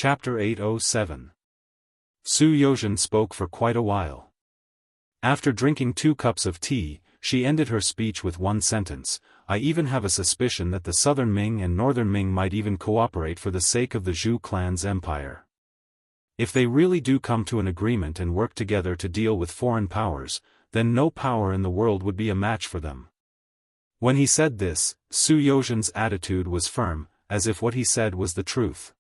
Chapter 807. Su Yozhen spoke for quite a while. After drinking 2 cups of tea, she ended her speech with one sentence: "I even have a suspicion that the southern Ming and northern Ming might even cooperate for the sake of the Zhou clan's empire. If they really do come to an agreement and work together to deal with foreign powers, then no power in the world would be a match for them." When he said this, Su Yozhen's attitude was firm, as if what he said was the truth.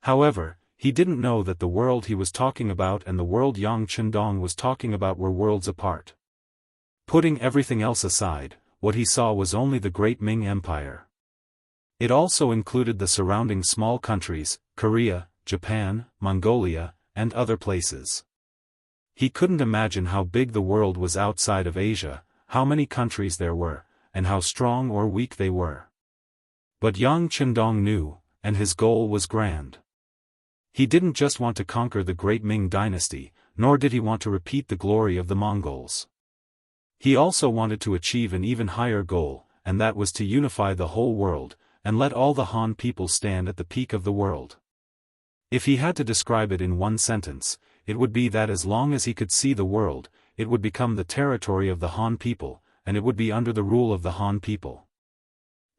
However, he didn't know that the world he was talking about and the world Yang Chendong was talking about were worlds apart. Putting everything else aside, what he saw was only the great Ming Empire. It also included the surrounding small countries, Korea, Japan, Mongolia, and other places. He couldn't imagine how big the world was outside of Asia, how many countries there were, and how strong or weak they were. But Yang Chendong knew, and his goal was grand. He didn't just want to conquer the great Ming dynasty, nor did he want to repeat the glory of the Mongols. He also wanted to achieve an even higher goal, and that was to unify the whole world, and let all the Han people stand at the peak of the world. If he had to describe it in one sentence, it would be that as long as he could see the world, it would become the territory of the Han people, and it would be under the rule of the Han people.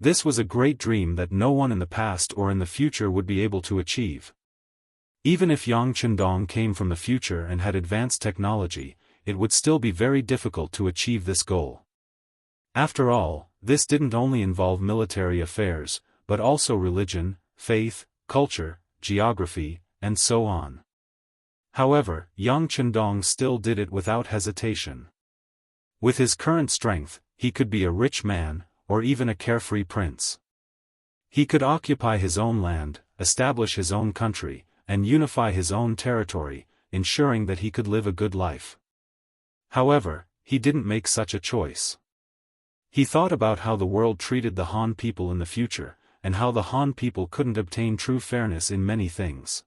This was a great dream that no one in the past or in the future would be able to achieve. Even if Yang Chendong came from the future and had advanced technology, it would still be very difficult to achieve this goal. After all, this didn't only involve military affairs, but also religion, faith, culture, geography, and so on. However, Yang Chendong still did it without hesitation. With his current strength, he could be a rich man, or even a carefree prince. He could occupy his own land, establish his own country, and unify his own territory, ensuring that he could live a good life. However, he didn't make such a choice. He thought about how the world treated the Han people in the future, and how the Han people couldn't obtain true fairness in many things.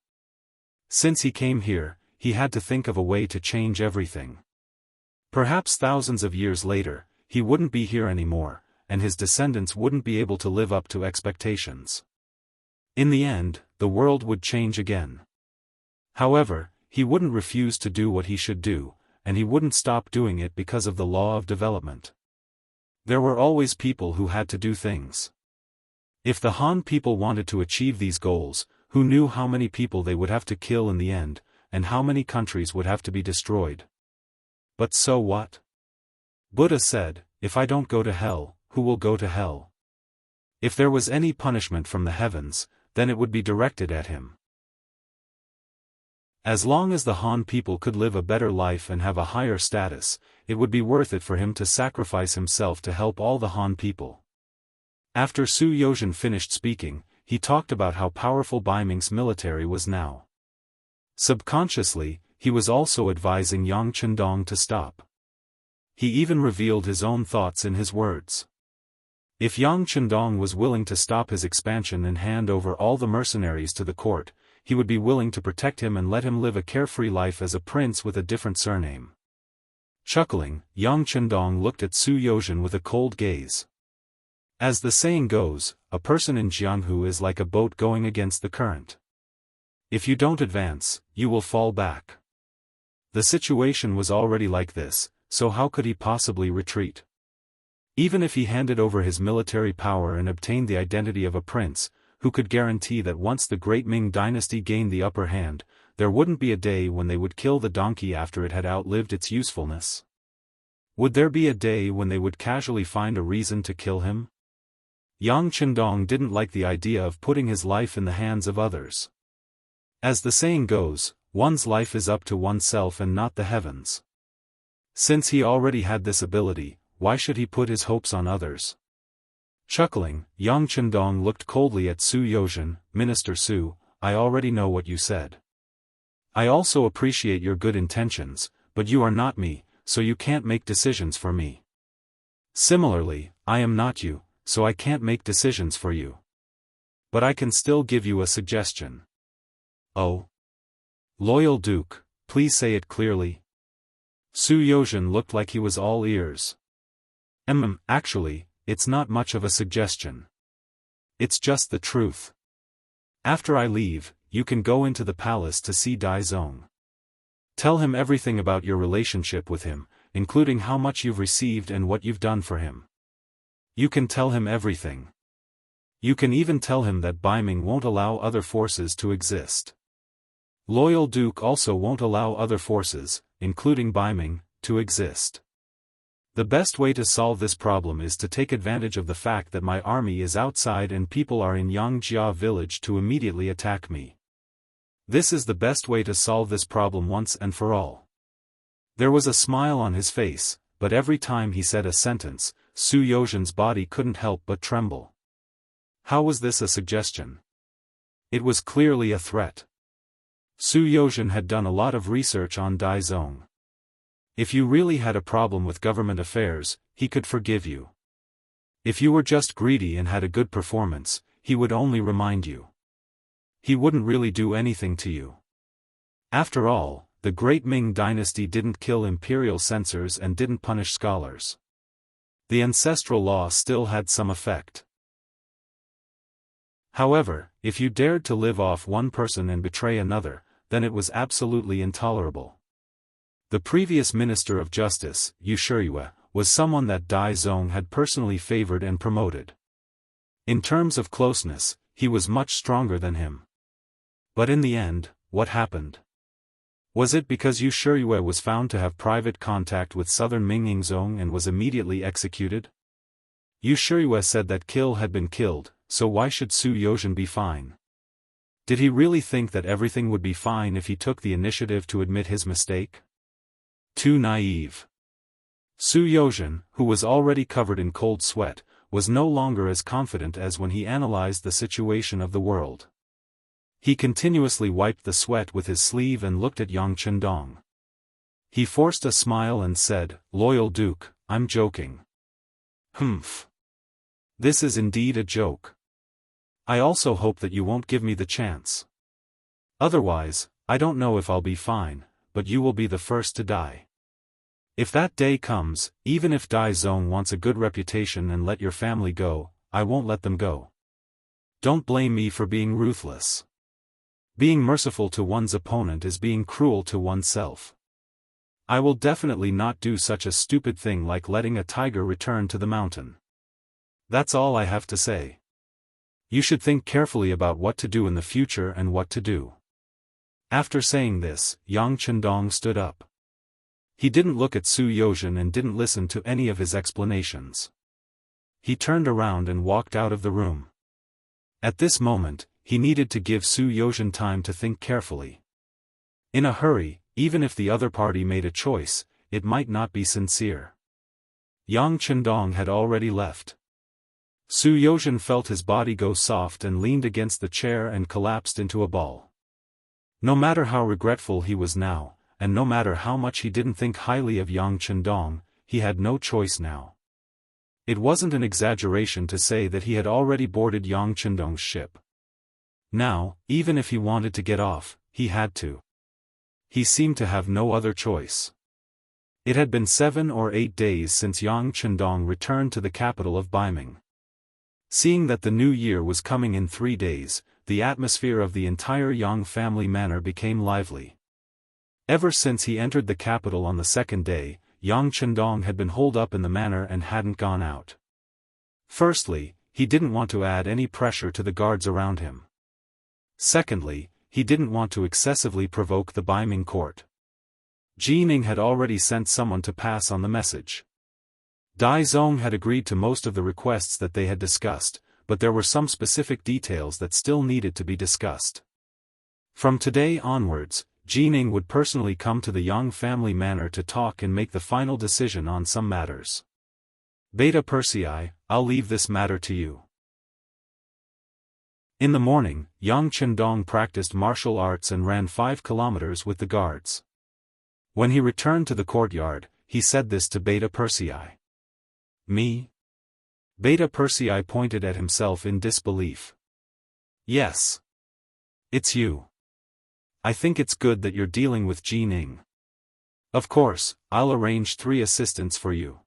Since he came here, he had to think of a way to change everything. Perhaps thousands of years later, he wouldn't be here anymore, and his descendants wouldn't be able to live up to expectations. In the end, the world would change again. However, he wouldn't refuse to do what he should do, and he wouldn't stop doing it because of the law of development. There were always people who had to do things. If the Han people wanted to achieve these goals, who knew how many people they would have to kill in the end, and how many countries would have to be destroyed? But so what? Buddha said, "If I don't go to hell, who will go to hell?" If there was any punishment from the heavens, then it would be directed at him. As long as the Han people could live a better life and have a higher status, it would be worth it for him to sacrifice himself to help all the Han people. After Su Yozhen finished speaking, he talked about how powerful Bai Ming's military was now. Subconsciously, he was also advising Yang Chendong to stop. He even revealed his own thoughts in his words. If Yang Chendong was willing to stop his expansion and hand over all the mercenaries to the court, he would be willing to protect him and let him live a carefree life as a prince with a different surname. Chuckling, Yang Chendong looked at Su Yozhen with a cold gaze. As the saying goes, a person in Jianghu is like a boat going against the current. If you don't advance, you will fall back. The situation was already like this, so how could he possibly retreat? Even if he handed over his military power and obtained the identity of a prince, who could guarantee that once the great Ming dynasty gained the upper hand, there wouldn't be a day when they would kill the donkey after it had outlived its usefulness? Would there be a day when they would casually find a reason to kill him? Yang Chendong didn't like the idea of putting his life in the hands of others. As the saying goes, one's life is up to oneself and not the heavens. Since he already had this ability, why should he put his hopes on others? Chuckling, Yang Chendong looked coldly at Su Yozhen. "Minister Su, I already know what you said. I also appreciate your good intentions, but you are not me, so you can't make decisions for me. Similarly, I am not you, so I can't make decisions for you. But I can still give you a suggestion." "Oh? Loyal Duke, please say it clearly." Su Yozhen looked like he was all ears. Actually, it's not much of a suggestion. It's just the truth. After I leave, you can go into the palace to see Daizong. Tell him everything about your relationship with him, including how much you've received and what you've done for him. You can tell him everything. You can even tell him that Baiming won't allow other forces to exist. Loyal Duke also won't allow other forces, including Baiming, to exist. The best way to solve this problem is to take advantage of the fact that my army is outside and people are in Yangjia village to immediately attack me. This is the best way to solve this problem once and for all. There was a smile on his face, but every time he said a sentence, Su Yozhen's body couldn't help but tremble. How was this a suggestion? It was clearly a threat. Su Yozhen had done a lot of research on Daizong. If you really had a problem with government affairs, he could forgive you. If you were just greedy and had a good performance, he would only remind you. He wouldn't really do anything to you. After all, the great Ming dynasty didn't kill imperial censors and didn't punish scholars. The ancestral law still had some effect. However, if you dared to live off one person and betray another, then it was absolutely intolerable. The previous Minister of Justice, Yu Shiyue, was someone that Daizong had personally favored and promoted. In terms of closeness, he was much stronger than him. But in the end, what happened? Was it because Yu Shiyue was found to have private contact with southern Mingyingzong and was immediately executed? Yu Shiyue said that Kill had been killed, so why should Su Yozhen be fine? Did he really think that everything would be fine if he took the initiative to admit his mistake? Too naive. Su Yozhen, who was already covered in cold sweat, was no longer as confident as when he analyzed the situation of the world. He continuously wiped the sweat with his sleeve and looked at Yang Chendong. He forced a smile and said, "Loyal Duke, I'm joking." Humph. This is indeed a joke. I also hope that you won't give me the chance. Otherwise, I don't know if I'll be fine, but you will be the first to die. If that day comes, even if Daizong wants a good reputation and let your family go, I won't let them go. Don't blame me for being ruthless. Being merciful to one's opponent is being cruel to oneself. I will definitely not do such a stupid thing like letting a tiger return to the mountain. That's all I have to say. You should think carefully about what to do in the future and what to do. After saying this, Yang Chendong stood up. He didn't look at Su Yozhen and didn't listen to any of his explanations. He turned around and walked out of the room. At this moment, he needed to give Su Yozhen time to think carefully. In a hurry, even if the other party made a choice, it might not be sincere. Yang Chendong had already left. Su Yozhen felt his body go soft and leaned against the chair and collapsed into a ball. No matter how regretful he was now, and no matter how much he didn't think highly of Yang Chendong, he had no choice now. It wasn't an exaggeration to say that he had already boarded Yang Chendong's ship. Now, even if he wanted to get off, he had to. He seemed to have no other choice. It had been 7 or 8 days since Yang Chendong returned to the capital of Baiming. Seeing that the new year was coming in 3 days, the atmosphere of the entire Yang family manor became lively. Ever since he entered the capital on the 2nd day, Yang Chendong had been holed up in the manor and hadn't gone out. Firstly, he didn't want to add any pressure to the guards around him. Secondly, he didn't want to excessively provoke the Baiming court. Jining had already sent someone to pass on the message. Daizong had agreed to most of the requests that they had discussed, but there were some specific details that still needed to be discussed. From today onwards, Jining would personally come to the Yang family manor to talk and make the final decision on some matters. Beta Persei, I'll leave this matter to you. In the morning, Yang Chendong practiced martial arts and ran 5 kilometers with the guards. When he returned to the courtyard, he said this to Beta Persei. Me? Beta Persei pointed at himself in disbelief. Yes. It's you. I think it's good that you're dealing with Jining. Of course, I'll arrange 3 assistants for you.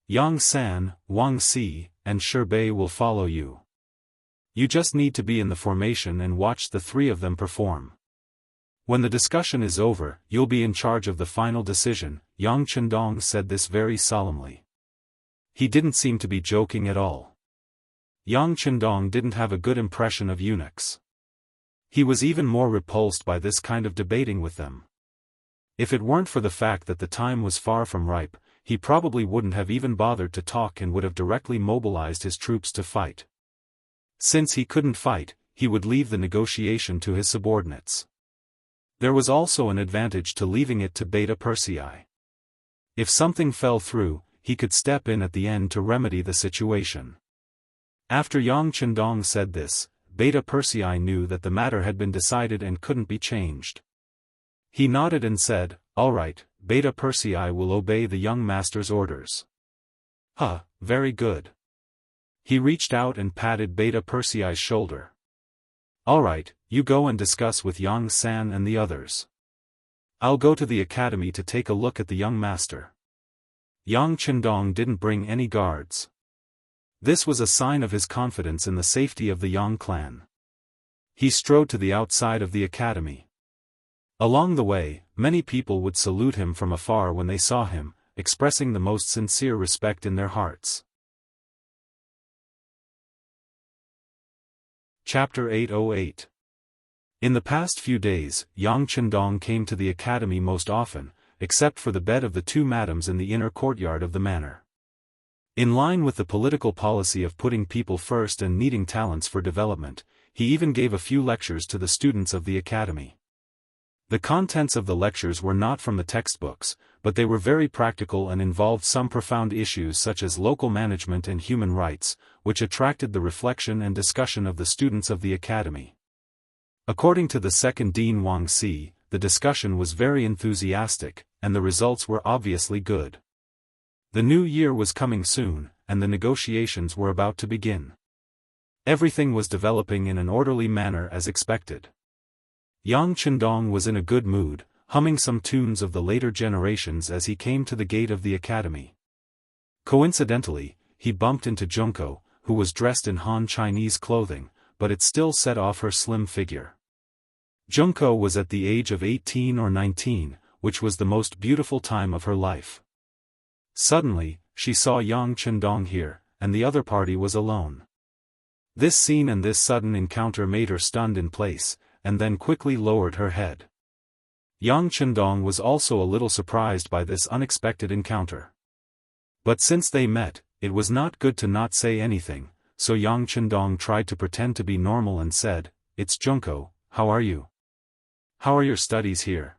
Yang San, Wang Si, and Sherbei will follow you. You just need to be in the formation and watch the three of them perform. When the discussion is over, you'll be in charge of the final decision. Yang Chendong said this very solemnly. He didn't seem to be joking at all. Yang Chendong didn't have a good impression of eunuchs. He was even more repulsed by this kind of debating with them. If it weren't for the fact that the time was far from ripe, he probably wouldn't have even bothered to talk and would have directly mobilized his troops to fight. Since he couldn't fight, he would leave the negotiation to his subordinates. There was also an advantage to leaving it to Beta Persei. If something fell through, he could step in at the end to remedy the situation. After Yang Chendong said this, Beta Persei knew that the matter had been decided and couldn't be changed. He nodded and said, "All right, Beta Persei will obey the young master's orders." Very good. He reached out and patted Beta Persei's shoulder. "All right, you go and discuss with Yang San and the others. I'll go to the academy to take a look at the young master." Yang Chendong didn't bring any guards. This was a sign of his confidence in the safety of the Yang clan. He strode to the outside of the academy. Along the way, many people would salute him from afar when they saw him, expressing the most sincere respect in their hearts. Chapter 808. In the past few days, Yang Chendong came to the academy most often, except for the bed of the two madams in the inner courtyard of the manor. In line with the political policy of putting people first and needing talents for development, he even gave a few lectures to the students of the academy. The contents of the lectures were not from the textbooks, but they were very practical and involved some profound issues such as local management and human rights, which attracted the reflection and discussion of the students of the academy. According to the second Dean Wang Si, the discussion was very enthusiastic, and the results were obviously good. The new year was coming soon, and the negotiations were about to begin. Everything was developing in an orderly manner as expected. Yang Chendong was in a good mood, humming some tunes of the later generations as he came to the gate of the academy. Coincidentally, he bumped into Junko, who was dressed in Han Chinese clothing, but it still set off her slim figure. Junko was at the age of 18 or 19, which was the most beautiful time of her life. Suddenly, she saw Yang Chendong here, and the other party was alone. This scene and this sudden encounter made her stunned in place, and then quickly lowered her head. Yang Chendong was also a little surprised by this unexpected encounter. But since they met, it was not good to not say anything, so Yang Chendong tried to pretend to be normal and said, "It's Junko, how are you? How are your studies here?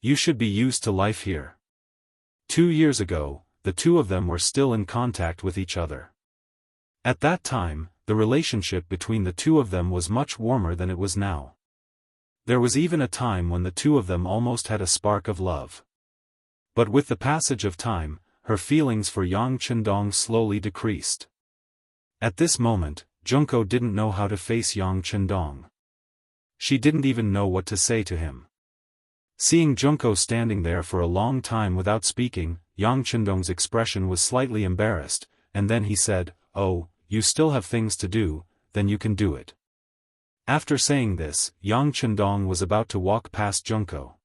You should be used to life here." 2 years ago, the two of them were still in contact with each other. At that time, the relationship between the two of them was much warmer than it was now. There was even a time when the two of them almost had a spark of love. But with the passage of time, her feelings for Yang Chendong slowly decreased. At this moment, Junko didn't know how to face Yang Chendong. She didn't even know what to say to him. Seeing Junko standing there for a long time without speaking, Yang Chendong's expression was slightly embarrassed, and then he said, "Oh, you still have things to do, then you can do it." After saying this, Yang Chendong was about to walk past Junko.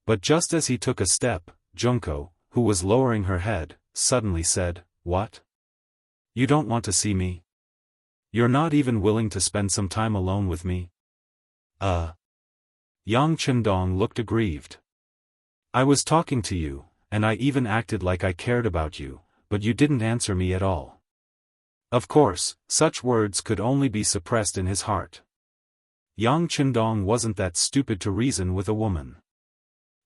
But just as he took a step, Junko, who was lowering her head, suddenly said, "What? You don't want to see me? You're not even willing to spend some time alone with me?" Yang Chendong looked aggrieved. "I was talking to you, and I even acted like I cared about you, but you didn't answer me at all." Of course, such words could only be suppressed in his heart. Yang Chendong wasn't that stupid to reason with a woman.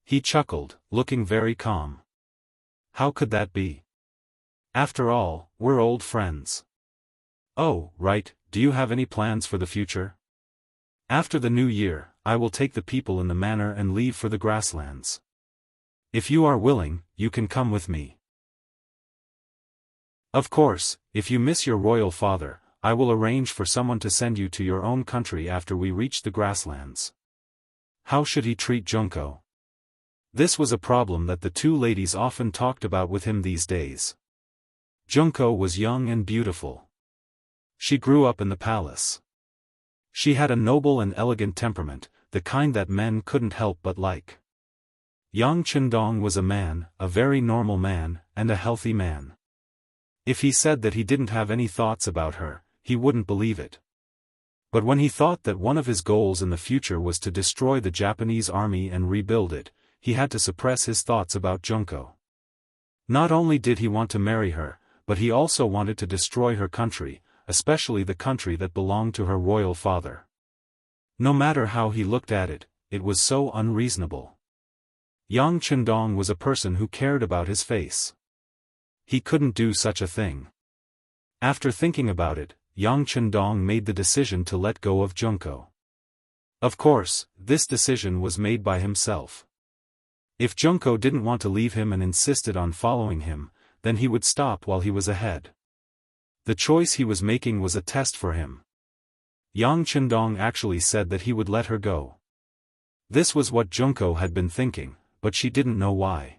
He chuckled, looking very calm. How could that be? After all, we're old friends. Oh, right, do you have any plans for the future? After the new year, I will take the people in the manor and leave for the grasslands. If you are willing, you can come with me. Of course, if you miss your royal father, I will arrange for someone to send you to your own country after we reach the grasslands. How should he treat Junko? This was a problem that the two ladies often talked about with him these days. Junko was young and beautiful. She grew up in the palace. She had a noble and elegant temperament, the kind that men couldn't help but like. Yang Chendong was a man, a very normal man, and a healthy man. If he said that he didn't have any thoughts about her, he wouldn't believe it. But when he thought that one of his goals in the future was to destroy the Japanese army and rebuild it, he had to suppress his thoughts about Junko. Not only did he want to marry her, but he also wanted to destroy her country, especially the country that belonged to her royal father. No matter how he looked at it, it was so unreasonable. Yang Chendong was a person who cared about his face. He couldn't do such a thing. After thinking about it, Yang Chendong made the decision to let go of Junko. Of course, this decision was made by himself. If Junko didn't want to leave him and insisted on following him, then he would stop while he was ahead. The choice he was making was a test for him. Yang Chendong actually said that he would let her go. This was what Junko had been thinking, but she didn't know why.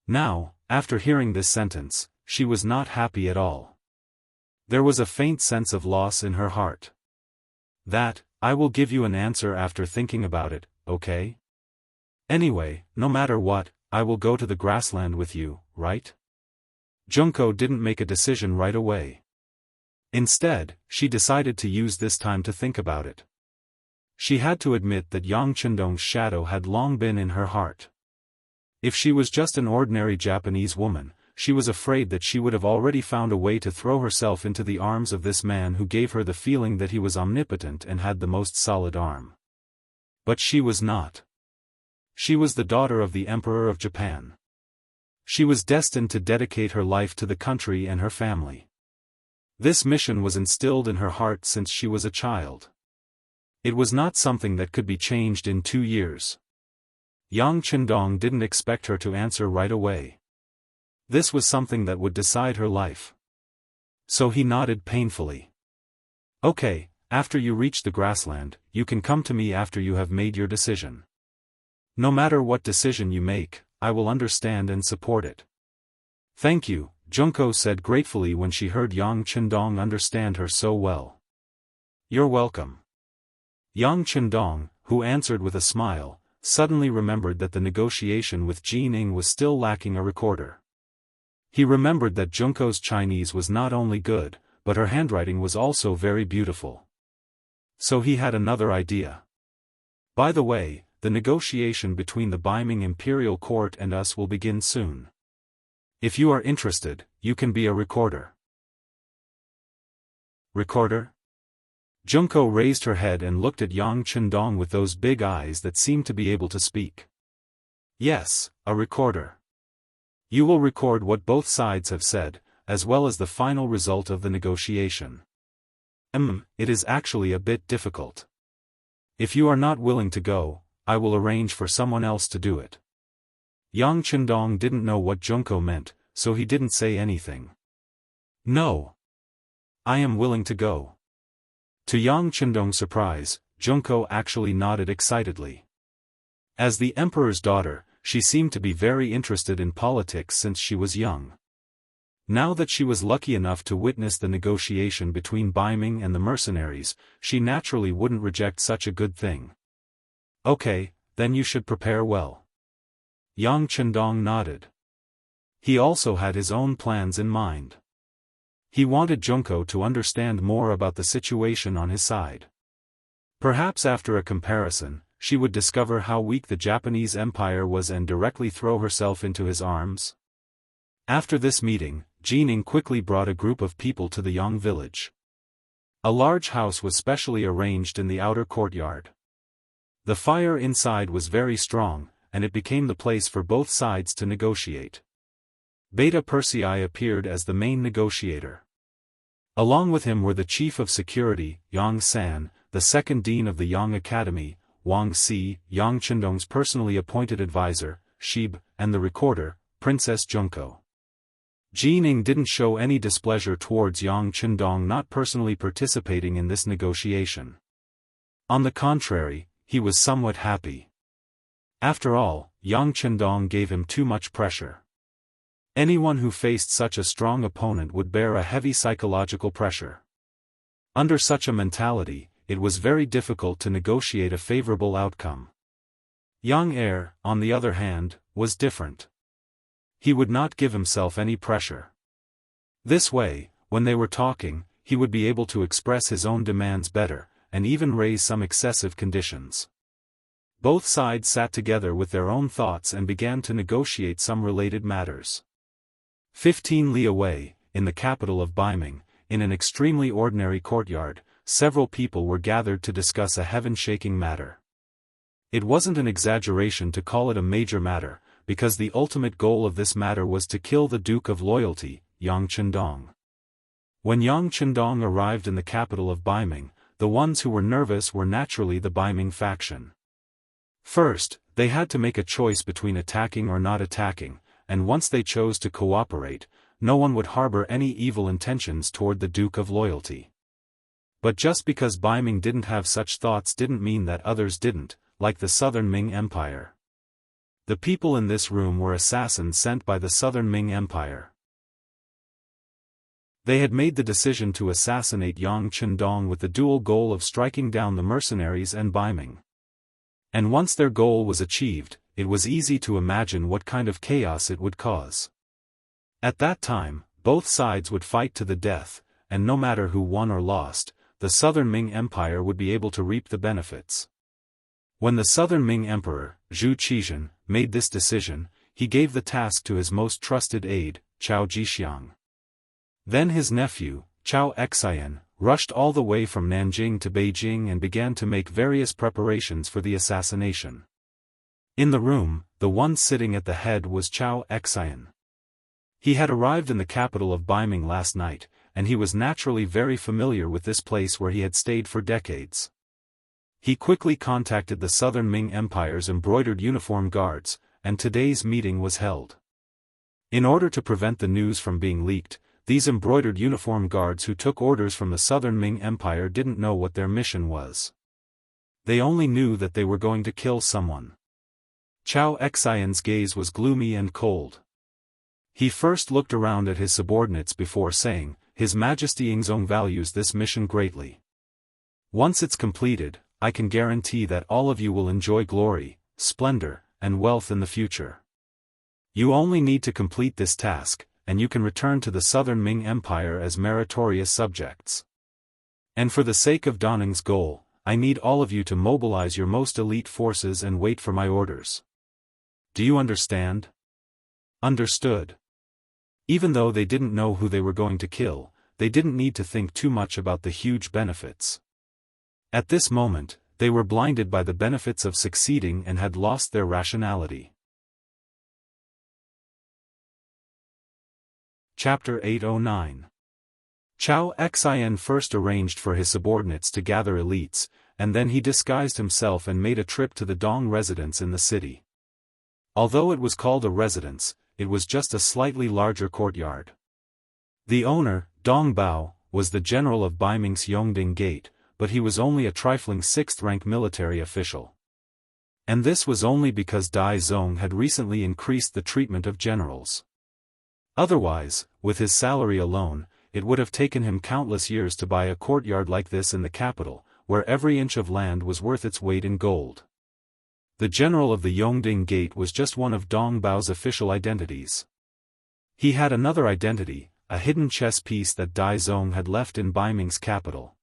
Now, after hearing this sentence, she was not happy at all. There was a faint sense of loss in her heart. I will give you an answer after thinking about it, okay? Anyway, no matter what, I will go to the grassland with you, right? Junko didn't make a decision right away. Instead, she decided to use this time to think about it. She had to admit that Yang Chendong's shadow had long been in her heart. If she was just an ordinary Japanese woman, she was afraid that she would have already found a way to throw herself into the arms of this man who gave her the feeling that he was omnipotent and had the most solid arm. But she was not. She was the daughter of the Emperor of Japan. She was destined to dedicate her life to the country and her family. This mission was instilled in her heart since she was a child. It was not something that could be changed in 2 years. Yang Chendong didn't expect her to answer right away. This was something that would decide her life. So he nodded painfully. Okay, after you reach the grassland, you can come to me after you have made your decision. No matter what decision you make, I will understand and support it. Thank you, Junko said gratefully when she heard Yang Chendong understand her so well. You're welcome. Yang Chendong, who answered with a smile, suddenly remembered that the negotiation with Jining was still lacking a recorder. He remembered that Junko's Chinese was not only good, but her handwriting was also very beautiful. So he had another idea. By the way, the negotiation between the Beiming Imperial Court and us will begin soon. If you are interested, you can be a recorder. Recorder? Junko raised her head and looked at Yang Chendong with those big eyes that seemed to be able to speak. Yes, a recorder. You will record what both sides have said, as well as the final result of the negotiation. It is actually a bit difficult. If you are not willing to go, I will arrange for someone else to do it. Yang Chendong didn't know what Junko meant, so he didn't say anything. No. I am willing to go. To Yang Chendong's surprise, Junko actually nodded excitedly. As the emperor's daughter, she seemed to be very interested in politics since she was young. Now that she was lucky enough to witness the negotiation between Beiming and the mercenaries, she naturally wouldn't reject such a good thing. Okay, then you should prepare well. Yang Chendong nodded. He also had his own plans in mind. He wanted Junko to understand more about the situation on his side. Perhaps after a comparison, she would discover how weak the Japanese Empire was and directly throw herself into his arms. After this meeting, Jining quickly brought a group of people to the Yang village. A large house was specially arranged in the outer courtyard. The fire inside was very strong, and it became the place for both sides to negotiate. Beta Persei appeared as the main negotiator. Along with him were the chief of security, Yang San, the second dean of the Yang Academy, Wang Si, Yang Chendong's personally appointed advisor, Shib, and the recorder, Princess Junko. Jining didn't show any displeasure towards Yang Chendong not personally participating in this negotiation. On the contrary, he was somewhat happy. After all, Yang Chendong gave him too much pressure. Anyone who faced such a strong opponent would bear a heavy psychological pressure. Under such a mentality, it was very difficult to negotiate a favorable outcome. Young heir, on the other hand, was different. He would not give himself any pressure. This way, when they were talking, he would be able to express his own demands better, and even raise some excessive conditions. Both sides sat together with their own thoughts and began to negotiate some related matters. 15 li away, in the capital of Baiming, in an extremely ordinary courtyard, several people were gathered to discuss a heaven-shaking matter. It wasn't an exaggeration to call it a major matter, because the ultimate goal of this matter was to kill the Duke of Loyalty, Yang Chendong. When Yang Chendong arrived in the capital of Baiming, the ones who were nervous were naturally the Baiming faction. First, they had to make a choice between attacking or not attacking, and once they chose to cooperate, no one would harbor any evil intentions toward the Duke of Loyalty. But just because Baiming didn't have such thoughts didn't mean that others didn't, like the Southern Ming Empire. The people in this room were assassins sent by the Southern Ming Empire. They had made the decision to assassinate Yang Chendong with the dual goal of striking down the mercenaries and Baiming. And once their goal was achieved, it was easy to imagine what kind of chaos it would cause. At that time, both sides would fight to the death, and no matter who won or lost, the Southern Ming Empire would be able to reap the benefits. When the Southern Ming Emperor, Zhu Qizhen, made this decision, he gave the task to his most trusted aide, Cao Jixiang. Then his nephew, Cao Xian, rushed all the way from Nanjing to Beijing and began to make various preparations for the assassination. In the room, the one sitting at the head was Cao Xian. He had arrived in the capital of Baiming last night, and he was naturally very familiar with this place where he had stayed for decades. He quickly contacted the Southern Ming Empire's embroidered uniform guards, and today's meeting was held. In order to prevent the news from being leaked, these embroidered uniform guards who took orders from the Southern Ming Empire didn't know what their mission was. They only knew that they were going to kill someone. Cao Xian's gaze was gloomy and cold. He first looked around at his subordinates before saying, "His Majesty Yingzong values this mission greatly. Once it's completed, I can guarantee that all of you will enjoy glory, splendor, and wealth in the future. You only need to complete this task, and you can return to the Southern Ming Empire as meritorious subjects. And for the sake of Dawning's goal, I need all of you to mobilize your most elite forces and wait for my orders. Do you understand?" Understood. Even though they didn't know who they were going to kill, they didn't need to think too much about the huge benefits. At this moment, they were blinded by the benefits of succeeding and had lost their rationality. Chapter 809. Cao Xian first arranged for his subordinates to gather elites, and then he disguised himself and made a trip to the Dong residence in the city. Although it was called a residence, it was just a slightly larger courtyard. The owner, Dong Bao, was the general of Baiming's Yongding Gate, but he was only a trifling 6th-rank military official. And this was only because Dai Zong had recently increased the treatment of generals. Otherwise, with his salary alone, it would have taken him countless years to buy a courtyard like this in the capital, where every inch of land was worth its weight in gold. The general of the Yongding Gate was just one of Dong Bao's official identities. He had another identity, a hidden chess piece that Dai Zong had left in Baiming's capital.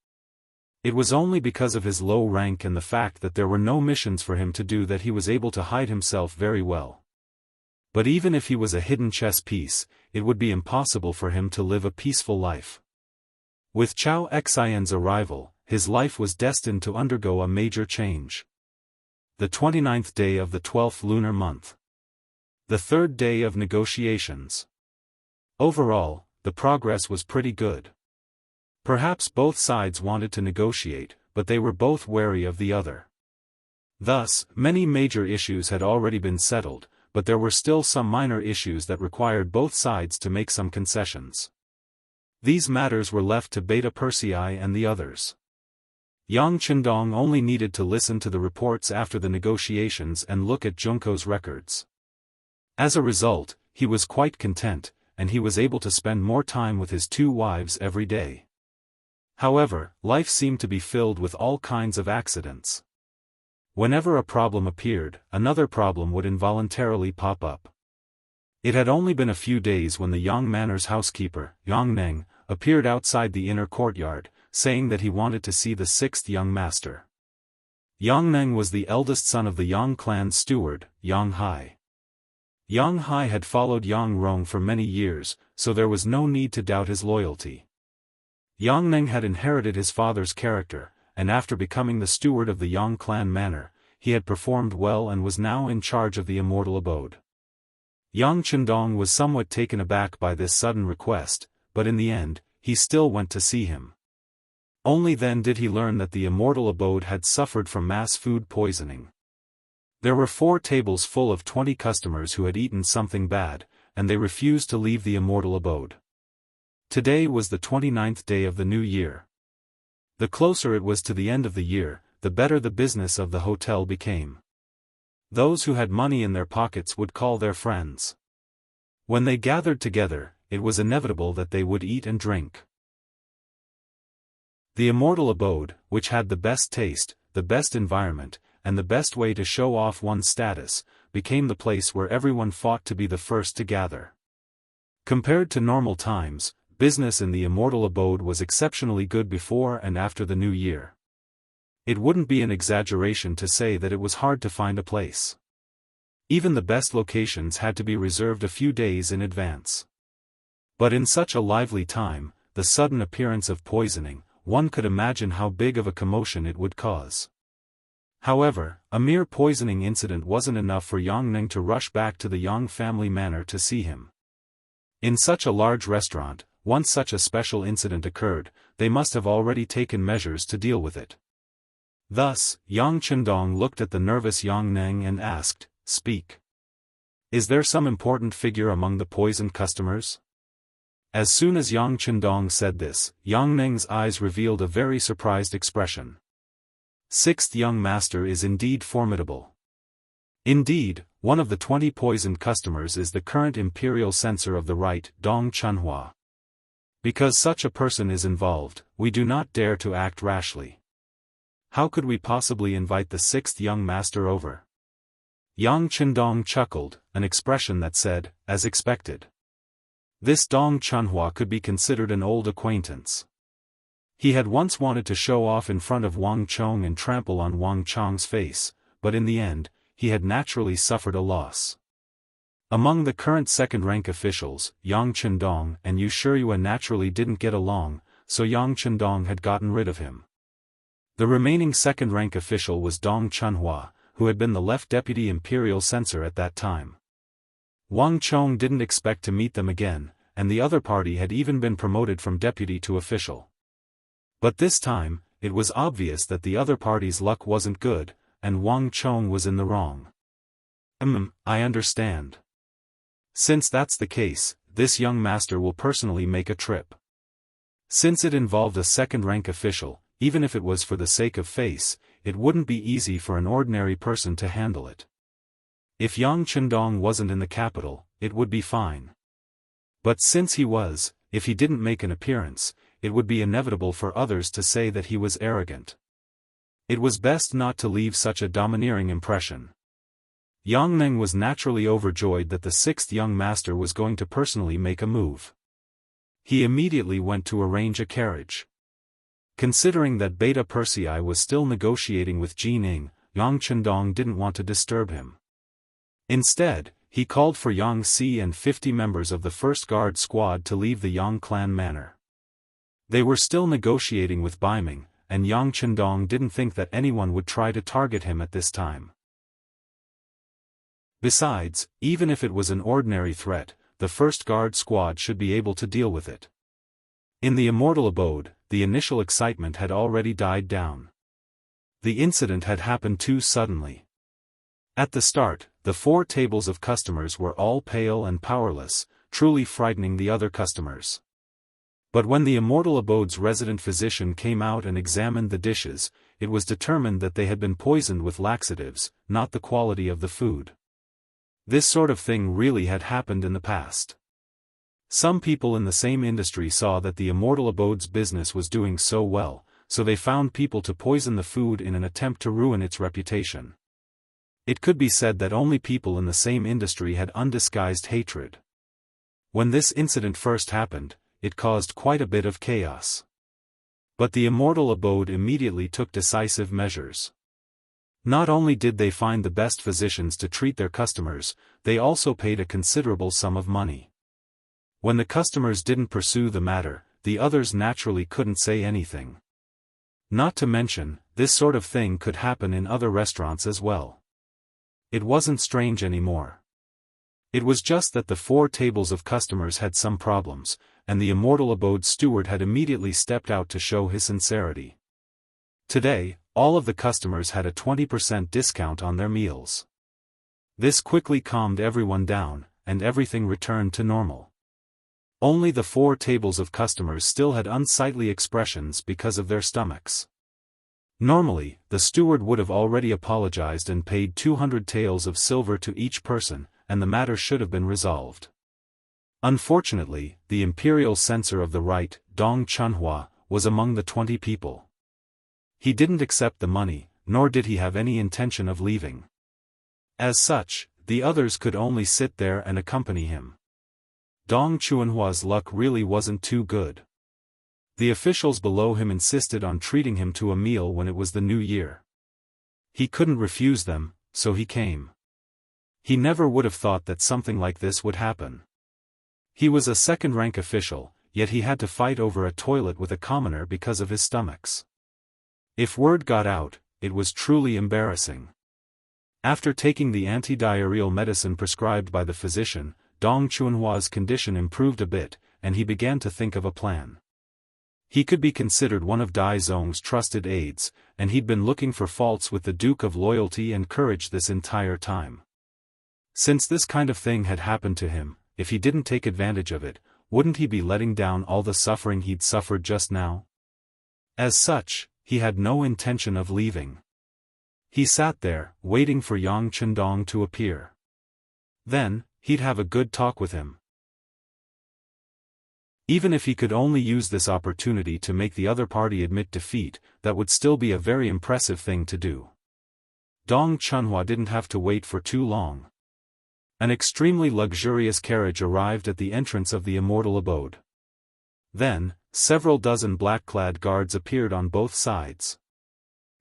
It was only because of his low rank and the fact that there were no missions for him to do that he was able to hide himself very well. But even if he was a hidden chess piece, it would be impossible for him to live a peaceful life. With Cao Xian's arrival, his life was destined to undergo a major change. The 29th day of the 12th lunar month. The 3rd day of negotiations. Overall, the progress was pretty good. Perhaps both sides wanted to negotiate, but they were both wary of the other. Thus, many major issues had already been settled, but there were still some minor issues that required both sides to make some concessions. These matters were left to Beta Persei and the others. Yang Chendong only needed to listen to the reports after the negotiations and look at Junko's records. As a result, he was quite content, and he was able to spend more time with his 2 wives every day. However, life seemed to be filled with all kinds of accidents. Whenever a problem appeared, another problem would involuntarily pop up. It had only been a few days when the Yang Manor's housekeeper, Yang Neng, appeared outside the inner courtyard, saying that he wanted to see the sixth young master. Yang Neng was the eldest son of the Yang clan's steward, Yang Hai. Yang Hai had followed Yang Rong for many years, so there was no need to doubt his loyalty. Yang Neng had inherited his father's character, and after becoming the steward of the Yang clan manor, he had performed well and was now in charge of the immortal abode. Yang Chendong was somewhat taken aback by this sudden request, but in the end, he still went to see him. Only then did he learn that the immortal abode had suffered from mass food poisoning. There were 4 tables full of 20 customers who had eaten something bad, and they refused to leave the immortal abode. Today was the 29th day of the new year. The closer it was to the end of the year, the better the business of the hotel became. Those who had money in their pockets would call their friends. When they gathered together, it was inevitable that they would eat and drink. The immortal abode, which had the best taste, the best environment, and the best way to show off one's status, became the place where everyone fought to be the first to gather. Compared to normal times, business in the immortal abode was exceptionally good before and after the new year. It wouldn't be an exaggeration to say that it was hard to find a place. Even the best locations had to be reserved a few days in advance. But in such a lively time, the sudden appearance of poisoning, one could imagine how big of a commotion it would cause. However, a mere poisoning incident wasn't enough for Yang Ning to rush back to the Yang family manor to see him. In such a large restaurant, once such a special incident occurred, they must have already taken measures to deal with it. Thus, Yang Chendong looked at the nervous Yang Neng and asked, "Speak. Is there some important figure among the poisoned customers?" As soon as Yang Chendong said this, Yang Neng's eyes revealed a very surprised expression. Sixth young master is indeed formidable. Indeed, one of the 20 poisoned customers is the current imperial censor of the rite, Dong Chunhua. Because such a person is involved, we do not dare to act rashly. How could we possibly invite the sixth young master over? Yang Chendong chuckled, an expression that said, as expected. This Dong Chunhua could be considered an old acquaintance. He had once wanted to show off in front of Wang Chong and trample on Wang Chong's face, but in the end, he had naturally suffered a loss. Among the current second-rank officials, Yang Chendong and Yu Shiyuan naturally didn't get along, so Yang Chendong had gotten rid of him. The remaining second-rank official was Dong Chunhua, who had been the left deputy imperial censor at that time. Wang Chong didn't expect to meet them again, and the other party had even been promoted from deputy to official. But this time, it was obvious that the other party's luck wasn't good, and Wang Chong was in the wrong. I understand. Since that's the case, this young master will personally make a trip. Since it involved a second-rank official, even if it was for the sake of face, it wouldn't be easy for an ordinary person to handle it. If Yang Chendong wasn't in the capital, it would be fine. But since he was, if he didn't make an appearance, it would be inevitable for others to say that he was arrogant. It was best not to leave such a domineering impression. Yang Neng was naturally overjoyed that the sixth young master was going to personally make a move. He immediately went to arrange a carriage. Considering that Beta Persei was still negotiating with Jining, Yang Chendong didn't want to disturb him. Instead, he called for Yang Si and 50 members of the first guard squad to leave the Yang clan manor. They were still negotiating with Baiming, and Yang Chendong didn't think that anyone would try to target him at this time. Besides, even if it was an ordinary threat, the first guard squad should be able to deal with it. In the immortal abode, the initial excitement had already died down. The incident had happened too suddenly. At the start, the 4 tables of customers were all pale and powerless, truly frightening the other customers. But when the immortal abode's resident physician came out and examined the dishes, it was determined that they had been poisoned with laxatives, not the quality of the food. This sort of thing really had happened in the past. Some people in the same industry saw that the Immortal Abode's business was doing so well, so they found people to poison the food in an attempt to ruin its reputation. It could be said that only people in the same industry had undisguised hatred. When this incident first happened, it caused quite a bit of chaos. But the Immortal Abode immediately took decisive measures. Not only did they find the best physicians to treat their customers, they also paid a considerable sum of money. When the customers didn't pursue the matter, the others naturally couldn't say anything. Not to mention, this sort of thing could happen in other restaurants as well. It wasn't strange anymore. It was just that the 4 tables of customers had some problems, and the Immortal Abode's steward had immediately stepped out to show his sincerity. Today, all of the customers had a 20% discount on their meals. This quickly calmed everyone down, and everything returned to normal. Only the 4 tables of customers still had unsightly expressions because of their stomachs. Normally, the steward would have already apologized and paid 200 taels of silver to each person, and the matter should have been resolved. Unfortunately, the imperial censor of the rite, Dong Chunhua, was among the 20 people. He didn't accept the money, nor did he have any intention of leaving. As such, the others could only sit there and accompany him. Dong Chunhua's luck really wasn't too good. The officials below him insisted on treating him to a meal when it was the new year. He couldn't refuse them, so he came. He never would have thought that something like this would happen. He was a second-rank official, yet he had to fight over a toilet with a commoner because of his stomachs. If word got out, it was truly embarrassing. After taking the anti-diarrheal medicine prescribed by the physician, Dong Chunhua's condition improved a bit, and he began to think of a plan. He could be considered one of Dai Zong's trusted aides, and he'd been looking for faults with the Duke of Loyalty and Courage this entire time. Since this kind of thing had happened to him, if he didn't take advantage of it, wouldn't he be letting down all the suffering he'd suffered just now? As such, he had no intention of leaving. He sat there, waiting for Yang Chendong to appear. Then, he'd have a good talk with him. Even if he could only use this opportunity to make the other party admit defeat, that would still be a very impressive thing to do. Dong Chunhua didn't have to wait for too long. An extremely luxurious carriage arrived at the entrance of the Immortal Abode. Then, several dozen black-clad guards appeared on both sides.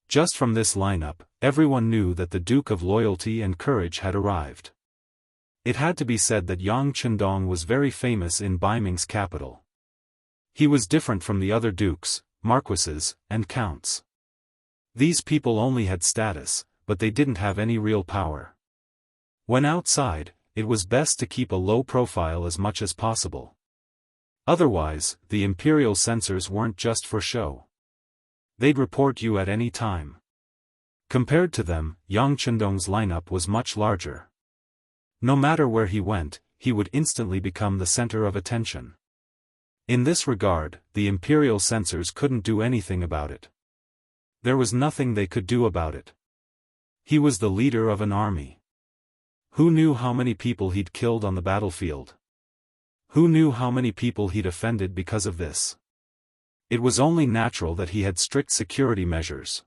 Just from this lineup, everyone knew that the Duke of Loyalty and Courage had arrived. It had to be said that Yang Chendong was very famous in Baiming's capital. He was different from the other dukes, marquises, and counts. These people only had status, but they didn't have any real power. When outside, it was best to keep a low profile as much as possible. Otherwise, the imperial censors weren't just for show. They'd report you at any time. Compared to them, Yang Chendong's lineup was much larger. No matter where he went, he would instantly become the center of attention. In this regard, the imperial censors couldn't do anything about it. There was nothing they could do about it. He was the leader of an army. Who knew how many people he'd killed on the battlefield? Who knew how many people he'd offended because of this? It was only natural that he had strict security measures.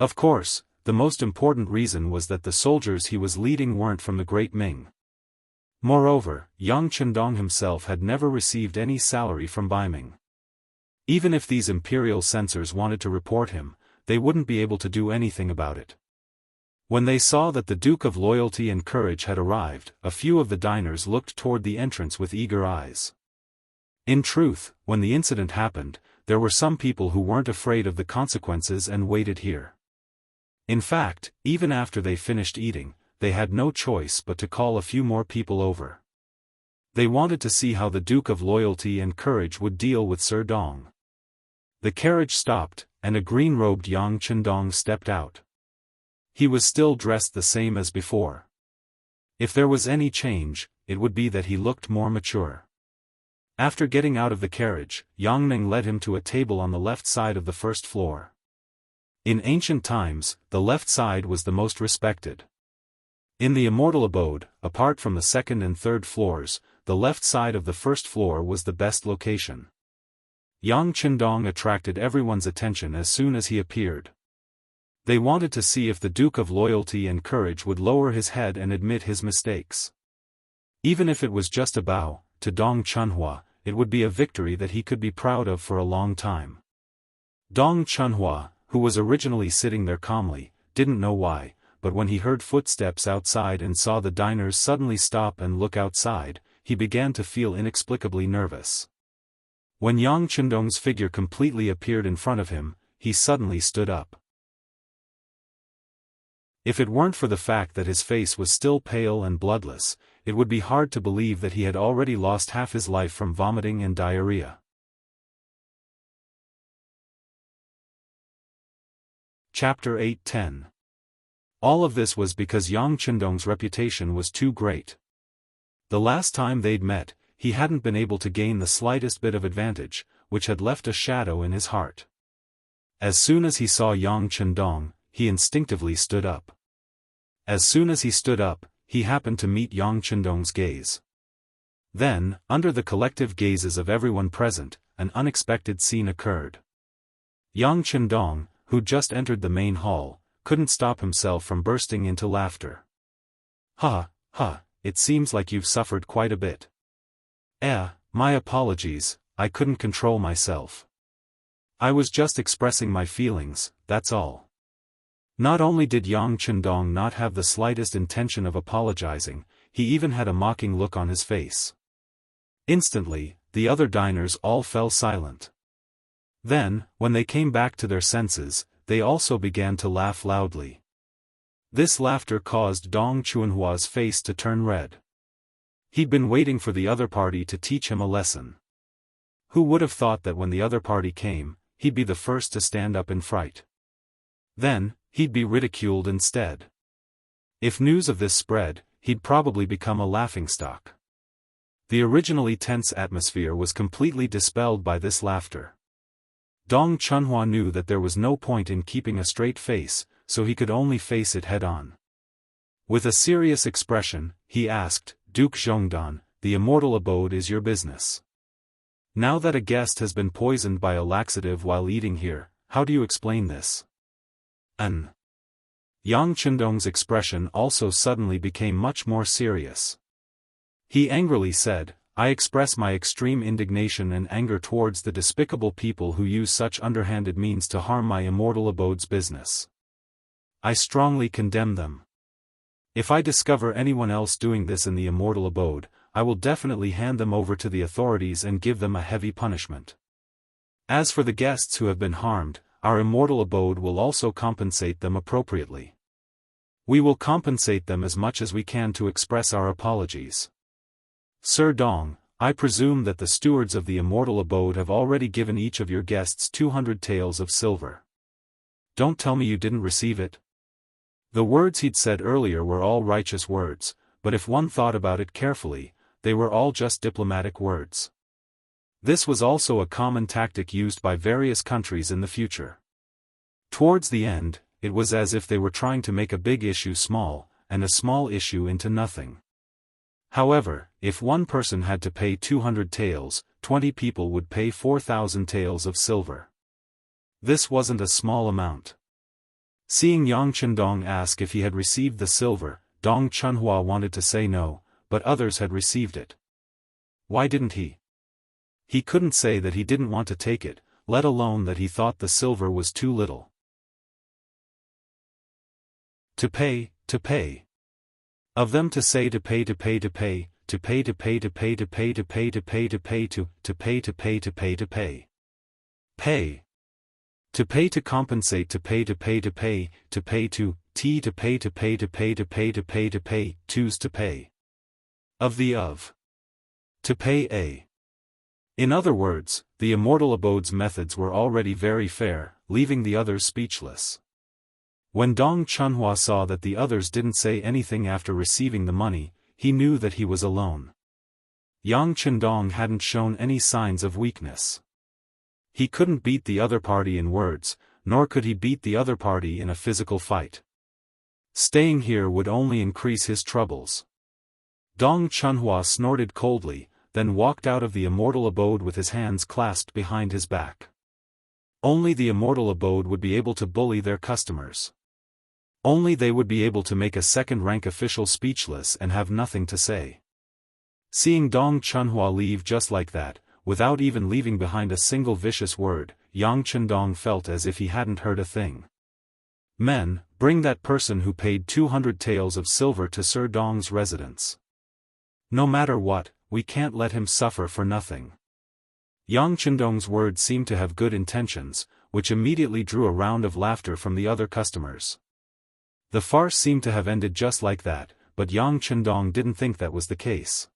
Of course, the most important reason was that the soldiers he was leading weren't from the Great Ming. Moreover, Yang Chendong himself had never received any salary from Baiming. Even if these imperial censors wanted to report him, they wouldn't be able to do anything about it. When they saw that the Duke of Loyalty and Courage had arrived, a few of the diners looked toward the entrance with eager eyes. In truth, when the incident happened, there were some people who weren't afraid of the consequences and waited here. In fact, even after they finished eating, they had no choice but to call a few more people over. They wanted to see how the Duke of Loyalty and Courage would deal with Sir Dong. The carriage stopped, and a green-robed Yang Chendong stepped out. He was still dressed the same as before. If there was any change, it would be that he looked more mature. After getting out of the carriage, Yang Ning led him to a table on the left side of the first floor. In ancient times, the left side was the most respected. In the Immortal Abode, apart from the second and third floors, the left side of the first floor was the best location. Yang Qindong attracted everyone's attention as soon as he appeared. They wanted to see if the Duke of Loyalty and Courage would lower his head and admit his mistakes. Even if it was just a bow, to Dong Chunhua, it would be a victory that he could be proud of for a long time. Dong Chunhua, who was originally sitting there calmly, didn't know why, but when he heard footsteps outside and saw the diners suddenly stop and look outside, he began to feel inexplicably nervous. When Yang Qindong's figure completely appeared in front of him, he suddenly stood up. If it weren't for the fact that his face was still pale and bloodless, it would be hard to believe that he had already lost half his life from vomiting and diarrhea. Chapter 8:10. All of this was because Yang Qindong's reputation was too great. The last time they'd met, he hadn't been able to gain the slightest bit of advantage, which had left a shadow in his heart. As soon as he saw Yang Qindong, he instinctively stood up. As soon as he stood up, he happened to meet Yang Qindong's gaze. Then, under the collective gazes of everyone present, an unexpected scene occurred. Yang Qindong, who'd just entered the main hall, couldn't stop himself from bursting into laughter. Ha, ha, it seems like you've suffered quite a bit. My apologies, I couldn't control myself. I was just expressing my feelings, that's all. Not only did Yang Qindong not have the slightest intention of apologizing, he even had a mocking look on his face. Instantly, the other diners all fell silent. Then, when they came back to their senses, they also began to laugh loudly. This laughter caused Dong Chunhua's face to turn red. He'd been waiting for the other party to teach him a lesson. Who would have thought that when the other party came, he'd be the first to stand up in fright? Then, he'd be ridiculed instead. If news of this spread, he'd probably become a laughingstock. The originally tense atmosphere was completely dispelled by this laughter. Dong Chunhua knew that there was no point in keeping a straight face, so he could only face it head-on. With a serious expression, he asked, Duke Zhongdan, the immortal abode is your business. Now that a guest has been poisoned by a laxative while eating here, how do you explain this? Yang Qindong's expression also suddenly became much more serious. He angrily said, I express my extreme indignation and anger towards the despicable people who use such underhanded means to harm my immortal abode's business. I strongly condemn them. If I discover anyone else doing this in the immortal abode, I will definitely hand them over to the authorities and give them a heavy punishment. As for the guests who have been harmed, our immortal abode will also compensate them appropriately. We will compensate them as much as we can to express our apologies. Sir Dong, I presume that the stewards of the immortal abode have already given each of your guests 200 taels of silver. Don't tell me you didn't receive it. The words he'd said earlier were all righteous words, but if one thought about it carefully, they were all just diplomatic words. This was also a common tactic used by various countries in the future. Towards the end, it was as if they were trying to make a big issue small, and a small issue into nothing. However, if one person had to pay 200 taels, 20 people would pay 4,000 taels of silver. This wasn't a small amount. Seeing Yang Qindong ask if he had received the silver, Dong Chunhua wanted to say no, but others had received it. Why didn't he? He couldn't say that he didn't want to take it, let alone that he thought the silver was too little. To pay. Of them to say to pay. Pay. To pay to compensate to pay to choose to pay. Of. To pay a. In other words, the immortal abode's methods were already very fair, leaving the others speechless. When Dong Chunhua saw that the others didn't say anything after receiving the money, he knew that he was alone. Yang Qindong hadn't shown any signs of weakness. He couldn't beat the other party in words, nor could he beat the other party in a physical fight. Staying here would only increase his troubles. Dong Chunhua snorted coldly, then walked out of the immortal abode with his hands clasped behind his back. Only the immortal abode would be able to bully their customers. Only they would be able to make a second-rank official speechless and have nothing to say. Seeing Dong Chunhua leave just like that, without even leaving behind a single vicious word, Yang Chendong felt as if he hadn't heard a thing. Men, bring that person who paid 200 taels of silver to Sir Dong's residence. No matter what, we can't let him suffer for nothing. Yang Chendong's words seemed to have good intentions, which immediately drew a round of laughter from the other customers. The farce seemed to have ended just like that, but Yang Chendong didn't think that was the case.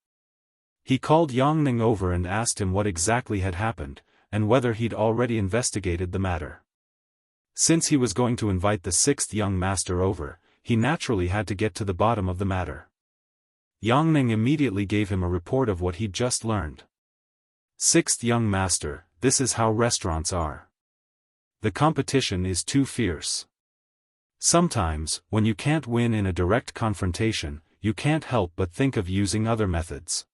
He called Yang Ning over and asked him what exactly had happened, and whether he'd already investigated the matter. Since he was going to invite the sixth young master over, he naturally had to get to the bottom of the matter. Yang Ning immediately gave him a report of what he'd just learned. Sixth young master, this is how restaurants are. The competition is too fierce. Sometimes, when you can't win in a direct confrontation, you can't help but think of using other methods.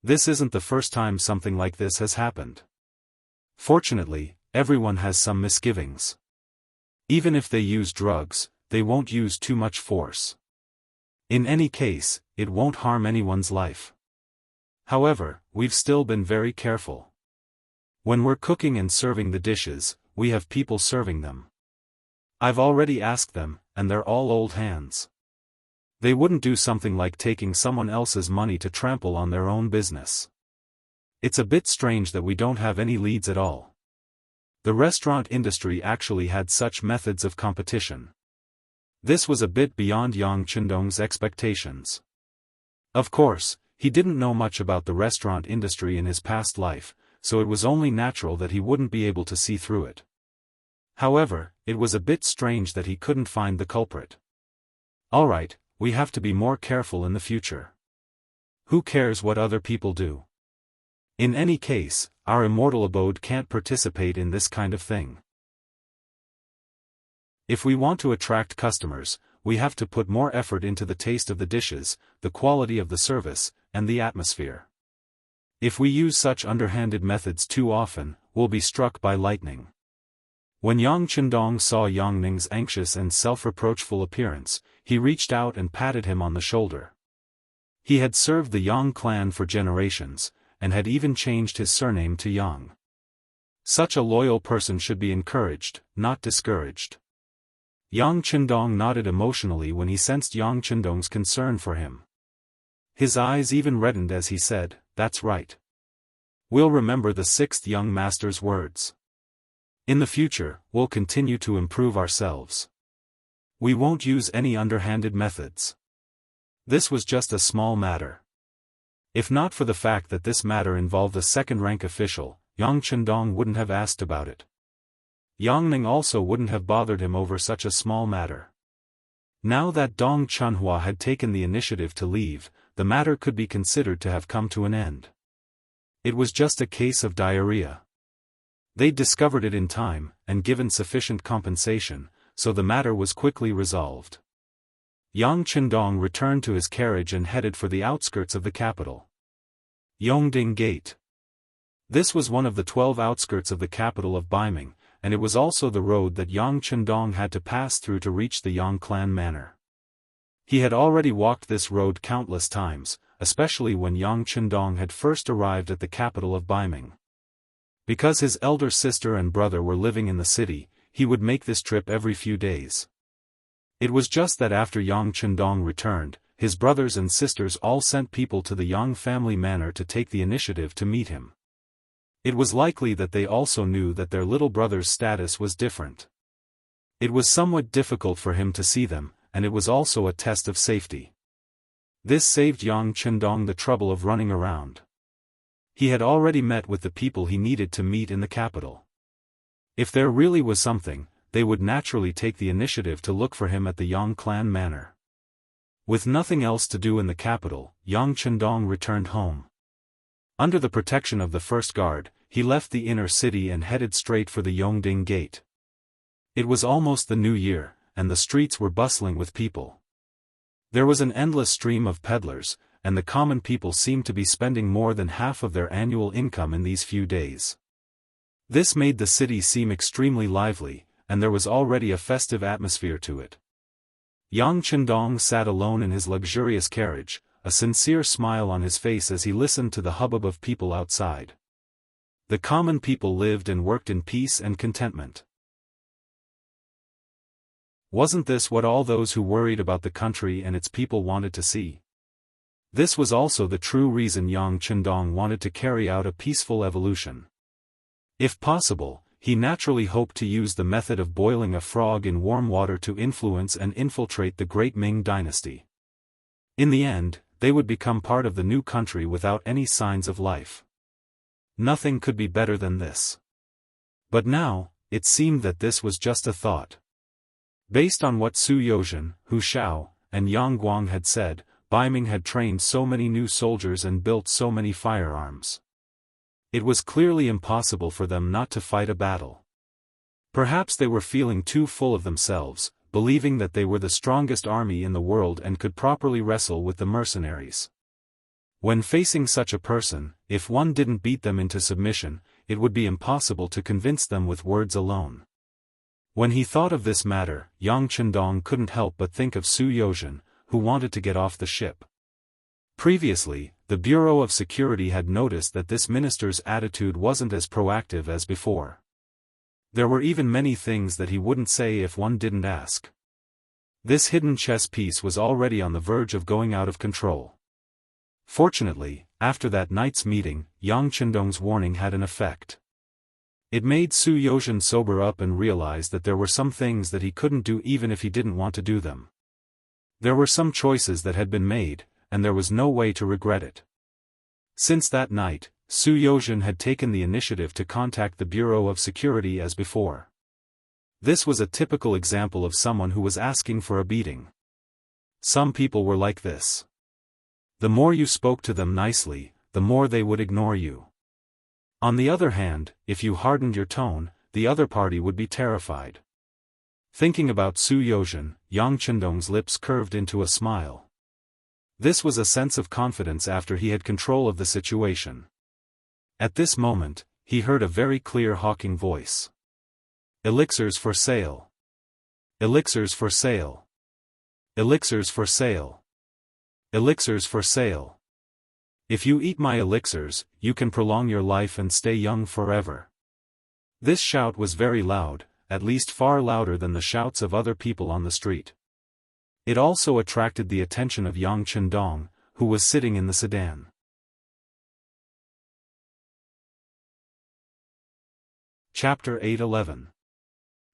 This isn't the first time something like this has happened. Fortunately, everyone has some misgivings. Even if they use drugs, they won't use too much force. In any case, it won't harm anyone's life. However, we've still been very careful. When we're cooking and serving the dishes, we have people serving them. I've already asked them, and they're all old hands. They wouldn't do something like taking someone else's money to trample on their own business. It's a bit strange that we don't have any leads at all. The restaurant industry actually had such methods of competition. This was a bit beyond Yang Chendong's expectations. Of course, he didn't know much about the restaurant industry in his past life, so it was only natural that he wouldn't be able to see through it. However, it was a bit strange that he couldn't find the culprit. Alright, we have to be more careful in the future. Who cares what other people do? In any case, our immortal abode can't participate in this kind of thing. If we want to attract customers, we have to put more effort into the taste of the dishes, the quality of the service, and the atmosphere. If we use such underhanded methods too often, we'll be struck by lightning. When Yang Chendong saw Yang Ning's anxious and self-reproachful appearance, he reached out and patted him on the shoulder. He had served the Yang clan for generations, and had even changed his surname to Yang. Such a loyal person should be encouraged, not discouraged. Yang Chendong nodded emotionally when he sensed Yang Chendong's concern for him. His eyes even reddened as he said, "That's right. We'll remember the sixth young master's words. In the future, we'll continue to improve ourselves. We won't use any underhanded methods. This was just a small matter." If not for the fact that this matter involved a second-rank official, Yang Chendong wouldn't have asked about it. Yang Ning also wouldn't have bothered him over such a small matter. Now that Dong Chunhua had taken the initiative to leave, the matter could be considered to have come to an end. It was just a case of diarrhea. They'd discovered it in time, and given sufficient compensation, so the matter was quickly resolved. Yang Chendong returned to his carriage and headed for the outskirts of the capital. Yongding Gate. This was one of the 12 outskirts of the capital of Baiming, and it was also the road that Yang Chendong had to pass through to reach the Yang clan manor. He had already walked this road countless times, especially when Yang Chendong had first arrived at the capital of Baiming. Because his elder sister and brother were living in the city, he would make this trip every few days. It was just that after Yang Chendong returned, his brothers and sisters all sent people to the Yang family manor to take the initiative to meet him. It was likely that they also knew that their little brother's status was different. It was somewhat difficult for him to see them, and it was also a test of safety. This saved Yang Chendong the trouble of running around. He had already met with the people he needed to meet in the capital. If there really was something, they would naturally take the initiative to look for him at the Yang clan manor. With nothing else to do in the capital, Yang Chendong returned home. Under the protection of the first guard, he left the inner city and headed straight for the Yongding Gate. It was almost the new year, and the streets were bustling with people. There was an endless stream of peddlers, and the common people seemed to be spending more than half of their annual income in these few days. This made the city seem extremely lively, and there was already a festive atmosphere to it. Yang Chendong sat alone in his luxurious carriage, a sincere smile on his face as he listened to the hubbub of people outside. The common people lived and worked in peace and contentment. Wasn't this what all those who worried about the country and its people wanted to see? This was also the true reason Yang Chendong wanted to carry out a peaceful evolution. If possible, he naturally hoped to use the method of boiling a frog in warm water to influence and infiltrate the great Ming dynasty. In the end, they would become part of the new country without any signs of life. Nothing could be better than this. But now, it seemed that this was just a thought. Based on what Su Yozhen, Hu Shao, and Yang Guang had said, Bai Ming had trained so many new soldiers and built so many firearms. It was clearly impossible for them not to fight a battle. Perhaps they were feeling too full of themselves, believing that they were the strongest army in the world and could properly wrestle with the mercenaries. When facing such a person, if one didn't beat them into submission, it would be impossible to convince them with words alone. When he thought of this matter, Yang Chendong couldn't help but think of Su Yozhen, who wanted to get off the ship. Previously, the Bureau of Security had noticed that this minister's attitude wasn't as proactive as before. There were even many things that he wouldn't say if one didn't ask. This hidden chess piece was already on the verge of going out of control. Fortunately, after that night's meeting, Yang Chendong's warning had an effect. It made Su Yozhen sober up and realize that there were some things that he couldn't do even if he didn't want to do them. There were some choices that had been made, and there was no way to regret it. Since that night, Su Yozhen had taken the initiative to contact the Bureau of Security as before. This was a typical example of someone who was asking for a beating. Some people were like this. The more you spoke to them nicely, the more they would ignore you. On the other hand, if you hardened your tone, the other party would be terrified. Thinking about Su Yozhen, Yang Chendong's lips curved into a smile. This was a sense of confidence after he had control of the situation. At this moment, he heard a very clear hawking voice. Elixirs for sale. Elixirs for sale. Elixirs for sale. Elixirs for sale. If you eat my elixirs, you can prolong your life and stay young forever. This shout was very loud, at least far louder than the shouts of other people on the street. It also attracted the attention of Yang Chendong, who was sitting in the sedan. Chapter 8:11.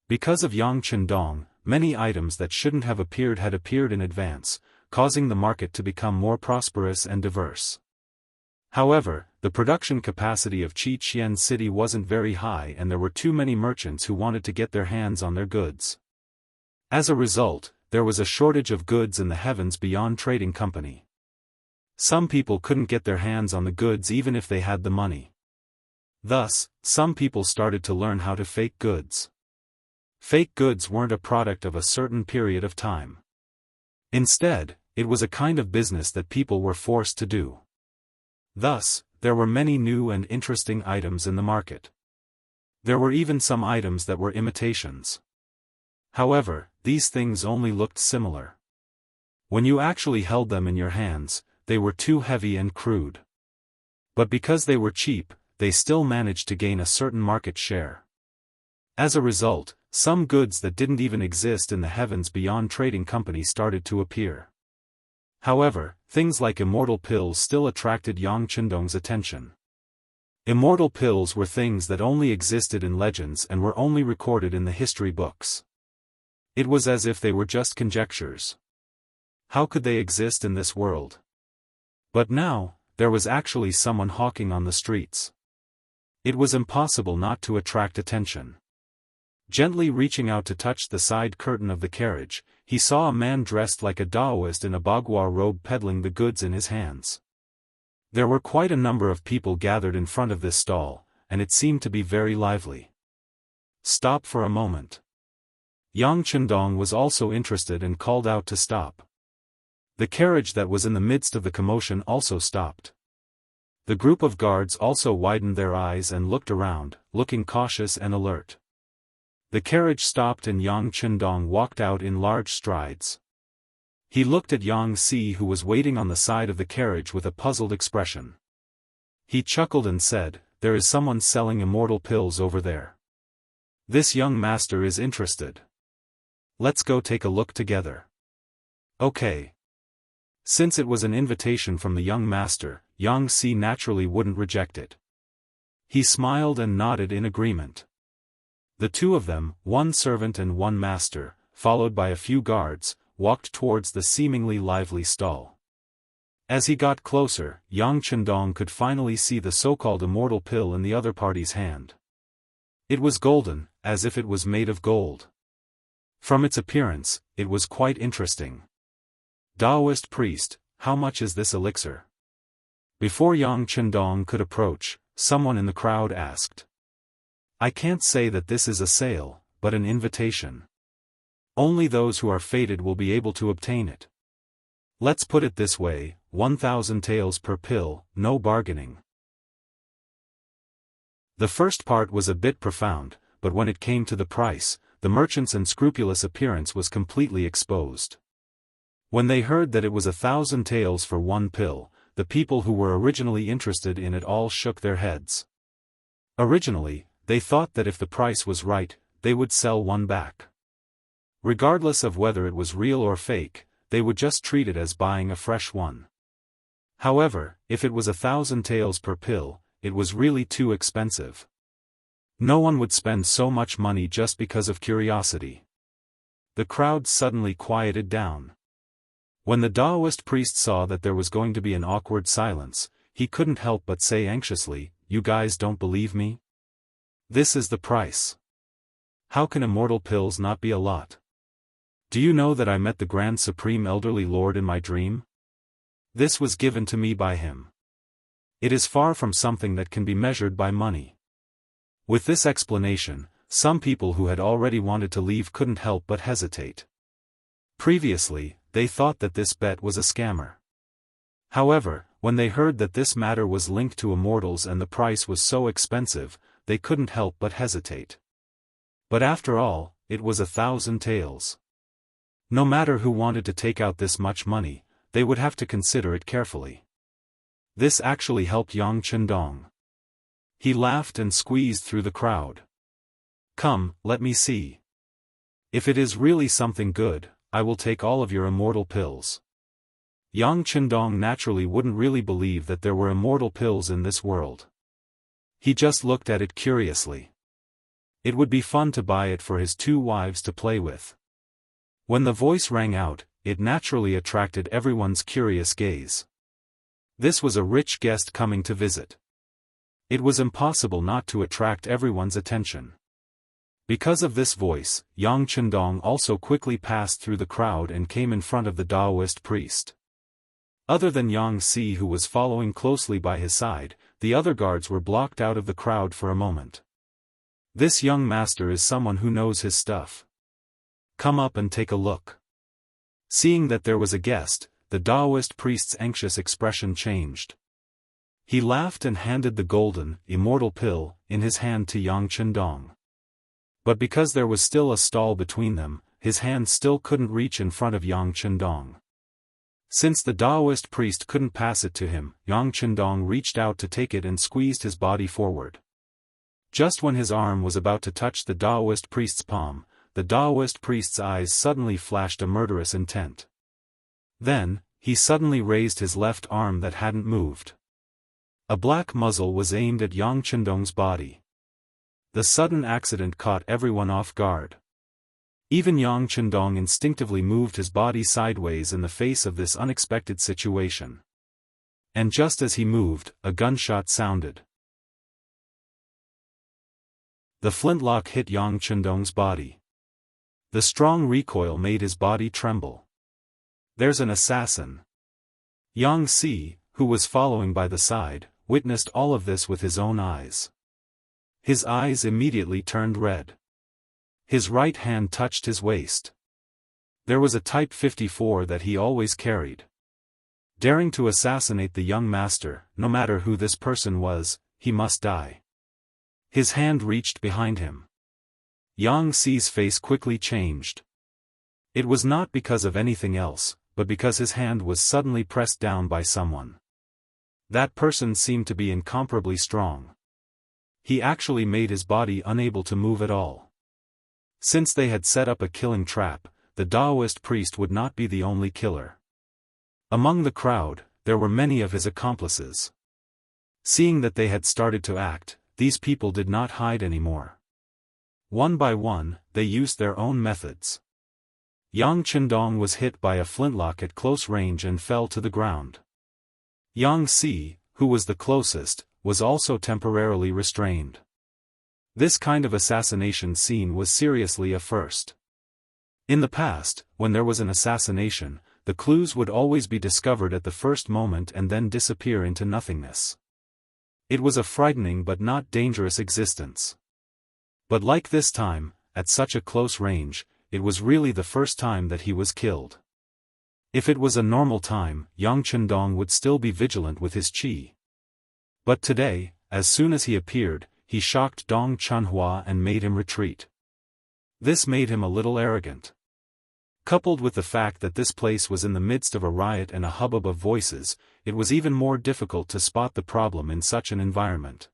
Because of Yang Chendong, many items that shouldn't have appeared had appeared in advance, causing the market to become more prosperous and diverse. However, the production capacity of Qiqian City wasn't very high and there were too many merchants who wanted to get their hands on their goods. As a result, there was a shortage of goods in the Heavens Beyond Trading Company. Some people couldn't get their hands on the goods even if they had the money. Thus, some people started to learn how to fake goods. Fake goods weren't a product of a certain period of time. Instead, it was a kind of business that people were forced to do. Thus, there were many new and interesting items in the market. There were even some items that were imitations. However, these things only looked similar. When you actually held them in your hands, they were too heavy and crude. But because they were cheap, they still managed to gain a certain market share. As a result, some goods that didn't even exist in the Heavens Beyond Trading Company started to appear. However, things like immortal pills still attracted Yang Chendong's attention. Immortal pills were things that only existed in legends and were only recorded in the history books. It was as if they were just conjectures. How could they exist in this world? But now, there was actually someone hawking on the streets. It was impossible not to attract attention. Gently reaching out to touch the side curtain of the carriage, he saw a man dressed like a Daoist in a bagua robe peddling the goods in his hands. There were quite a number of people gathered in front of this stall, and it seemed to be very lively. Stop for a moment. Yang Chendong was also interested and called out to stop. The carriage that was in the midst of the commotion also stopped. The group of guards also widened their eyes and looked around, looking cautious and alert. The carriage stopped and Yang Qindong walked out in large strides. He looked at Yang Si, who was waiting on the side of the carriage with a puzzled expression. He chuckled and said, "There is someone selling immortal pills over there. This young master is interested. Let's go take a look together." Okay. Since it was an invitation from the young master, Yang Si naturally wouldn't reject it. He smiled and nodded in agreement. The two of them, one servant and one master, followed by a few guards, walked towards the seemingly lively stall. As he got closer, Yang Qindong could finally see the so-called immortal pill in the other party's hand. It was golden, as if it was made of gold. From its appearance, it was quite interesting. "Daoist priest, how much is this elixir?" Before Yang Qindong could approach, someone in the crowd asked. "I can't say that this is a sale, but an invitation. Only those who are fated will be able to obtain it. Let's put it this way, 1,000 taels per pill, no bargaining." The first part was a bit profound, but when it came to the price, the merchant's unscrupulous appearance was completely exposed. When they heard that it was 1,000 taels for one pill, the people who were originally interested in it all shook their heads. Originally, they thought that if the price was right, they would sell one back. Regardless of whether it was real or fake, they would just treat it as buying a fresh one. However, if it was 1,000 taels per pill, it was really too expensive. No one would spend so much money just because of curiosity. The crowd suddenly quieted down. When the Daoist priest saw that there was going to be an awkward silence, he couldn't help but say anxiously, "You guys don't believe me? This is the price. How can immortal pills not be a lot? Do you know that I met the Grand Supreme Elderly Lord in my dream? This was given to me by him. It is far from something that can be measured by money." With this explanation, some people who had already wanted to leave couldn't help but hesitate. Previously, they thought that this bet was a scammer. However, when they heard that this matter was linked to immortals and the price was so expensive, they couldn't help but hesitate. But after all, it was 1,000 taels. No matter who wanted to take out this much money, they would have to consider it carefully. This actually helped Yang Qindong. He laughed and squeezed through the crowd. "Come, let me see. If it is really something good, I will take all of your immortal pills." Yang Qindong naturally wouldn't really believe that there were immortal pills in this world. He just looked at it curiously. It would be fun to buy it for his two wives to play with. When the voice rang out, it naturally attracted everyone's curious gaze. This was a rich guest coming to visit. It was impossible not to attract everyone's attention. Because of this voice, Yang Qindong also quickly passed through the crowd and came in front of the Daoist priest. Other than Yang Si, who was following closely by his side, the other guards were blocked out of the crowd for a moment. This young master is someone who knows his stuff. Come up and take a look. Seeing that there was a guest, the Daoist priest's anxious expression changed. He laughed and handed the golden, immortal pill, in his hand to Yang Qindong. But because there was still a stall between them, his hand still couldn't reach in front of Yang Qindong. Since the Daoist priest couldn't pass it to him, Yang Qindong reached out to take it and squeezed his body forward. Just when his arm was about to touch the Daoist priest's palm, the Daoist priest's eyes suddenly flashed a murderous intent. Then, he suddenly raised his left arm that hadn't moved. A black muzzle was aimed at Yang Qindong's body. The sudden accident caught everyone off guard. Even Yang Qindong instinctively moved his body sideways in the face of this unexpected situation. And just as he moved, a gunshot sounded. The flintlock hit Yang Qindong's body. The strong recoil made his body tremble. "There's an assassin." Yang Si, who was following by the side, witnessed all of this with his own eyes. His eyes immediately turned red. His right hand touched his waist. There was a Type 54 that he always carried. Daring to assassinate the young master, no matter who this person was, he must die. His hand reached behind him. Yang Xi's face quickly changed. It was not because of anything else, but because his hand was suddenly pressed down by someone. That person seemed to be incomparably strong. He actually made his body unable to move at all. Since they had set up a killing trap, the Daoist priest would not be the only killer. Among the crowd, there were many of his accomplices. Seeing that they had started to act, these people did not hide anymore. One by one, they used their own methods. Yang Chendong was hit by a flintlock at close range and fell to the ground. Yang Xi, who was the closest, was also temporarily restrained. This kind of assassination scene was seriously a first. In the past, when there was an assassination, the clues would always be discovered at the first moment and then disappear into nothingness. It was a frightening but not dangerous existence. But like this time, at such a close range, it was really the first time that he was killed. If it was a normal time, Yang Chendong would still be vigilant with his qi. But today, as soon as he appeared, he shocked Dong Chunhua and made him retreat. This made him a little arrogant. Coupled with the fact that this place was in the midst of a riot and a hubbub of voices, it was even more difficult to spot the problem in such an environment.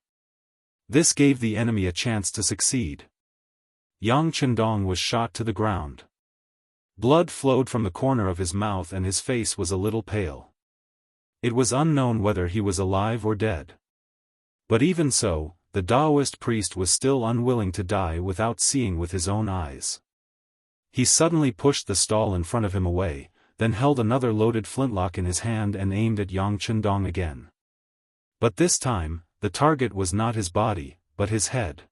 This gave the enemy a chance to succeed. Yang Chendong was shot to the ground. Blood flowed from the corner of his mouth and his face was a little pale. It was unknown whether he was alive or dead. But even so, the Daoist priest was still unwilling to die without seeing with his own eyes. He suddenly pushed the stall in front of him away, then held another loaded flintlock in his hand and aimed at Yang Chendong again. But this time, the target was not his body, but his head.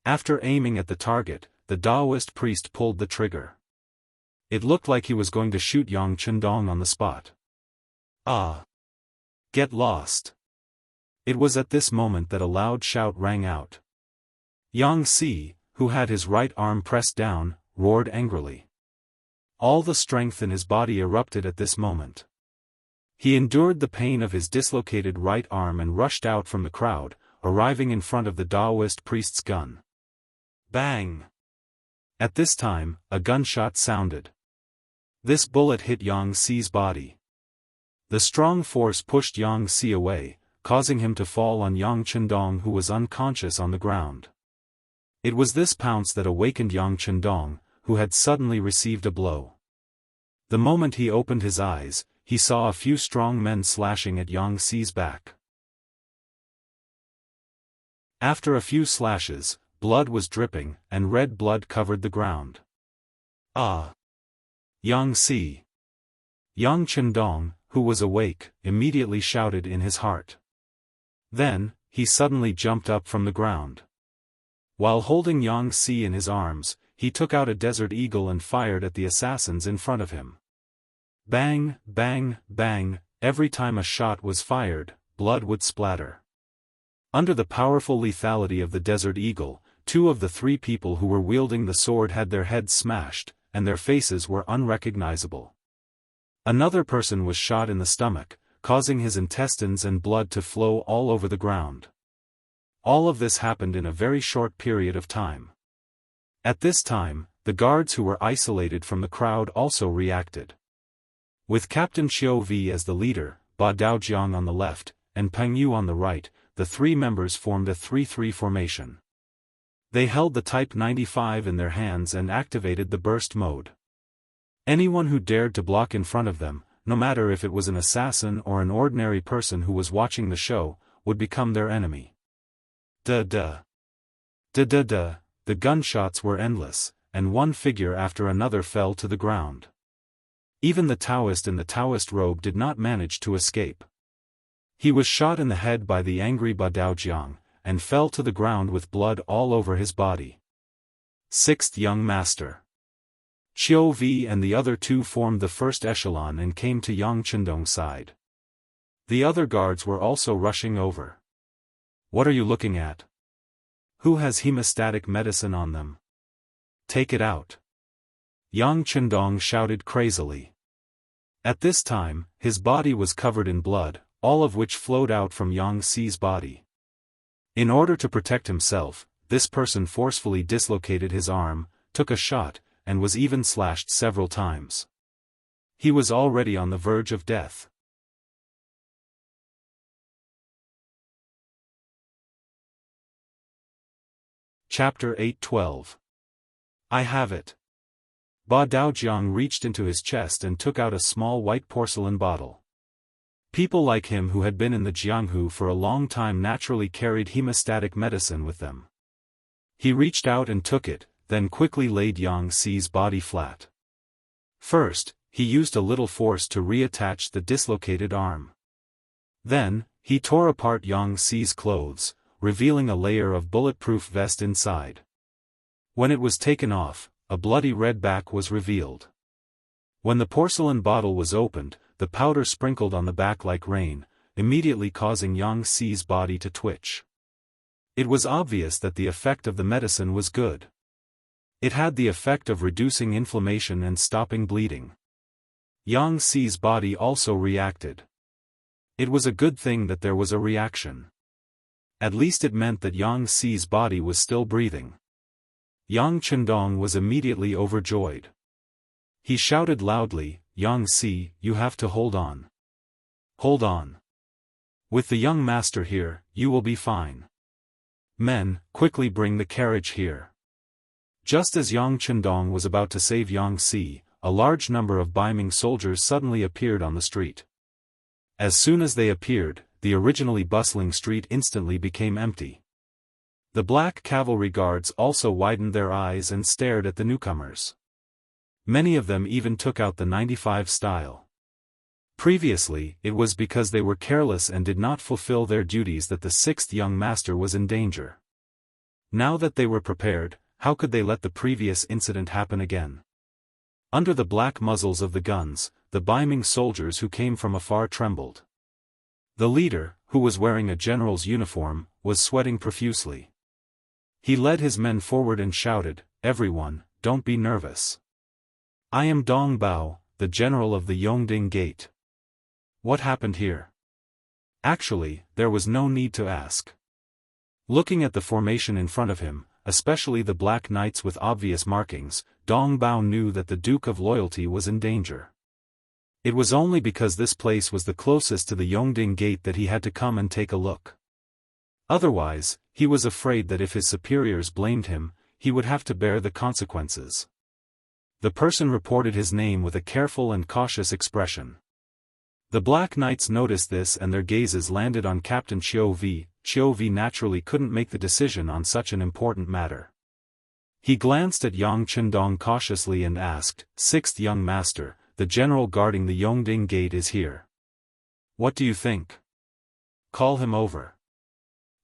After aiming at the target, the Daoist priest pulled the trigger. It looked like he was going to shoot Yang Chendong on the spot. Ah! Get lost! It was at this moment that a loud shout rang out. Yang Xi, who had his right arm pressed down, roared angrily. All the strength in his body erupted at this moment. He endured the pain of his dislocated right arm and rushed out from the crowd, arriving in front of the Daoist priest's gun. Bang! At this time, a gunshot sounded. This bullet hit Yang Xi's body. The strong force pushed Yang Xi away, causing him to fall on Yang Chendong, who was unconscious on the ground. It was this pounce that awakened Yang Chendong, who had suddenly received a blow. The moment he opened his eyes, he saw a few strong men slashing at Yang Xi's back. After a few slashes, blood was dripping, and red blood covered the ground. Ah! Yang Xi! Yang Chendong, who was awake, immediately shouted in his heart. Then, he suddenly jumped up from the ground. While holding Yang Xi in his arms, he took out a desert eagle and fired at the assassins in front of him. Bang, bang, bang, every time a shot was fired, blood would splatter. Under the powerful lethality of the desert eagle, 2 of the 3 people who were wielding the sword had their heads smashed, and their faces were unrecognizable. Another person was shot in the stomach, causing his intestines and blood to flow all over the ground. All of this happened in a very short period of time. At this time, the guards who were isolated from the crowd also reacted. With Captain Xiao Vi as the leader, Ba Daojiang on the left, and Peng Yu on the right, the 3 members formed a 3-3 formation. They held the Type 95 in their hands and activated the burst mode. Anyone who dared to block in front of them, no matter if it was an assassin or an ordinary person who was watching the show, would become their enemy. Da-da. Da-da-da, the gunshots were endless, and one figure after another fell to the ground. Even the Taoist in the Taoist robe did not manage to escape. He was shot in the head by the angry Ba Daojiang, and fell to the ground with blood all over his body. 6th Young Master. Xiao Vi and the other 2 formed the first echelon and came to Yang Chendong's side. The other guards were also rushing over. What are you looking at? Who has hemostatic medicine on them? Take it out. Yang Chendong shouted crazily. At this time, his body was covered in blood, all of which flowed out from Yang Xi's body. In order to protect himself, this person forcefully dislocated his arm, took a shot, and was even slashed several times. He was already on the verge of death. Chapter 8:12. I have it. Ba Daojiang reached into his chest and took out a small white porcelain bottle. People like him who had been in the Jianghu for a long time naturally carried hemostatic medicine with them. He reached out and took it, then quickly laid Yang Xi's body flat. First, he used a little force to reattach the dislocated arm. Then, he tore apart Yang Xi's clothes, revealing a layer of bulletproof vest inside. When it was taken off, a bloody red back was revealed. When the porcelain bottle was opened, the powder sprinkled on the back like rain, immediately causing Yang Xi's body to twitch. It was obvious that the effect of the medicine was good. It had the effect of reducing inflammation and stopping bleeding. Yang Xi's body also reacted. It was a good thing that there was a reaction. At least it meant that Yang Xi's body was still breathing. Yang Chendong was immediately overjoyed. He shouted loudly, Yang Xi, you have to hold on. Hold on. With the young master here, you will be fine. Men, quickly bring the carriage here. Just as Yang Chendong was about to save Yang Xi, a large number of Baiming soldiers suddenly appeared on the street. As soon as they appeared, the originally bustling street instantly became empty. The black cavalry guards also widened their eyes and stared at the newcomers. Many of them even took out the 95 style. Previously, it was because they were careless and did not fulfill their duties that the sixth young master was in danger. Now that they were prepared, how could they let the previous incident happen again? Under the black muzzles of the guns, the Baiming soldiers who came from afar trembled. The leader, who was wearing a general's uniform, was sweating profusely. He led his men forward and shouted, everyone, don't be nervous. I am Dong Bao, the general of the Yongding Gate. What happened here? Actually, there was no need to ask. Looking at the formation in front of him, especially the black knights with obvious markings, Dong Bao knew that the Duke of Loyalty was in danger. It was only because this place was the closest to the Yongding Gate that he had to come and take a look. Otherwise, he was afraid that if his superiors blamed him, he would have to bear the consequences. The person reported his name with a careful and cautious expression. The Black Knights noticed this and their gazes landed on Captain Qiu Vi. Qiu Vi naturally couldn't make the decision on such an important matter. He glanced at Yang Chendong cautiously and asked, Sixth young master, the general guarding the Yongding Gate is here. What do you think? Call him over.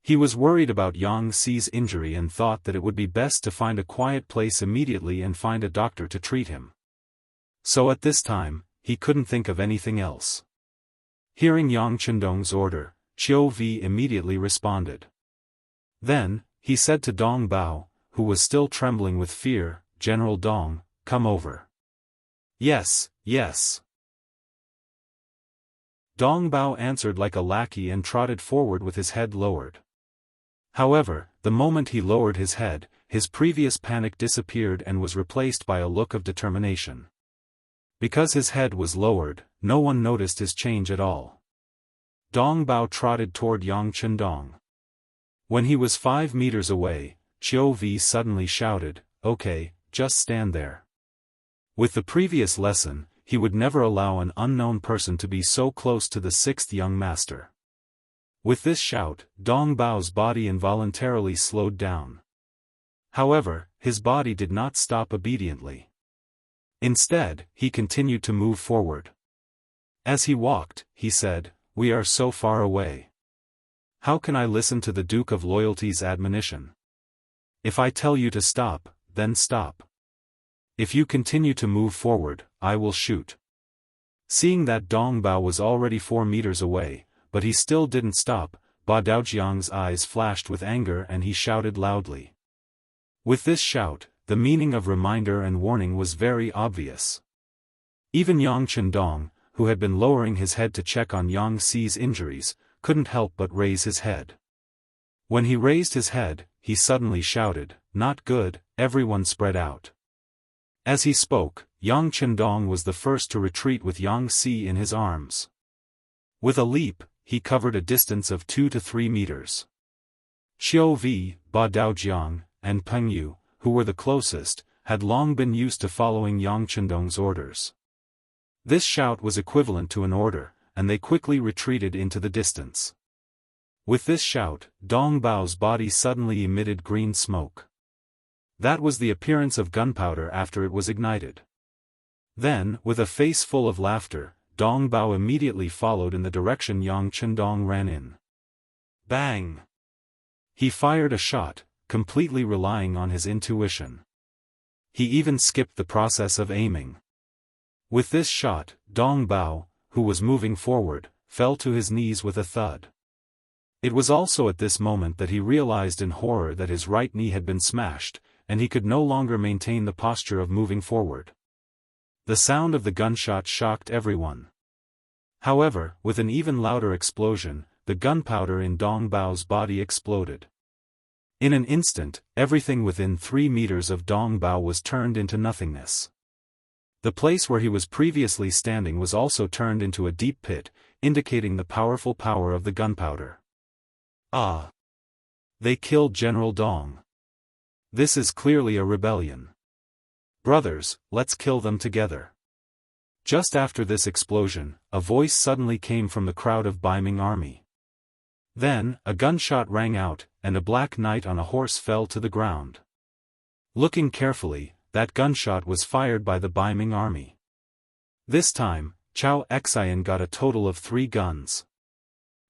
He was worried about Yang Xi's injury and thought that it would be best to find a quiet place immediately and find a doctor to treat him. So at this time, he couldn't think of anything else. Hearing Yang Chendong's order, Qiu Vi immediately responded. Then, he said to Dong Bao, who was still trembling with fear, General Dong, come over. Yes, yes. Dong Bao answered like a lackey and trotted forward with his head lowered. However, the moment he lowered his head, his previous panic disappeared and was replaced by a look of determination. Because his head was lowered, no one noticed his change at all. Dong Bao trotted toward Yang Chendong. When he was 5 meters away, Qiu Vi suddenly shouted, Okay, just stand there. With the previous lesson, he would never allow an unknown person to be so close to the sixth young master. With this shout, Dong Bao's body involuntarily slowed down. However, his body did not stop obediently. Instead, he continued to move forward. As he walked, he said, We are so far away. How can I listen to the Duke of Loyalty's admonition? If I tell you to stop, then stop. If you continue to move forward, I will shoot. Seeing that Dong Bao was already 4 meters away, but he still didn't stop, Ba Daojiang's eyes flashed with anger and he shouted loudly. With this shout, the meaning of reminder and warning was very obvious. Even Yang Chendong, who had been lowering his head to check on Yang Xi's injuries, couldn't help but raise his head. When he raised his head, he suddenly shouted, "Not good, everyone spread out." As he spoke, Yang Chendong was the first to retreat with Yang Xi in his arms. With a leap, he covered a distance of 2 to 3 meters. Xiao Vi, Ba Daojiang, and Peng Yu, who were the closest, had long been used to following Yang Chendong's orders. This shout was equivalent to an order, and they quickly retreated into the distance. With this shout, Dong Bao's body suddenly emitted green smoke. That was the appearance of gunpowder after it was ignited. Then, with a face full of laughter, Dong Bao immediately followed in the direction Yang Chendong ran in. Bang! He fired a shot, completely relying on his intuition. He even skipped the process of aiming. With this shot, Dong Bao, who was moving forward, fell to his knees with a thud. It was also at this moment that he realized in horror that his right knee had been smashed, and he could no longer maintain the posture of moving forward. The sound of the gunshot shocked everyone. However, with an even louder explosion, the gunpowder in Dong Bao's body exploded. In an instant, everything within 3 meters of Dong Bao was turned into nothingness. The place where he was previously standing was also turned into a deep pit, indicating the powerful power of the gunpowder. Ah! They killed General Dong. This is clearly a rebellion. Brothers, let's kill them together. Just after this explosion, a voice suddenly came from the crowd of Baiming army. Then, a gunshot rang out, and a black knight on a horse fell to the ground. Looking carefully, that gunshot was fired by the Baiming army. This time, Chao Xian got a total of 3 guns.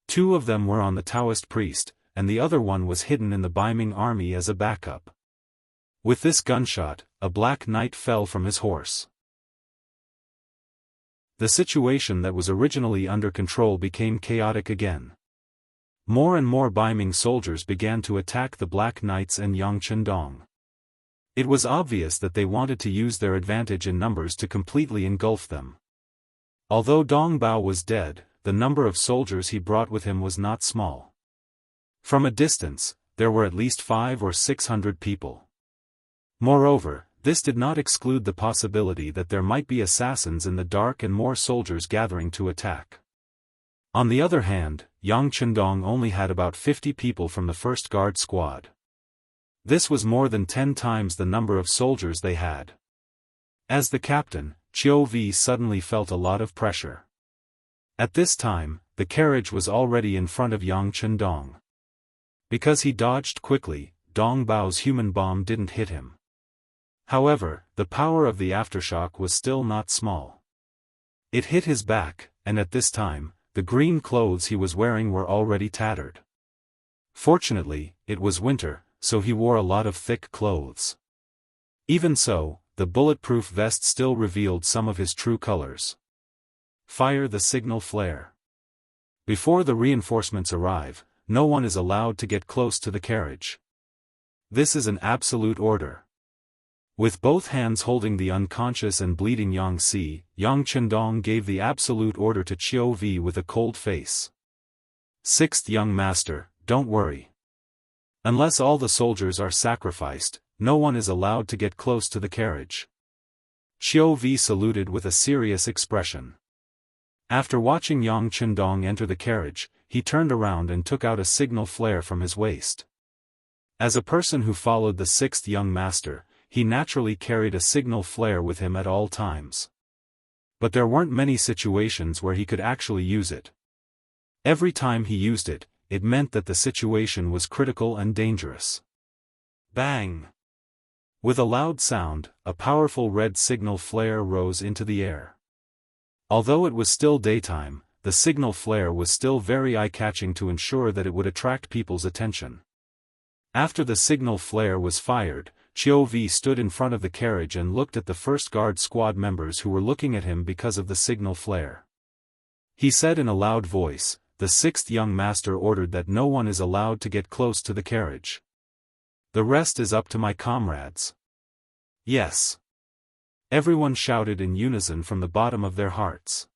2 of them were on the Taoist priest, and the other one was hidden in the Baiming army as a backup. With this gunshot, a black knight fell from his horse. The situation that was originally under control became chaotic again. More and more Baiming soldiers began to attack the Black Knights and Yang Chendong. It was obvious that they wanted to use their advantage in numbers to completely engulf them. Although Dong Bao was dead, the number of soldiers he brought with him was not small. From a distance, there were at least 500 or 600 people. Moreover, this did not exclude the possibility that there might be assassins in the dark and more soldiers gathering to attack. On the other hand, Yang Chendong only had about 50 people from the first guard squad. This was more than 10 times the number of soldiers they had. As the captain, Qiu Vi suddenly felt a lot of pressure. At this time, the carriage was already in front of Yang Chendong. Because he dodged quickly, Dong Bao's human bomb didn't hit him. However, the power of the aftershock was still not small. It hit his back, and at this time, the green clothes he was wearing were already tattered. Fortunately, it was winter, so he wore a lot of thick clothes. Even so, the bulletproof vest still revealed some of his true colors. Fire the signal flare. Before the reinforcements arrive, no one is allowed to get close to the carriage. This is an absolute order. With both hands holding the unconscious and bleeding Yang Xi, Yang Chendong gave the absolute order to Qiu Vi with a cold face. 6th young master, don't worry. Unless all the soldiers are sacrificed, no one is allowed to get close to the carriage. Qiu Vi saluted with a serious expression. After watching Yang Chendong enter the carriage, he turned around and took out a signal flare from his waist. As a person who followed the 6th young master, he naturally carried a signal flare with him at all times. But there weren't many situations where he could actually use it. Every time he used it, it meant that the situation was critical and dangerous. Bang! With a loud sound, a powerful red signal flare rose into the air. Although it was still daytime, the signal flare was still very eye-catching to ensure that it would attract people's attention. After the signal flare was fired, Qiu Vi stood in front of the carriage and looked at the first guard squad members who were looking at him because of the signal flare. He said in a loud voice, "The 6th young master ordered that no one is allowed to get close to the carriage. The rest is up to my comrades." Yes. Everyone shouted in unison from the bottom of their hearts.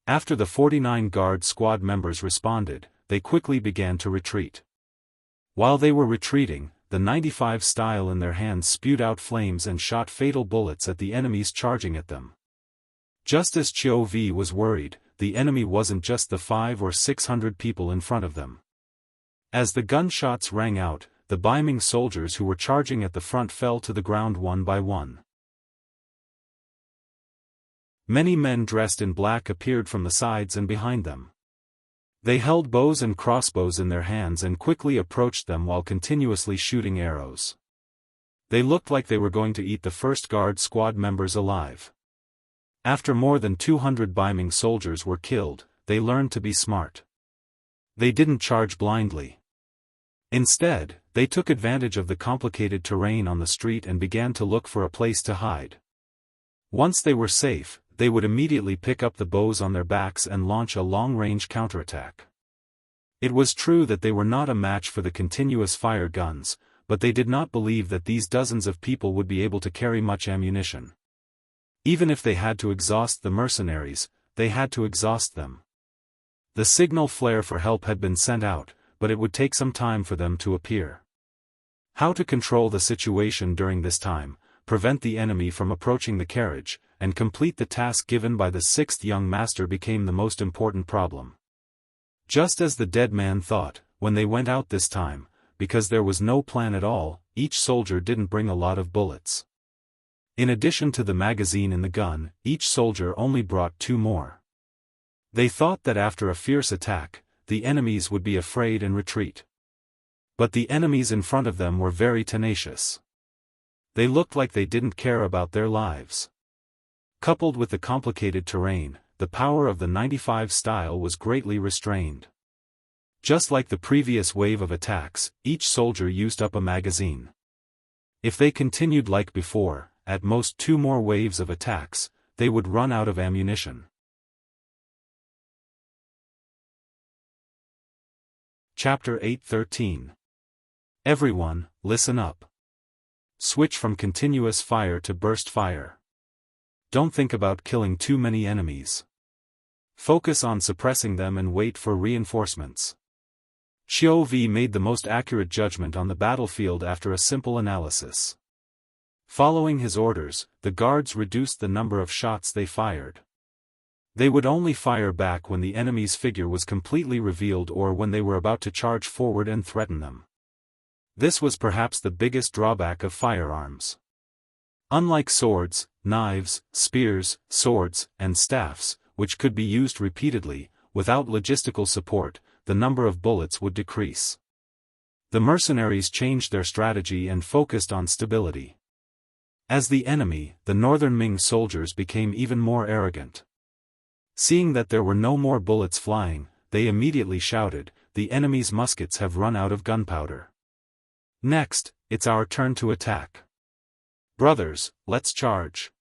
After the 49 guard squad members responded, they quickly began to retreat. While they were retreating, the 95 style in their hands spewed out flames and shot fatal bullets at the enemies charging at them. Just as Chov was worried, the enemy wasn't just the 500 or 600 people in front of them. As the gunshots rang out, the Baiming soldiers who were charging at the front fell to the ground one by one. Many men dressed in black appeared from the sides and behind them. They held bows and crossbows in their hands and quickly approached them while continuously shooting arrows. They looked like they were going to eat the first guard squad members alive. After more than 200 Baiming soldiers were killed, they learned to be smart. They didn't charge blindly. Instead, they took advantage of the complicated terrain on the street and began to look for a place to hide. Once they were safe, they would immediately pick up the bows on their backs and launch a long-range counterattack. It was true that they were not a match for the continuous fire guns, but they did not believe that these dozens of people would be able to carry much ammunition. Even if they had to exhaust the mercenaries, they had to exhaust them. The signal flare for help had been sent out, but it would take some time for them to appear. How to control the situation during this time, prevent the enemy from approaching the carriage, and complete the task given by the sixth young master became the most important problem. Just as the dead man thought, when they went out this time, because there was no plan at all, each soldier didn't bring a lot of bullets. In addition to the magazine in the gun, each soldier only brought 2 more. They thought that after a fierce attack, the enemies would be afraid and retreat. But the enemies in front of them were very tenacious. They looked like they didn't care about their lives. Coupled with the complicated terrain, the power of the 95 style was greatly restrained. Just like the previous wave of attacks, each soldier used up a magazine. If they continued like before, at most 2 more waves of attacks, they would run out of ammunition. Chapter 8:13. Everyone, listen up. Switch from continuous fire to burst fire. Don't think about killing too many enemies. Focus on suppressing them and wait for reinforcements. Chov made the most accurate judgment on the battlefield after a simple analysis. Following his orders, the guards reduced the number of shots they fired. They would only fire back when the enemy's figure was completely revealed or when they were about to charge forward and threaten them. This was perhaps the biggest drawback of firearms. Unlike swords, knives, spears, swords, and staffs, which could be used repeatedly, without logistical support, the number of bullets would decrease. The mercenaries changed their strategy and focused on stability. As the enemy, the northern Ming soldiers became even more arrogant. Seeing that there were no more bullets flying, they immediately shouted, "The enemy's muskets have run out of gunpowder. Next, it's our turn to attack. Brothers, let's charge.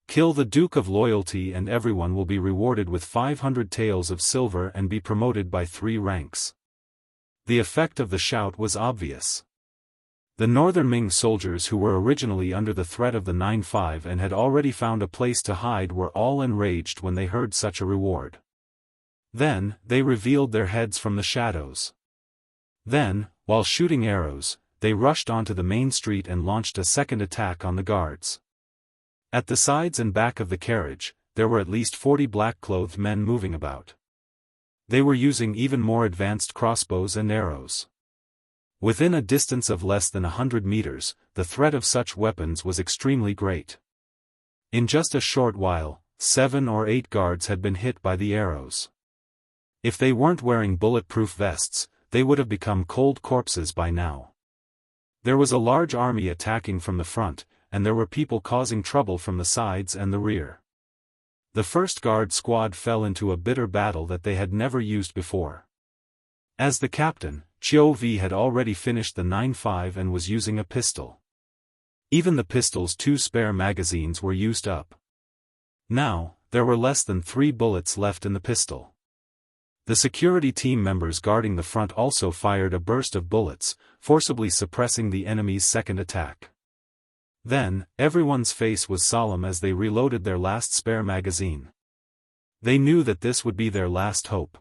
Kill the Duke of Loyalty and everyone will be rewarded with 500 taels of silver and be promoted by 3 ranks." The effect of the shout was obvious. The northern Ming soldiers who were originally under the threat of the 95 and had already found a place to hide were all enraged when they heard such a reward. Then, they revealed their heads from the shadows. Then, while shooting arrows, they rushed onto the main street and launched a second attack on the guards. At the sides and back of the carriage, there were at least 40 black-clothed men moving about. They were using even more advanced crossbows and arrows. Within a distance of less than 100 meters, the threat of such weapons was extremely great. In just a short while, 7 or 8 guards had been hit by the arrows. If they weren't wearing bulletproof vests, they would have become cold corpses by now. There was a large army attacking from the front, and there were people causing trouble from the sides and the rear. The first guard squad fell into a bitter battle that they had never used before. As the captain, Chov had already finished the 9.5 and was using a pistol. Even the pistol's 2 spare magazines were used up. Now, there were less than 3 bullets left in the pistol. The security team members guarding the front also fired a burst of bullets, forcibly suppressing the enemy's second attack. Then, everyone's face was solemn as they reloaded their last spare magazine. They knew that this would be their last hope.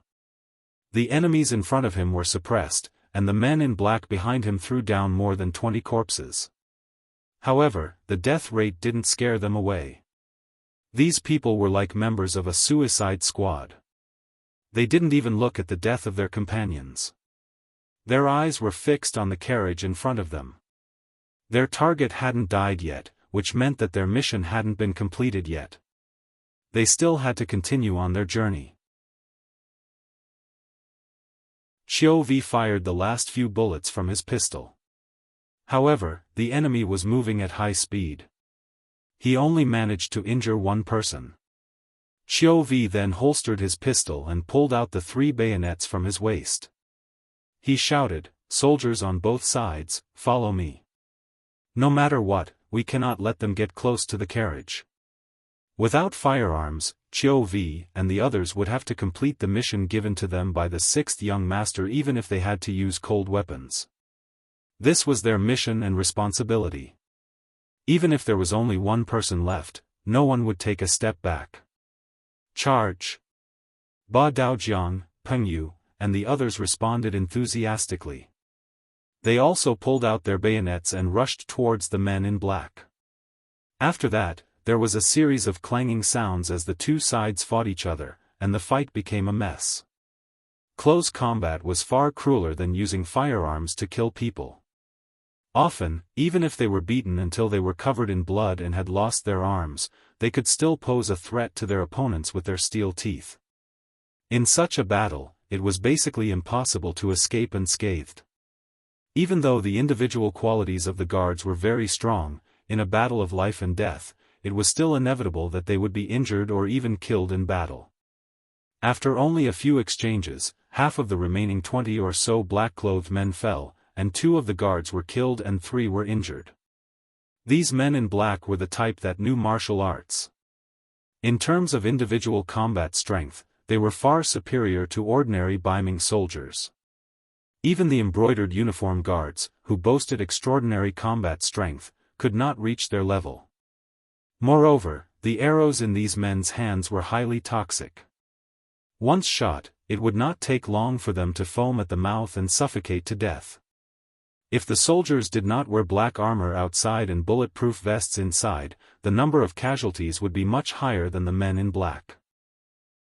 The enemies in front of him were suppressed, and the men in black behind him threw down more than 20 corpses. However, the death rate didn't scare them away. These people were like members of a suicide squad. They didn't even look at the death of their companions. Their eyes were fixed on the carriage in front of them. Their target hadn't died yet, which meant that their mission hadn't been completed yet. They still had to continue on their journey. Xiao Vi fired the last few bullets from his pistol. However, the enemy was moving at high speed. He only managed to injure one person. Xiao Vi then holstered his pistol and pulled out the 3 bayonets from his waist. He shouted, "Soldiers on both sides, follow me. No matter what, we cannot let them get close to the carriage." Without firearms, Xiao Vi and the others would have to complete the mission given to them by the 6th young master even if they had to use cold weapons. This was their mission and responsibility. Even if there was only one person left, no one would take a step back. Charge! Ba Daojiang, Peng Yu, and the others responded enthusiastically. They also pulled out their bayonets and rushed towards the men in black. After that, there was a series of clanging sounds as the two sides fought each other, and the fight became a mess. Close combat was far crueler than using firearms to kill people. Often, even if they were beaten until they were covered in blood and had lost their arms, they could still pose a threat to their opponents with their steel teeth. In such a battle, it was basically impossible to escape unscathed. Even though the individual qualities of the guards were very strong, in a battle of life and death, it was still inevitable that they would be injured or even killed in battle. After only a few exchanges, half of the remaining 20 or so black-clothed men fell, and 2 of the guards were killed and 3 were injured. These men in black were the type that knew martial arts. In terms of individual combat strength, they were far superior to ordinary Baiming soldiers. Even the embroidered uniform guards, who boasted extraordinary combat strength, could not reach their level. Moreover, the arrows in these men's hands were highly toxic. Once shot, it would not take long for them to foam at the mouth and suffocate to death. If the soldiers did not wear black armor outside and bulletproof vests inside, the number of casualties would be much higher than the men in black.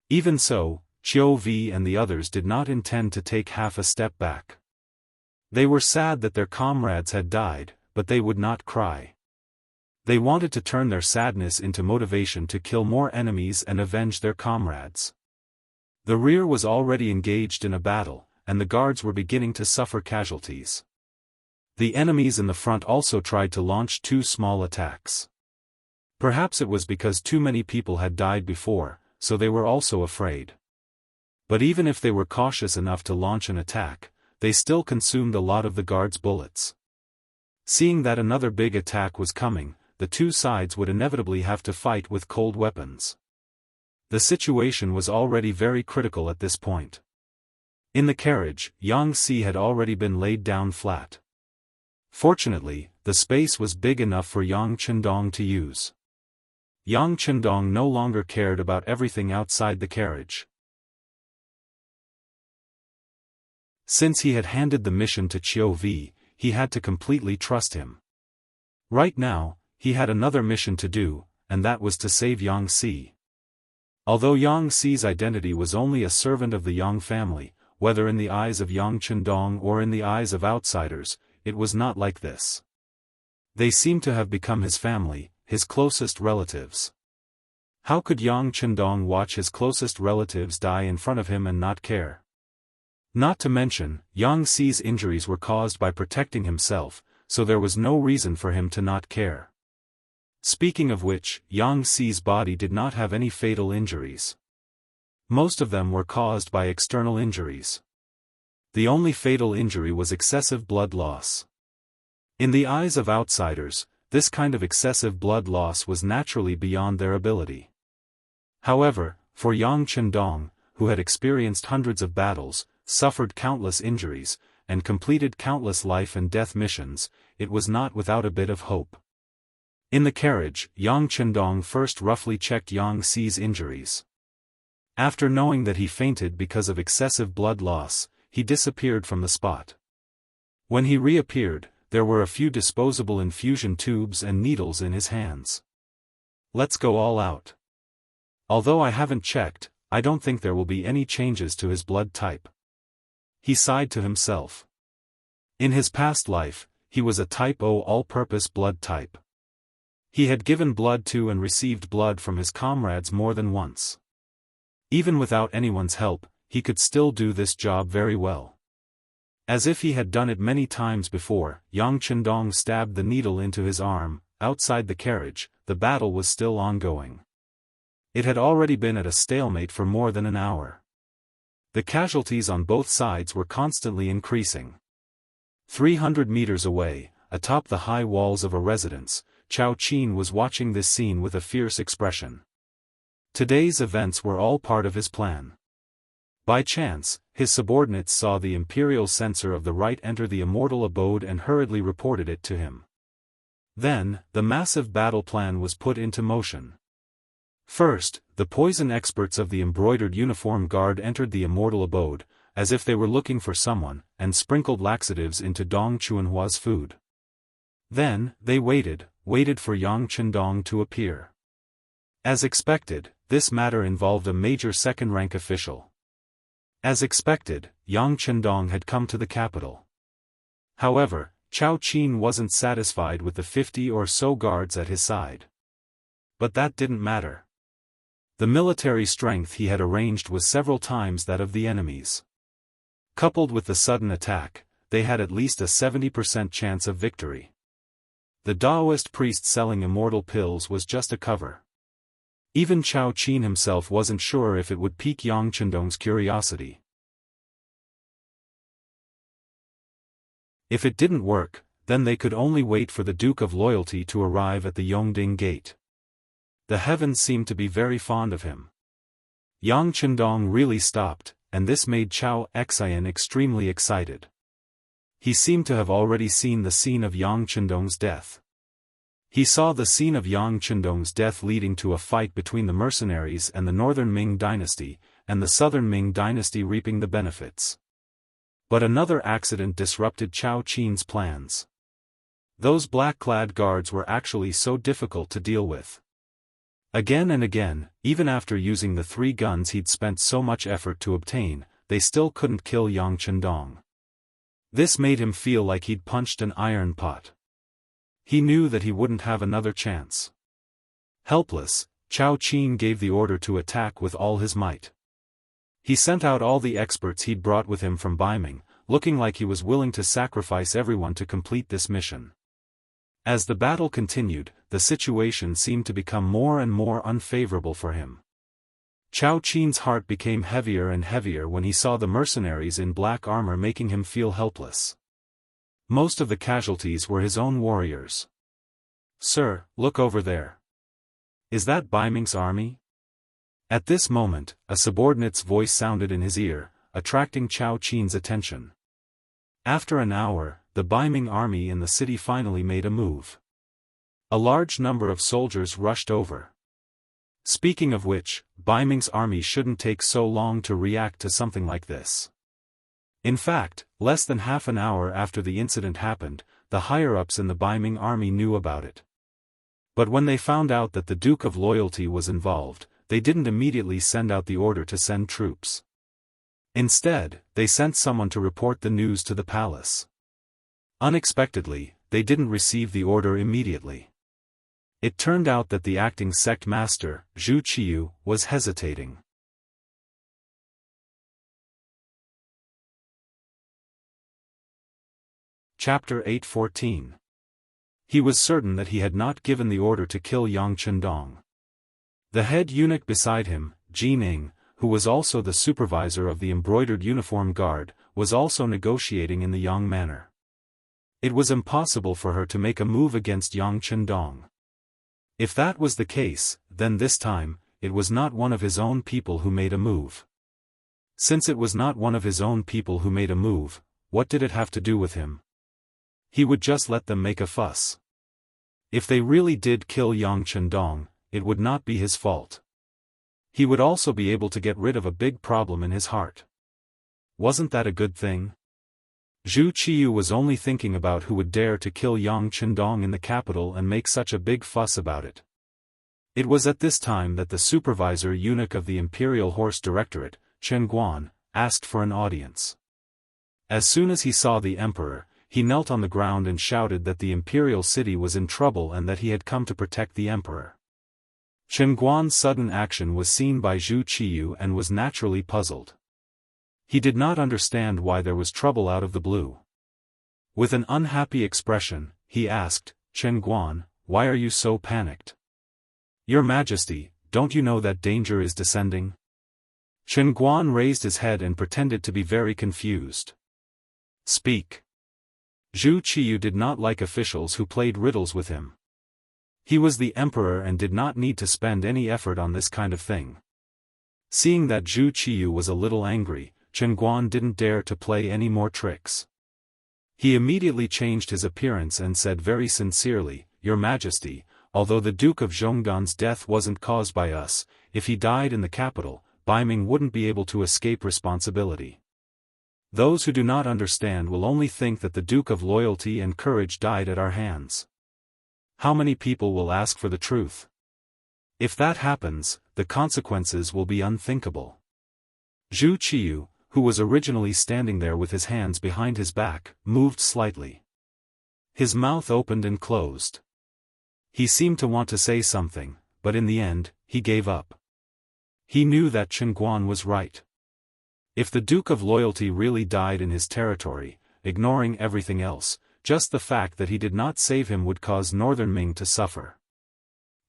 Even so, Xiao Vi and the others did not intend to take half a step back. They were sad that their comrades had died, but they would not cry. They wanted to turn their sadness into motivation to kill more enemies and avenge their comrades. The rear was already engaged in a battle, and the guards were beginning to suffer casualties. The enemies in the front also tried to launch 2 small attacks. Perhaps it was because too many people had died before, so they were also afraid. But even if they were cautious enough to launch an attack, they still consumed a lot of the guards' bullets. Seeing that another big attack was coming, the two sides would inevitably have to fight with cold weapons. The situation was already very critical at this point. In the carriage, Yang Si had already been laid down flat. Fortunately, the space was big enough for Yang Chendong to use. Yang Chendong no longer cared about everything outside the carriage. Since he had handed the mission to Xiao Vi, he had to completely trust him. Right now, he had another mission to do, and that was to save Yang Si. Although Yang Si's identity was only a servant of the Yang family, whether in the eyes of Yang Chendong or in the eyes of outsiders, it was not like this. They seemed to have become his family, his closest relatives. How could Yang Chendong watch his closest relatives die in front of him and not care? Not to mention, Yang Si's injuries were caused by protecting himself, so there was no reason for him to not care. Speaking of which, Yang Si's body did not have any fatal injuries. Most of them were caused by external injuries. The only fatal injury was excessive blood loss. In the eyes of outsiders, this kind of excessive blood loss was naturally beyond their ability. However, for Yang Chendong, who had experienced hundreds of battles, suffered countless injuries, and completed countless life and death missions, it was not without a bit of hope. In the carriage, Yang Chendong first roughly checked Yang Xi's injuries. After knowing that he fainted because of excessive blood loss, he disappeared from the spot. When he reappeared, there were a few disposable infusion tubes and needles in his hands. Let's go all out. Although I haven't checked, I don't think there will be any changes to his blood type. He sighed to himself. In his past life, he was a type O all-purpose blood type. He had given blood to and received blood from his comrades more than once. Even without anyone's help, he could still do this job very well. As if he had done it many times before, Yang Chendong stabbed the needle into his arm. Outside the carriage, the battle was still ongoing. It had already been at a stalemate for more than an hour. The casualties on both sides were constantly increasing. 300 meters away, atop the high walls of a residence, Chao Qin was watching this scene with a fierce expression. Today's events were all part of his plan. By chance, his subordinates saw the imperial censor of the right enter the immortal abode and hurriedly reported it to him. Then, the massive battle plan was put into motion. First, the poison experts of the embroidered uniform guard entered the immortal abode, as if they were looking for someone, and sprinkled laxatives into Dong Chuanhua's food. Then, they waited for Yang Chendong to appear. As expected, this matter involved a major second-rank official. As expected, Yang Chendong had come to the capital. However, Chao Qin wasn't satisfied with the 50 or so guards at his side. But that didn't matter. The military strength he had arranged was several times that of the enemy's. Coupled with the sudden attack, they had at least a 70% chance of victory. The Daoist priest selling immortal pills was just a cover. Even Chao Qin himself wasn't sure if it would pique Yang Chendong's curiosity. If it didn't work, then they could only wait for the Duke of Loyalty to arrive at the Yongding Gate. The heavens seemed to be very fond of him. Yang Chendong really stopped, and this made Chao Xian extremely excited. He seemed to have already seen the scene of Yang Chendong's death. He saw the scene of Yang Chendong's death leading to a fight between the mercenaries and the northern Ming dynasty, and the southern Ming dynasty reaping the benefits. But another accident disrupted Chao Qin's plans. Those black-clad guards were actually so difficult to deal with. Again and again, even after using the 3 guns he'd spent so much effort to obtain, they still couldn't kill Yang Chendong. This made him feel like he'd punched an iron pot. He knew that he wouldn't have another chance. Helpless, Chao Qin gave the order to attack with all his might. He sent out all the experts he'd brought with him from Beiming, looking like he was willing to sacrifice everyone to complete this mission. As the battle continued, the situation seemed to become more and more unfavorable for him. Chao Qin's heart became heavier and heavier when he saw the mercenaries in black armor making him feel helpless. Most of the casualties were his own warriors. "Sir, look over there. Is that Beiming's army?" At this moment, a subordinate's voice sounded in his ear, attracting Chao Qin's attention. After an hour, the Beiming army in the city finally made a move. A large number of soldiers rushed over. Speaking of which, Beiming's army shouldn't take so long to react to something like this. In fact, less than half an hour after the incident happened, the higher-ups in the Beiming army knew about it. But when they found out that the Duke of Loyalty was involved, they didn't immediately send out the order to send troops. Instead, they sent someone to report the news to the palace. Unexpectedly, they didn't receive the order immediately. It turned out that the acting sect master, Zhu Qiyu, was hesitating. Chapter 8:14. He was certain that he had not given the order to kill Yang Chendong. The head eunuch beside him, Jining, who was also the supervisor of the embroidered uniform guard, was also negotiating in the Yang manner. It was impossible for her to make a move against Yang Chendong. If that was the case, then this time, it was not one of his own people who made a move. Since it was not one of his own people who made a move, what did it have to do with him? He would just let them make a fuss. If they really did kill Yang Chendong, it would not be his fault. He would also be able to get rid of a big problem in his heart. Wasn't that a good thing? Zhu Qiyu was only thinking about who would dare to kill Yang Chendong in the capital and make such a big fuss about it. It was at this time that the supervisor eunuch of the Imperial Horse Directorate, Chen Guan, asked for an audience. As soon as he saw the emperor, he knelt on the ground and shouted that the imperial city was in trouble and that he had come to protect the emperor. Chen Guan's sudden action was seen by Zhu Qiyu and was naturally puzzled. He did not understand why there was trouble out of the blue. With an unhappy expression, he asked, "Chen Guan, why are you so panicked? Your Majesty, don't you know that danger is descending?" Chen Guan raised his head and pretended to be very confused. "Speak." Zhu Qiyu did not like officials who played riddles with him. He was the emperor and did not need to spend any effort on this kind of thing. Seeing that Zhu Qiyu was a little angry, Chen Guan didn't dare to play any more tricks. He immediately changed his appearance and said very sincerely, "Your Majesty, although the Duke of Zhonggan's death wasn't caused by us, if he died in the capital, Baiming wouldn't be able to escape responsibility. Those who do not understand will only think that the Duke of Loyalty and Courage died at our hands. How many people will ask for the truth? If that happens, the consequences will be unthinkable." Zhu Qiyu, who was originally standing there with his hands behind his back, moved slightly. His mouth opened and closed. He seemed to want to say something, but in the end, he gave up. He knew that Chen Guan was right. If the Duke of Loyalty really died in his territory, ignoring everything else, just the fact that he did not save him would cause Northern Ming to suffer.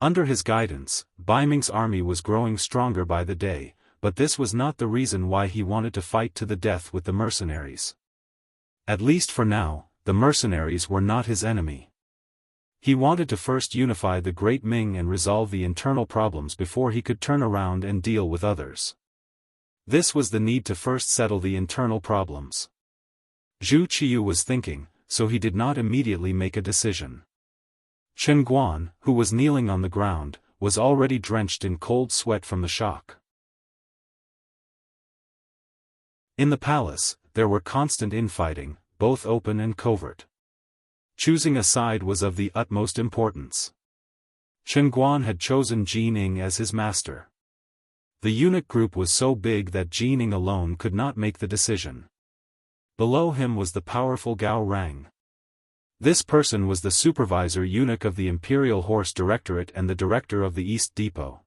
Under his guidance, Baiming's army was growing stronger by the day, but this was not the reason why he wanted to fight to the death with the mercenaries. At least for now, the mercenaries were not his enemy. He wanted to first unify the Great Ming and resolve the internal problems before he could turn around and deal with others. This was the need to first settle the internal problems. Zhu Qiyu was thinking, so he did not immediately make a decision. Chen Guan, who was kneeling on the ground, was already drenched in cold sweat from the shock. In the palace, there were constant infighting, both open and covert. Choosing a side was of the utmost importance. Chen Guan had chosen Jining as his master. The eunuch group was so big that Jining alone could not make the decision. Below him was the powerful Gao Rang. This person was the supervisor eunuch of the Imperial Horse Directorate and the director of the East Depot.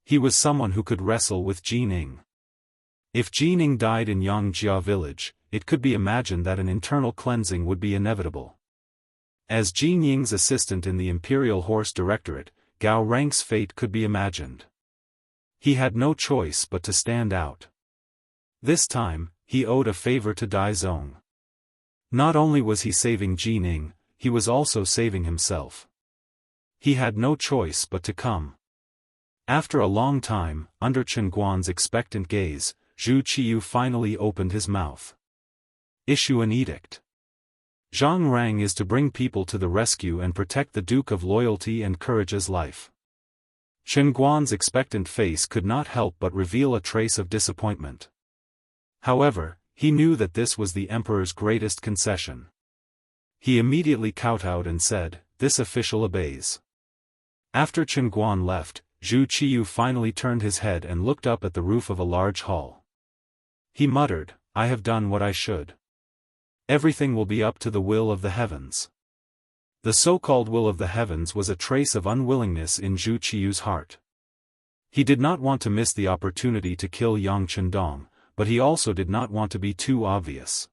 He was someone who could wrestle with Jining. If Jining died in Yangjia village, it could be imagined that an internal cleansing would be inevitable. As Jinning's assistant in the Imperial Horse Directorate, Gao Rang's fate could be imagined. He had no choice but to stand out. This time, he owed a favor to Dai Zong. Not only was he saving Jining, he was also saving himself. He had no choice but to come. After a long time, under Chen Guan's expectant gaze, Zhu Qiyu finally opened his mouth. "Issue an edict. Zhang Rang is to bring people to the rescue and protect the Duke of Loyalty and Courage's life." Chen Guan's expectant face could not help but reveal a trace of disappointment. However, he knew that this was the emperor's greatest concession. He immediately kowtowed and said, "This official obeys." After Chen Guan left, Zhu Qiyu finally turned his head and looked up at the roof of a large hall. He muttered, "I have done what I should. Everything will be up to the will of the heavens." The so-called will of the heavens was a trace of unwillingness in Zhu Qiyu's heart. He did not want to miss the opportunity to kill Yang Chendong, but he also did not want to be too obvious.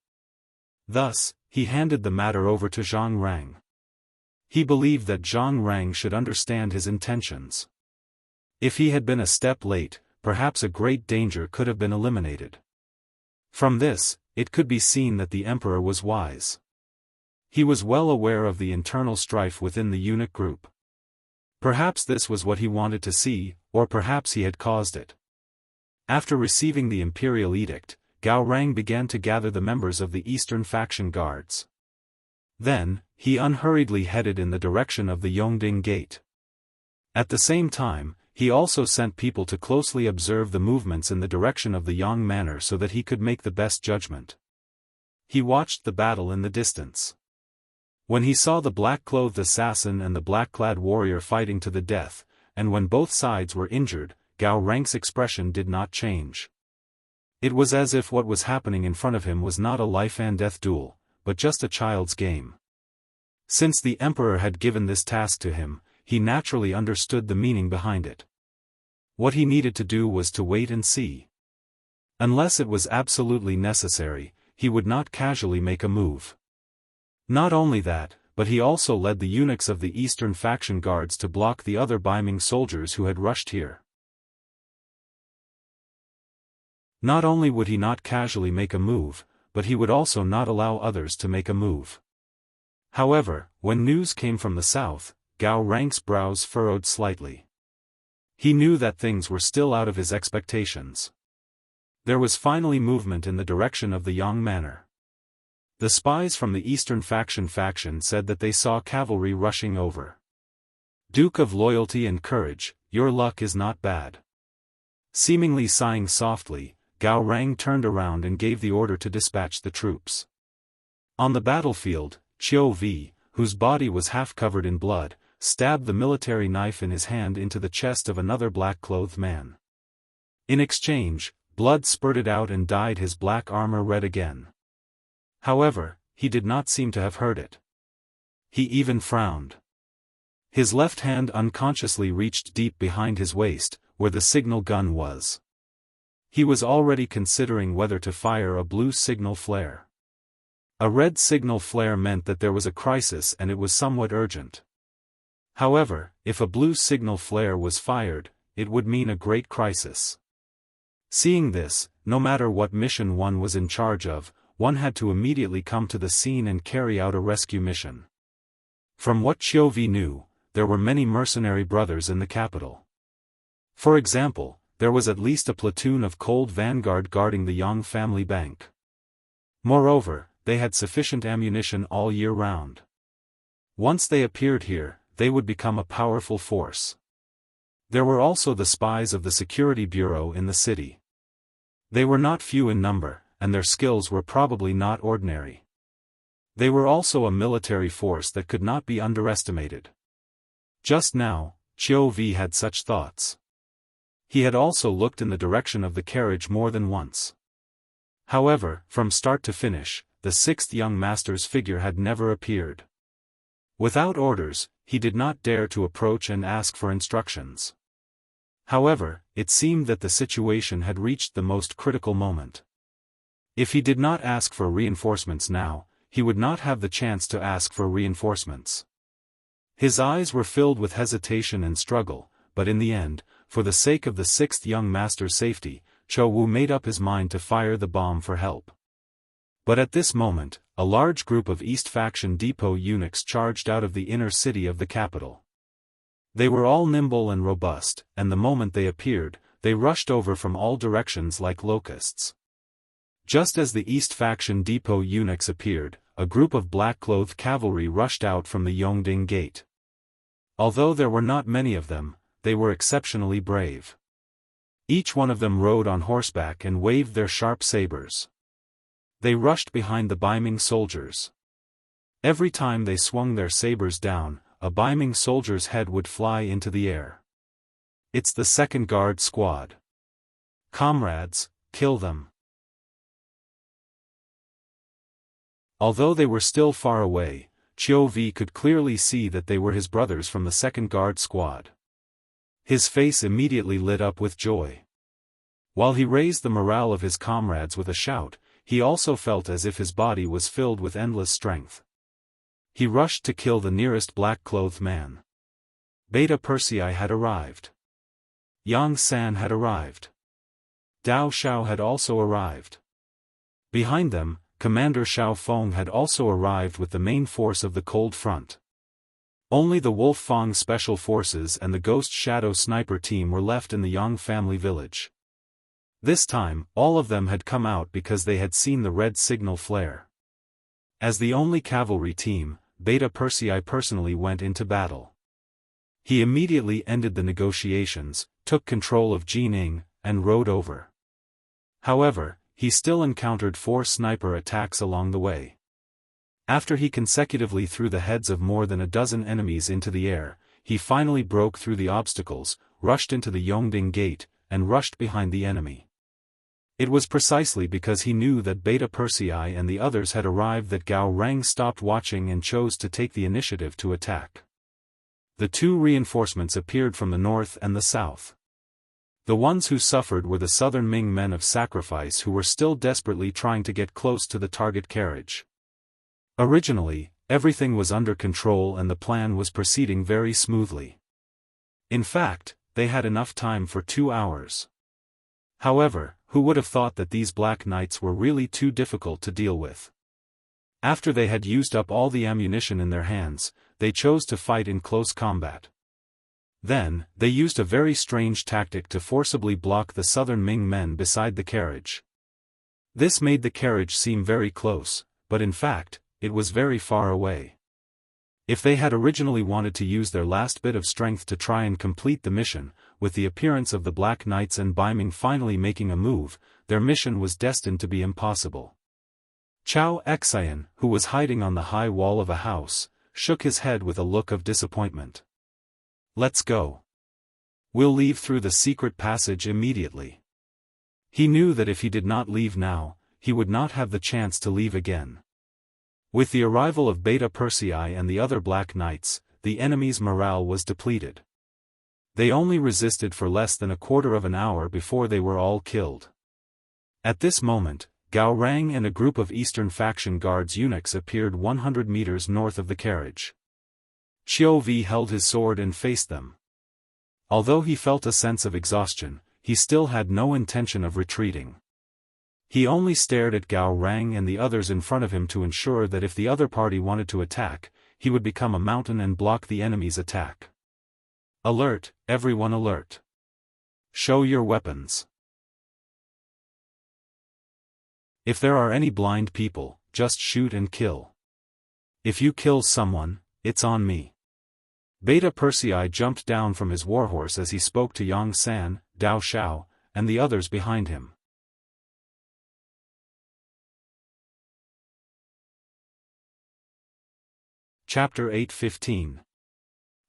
Thus, he handed the matter over to Zhang Rang. He believed that Zhang Rang should understand his intentions. If he had been a step late, perhaps a great danger could have been eliminated. From this, it could be seen that the emperor was wise. He was well aware of the internal strife within the eunuch group. Perhaps this was what he wanted to see, or perhaps he had caused it. After receiving the imperial edict, Gao Rang began to gather the members of the Eastern faction guards. Then, he unhurriedly headed in the direction of the Yongding Gate. At the same time, he also sent people to closely observe the movements in the direction of the Yang Manor so that he could make the best judgment. He watched the battle in the distance. When he saw the black-clothed assassin and the black-clad warrior fighting to the death, and when both sides were injured, Gao Rang's expression did not change. It was as if what was happening in front of him was not a life-and-death duel, but just a child's game. Since the emperor had given this task to him, he naturally understood the meaning behind it. What he needed to do was to wait and see. Unless it was absolutely necessary, he would not casually make a move. Not only that, but he also led the eunuchs of the Eastern faction guards to block the other Baiming soldiers who had rushed here. Not only would he not casually make a move, but he would also not allow others to make a move. However, when news came from the south, Gao Rang's brows furrowed slightly. He knew that things were still out of his expectations. There was finally movement in the direction of the Yang Manor. The spies from the Eastern faction said that they saw cavalry rushing over. Duke of Loyalty and Courage, your luck is not bad. Seemingly sighing softly, Gao Rang turned around and gave the order to dispatch the troops. On the battlefield, Qiu Vi, whose body was half covered in blood, stabbed the military knife in his hand into the chest of another black-clothed man. In exchange, blood spurted out and dyed his black armor red again. However, he did not seem to have heard it. He even frowned. His left hand unconsciously reached deep behind his waist, where the signal gun was. He was already considering whether to fire a blue signal flare. A red signal flare meant that there was a crisis and it was somewhat urgent. However, if a blue signal flare was fired, it would mean a great crisis. Seeing this, no matter what mission one was in charge of, one had to immediately come to the scene and carry out a rescue mission. From what Qiu Vi knew, there were many mercenary brothers in the capital. For example, there was at least a platoon of cold vanguard guarding the Yang family bank. Moreover, they had sufficient ammunition all year round. Once they appeared here, they would become a powerful force. There were also the spies of the security bureau in the city. They were not few in number, and their skills were probably not ordinary. They were also a military force that could not be underestimated. Just now, Qiu Vi had such thoughts. He had also looked in the direction of the carriage more than once. However, from start to finish, the sixth young master's figure had never appeared. Without orders, he did not dare to approach and ask for instructions. However, it seemed that the situation had reached the most critical moment. If he did not ask for reinforcements now, he would not have the chance to ask for reinforcements. His eyes were filled with hesitation and struggle, but in the end, for the sake of the sixth young master's safety, Chou Wu made up his mind to fire the bomb for help. But at this moment, a large group of East Faction depot eunuchs charged out of the inner city of the capital. They were all nimble and robust, and the moment they appeared, they rushed over from all directions like locusts. Just as the East Faction depot eunuchs appeared, a group of black-clothed cavalry rushed out from the Yongding Gate. Although there were not many of them, they were exceptionally brave. Each one of them rode on horseback and waved their sharp sabers. They rushed behind the Baiming soldiers. Every time they swung their sabers down, a Baiming soldier's head would fly into the air. It's the second guard squad. Comrades, kill them. Although they were still far away, Qiu Vi could clearly see that they were his brothers from the second guard squad. His face immediately lit up with joy. While he raised the morale of his comrades with a shout, he also felt as if his body was filled with endless strength. He rushed to kill the nearest black-clothed man. Beta Persei had arrived. Yang San had arrived. Dao Shao had also arrived. Behind them, Commander Xiao Feng had also arrived with the main force of the Cold Front. Only the Wolf Fang Special Forces and the Ghost Shadow Sniper team were left in the Yang family village. This time, all of them had come out because they had seen the red signal flare. As the only cavalry team, Beta Persei personally went into battle. He immediately ended the negotiations, took control of Jining, and rode over. However, he still encountered 4 sniper attacks along the way. After he consecutively threw the heads of more than a dozen enemies into the air, he finally broke through the obstacles, rushed into the Yongding Gate, and rushed behind the enemy. It was precisely because he knew that Beta Persei and the others had arrived that Gao Rang stopped watching and chose to take the initiative to attack. The 2 reinforcements appeared from the north and the south. The ones who suffered were the southern Ming men of sacrifice who were still desperately trying to get close to the target carriage. Originally, everything was under control and the plan was proceeding very smoothly. In fact, they had enough time for 2 hours. However, who would have thought that these Black Knights were really too difficult to deal with? After they had used up all the ammunition in their hands, they chose to fight in close combat. Then, they used a very strange tactic to forcibly block the southern Ming men beside the carriage. This made the carriage seem very close, but in fact, it was very far away. If they had originally wanted to use their last bit of strength to try and complete the mission, with the appearance of the Black Knights and Baiming finally making a move, their mission was destined to be impossible. Chao Xian, who was hiding on the high wall of a house, shook his head with a look of disappointment. "Let's go. We'll leave through the secret passage immediately." He knew that if he did not leave now, he would not have the chance to leave again. With the arrival of Beta Persei and the other Black Knights, the enemy's morale was depleted. They only resisted for less than a quarter of an hour before they were all killed. At this moment, Gao Rang and a group of Eastern faction guards eunuchs appeared 100 meters north of the carriage. Xiao Vi held his sword and faced them. Although he felt a sense of exhaustion, he still had no intention of retreating. He only stared at Gao Rang and the others in front of him to ensure that if the other party wanted to attack, he would become a mountain and block the enemy's attack. "Alert, everyone alert. Show your weapons. If there are any blind people, just shoot and kill. If you kill someone, it's on me." Beta Persei jumped down from his warhorse as he spoke to Yang San, Dao Shao, and the others behind him. Chapter 8:15.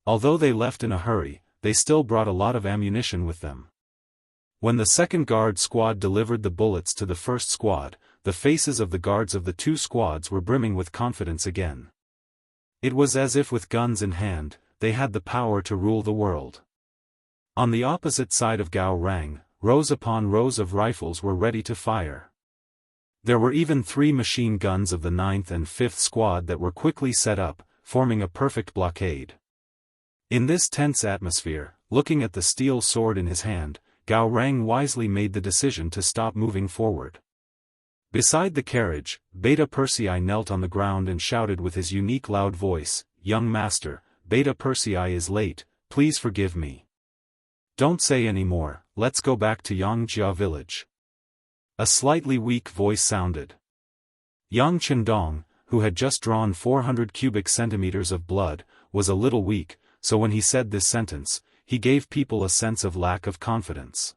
Although they left in a hurry, they still brought a lot of ammunition with them. When the second guard squad delivered the bullets to the first squad, the faces of the guards of the 2 squads were brimming with confidence again. It was as if with guns in hand, they had the power to rule the world. On the opposite side of Gao Rang, rows upon rows of rifles were ready to fire. There were even 3 machine guns of the 9th and 5th squad that were quickly set up, forming a perfect blockade. In this tense atmosphere, looking at the steel sword in his hand, Gao Rang wisely made the decision to stop moving forward. Beside the carriage, Beta Persei knelt on the ground and shouted with his unique loud voice, "Young master, Beta Persei is late, please forgive me. Don't say any more, let's go back to Yangjia village." A slightly weak voice sounded. Yang Chendong, who had just drawn 400 cubic centimeters of blood, was a little weak, so when he said this sentence, he gave people a sense of lack of confidence.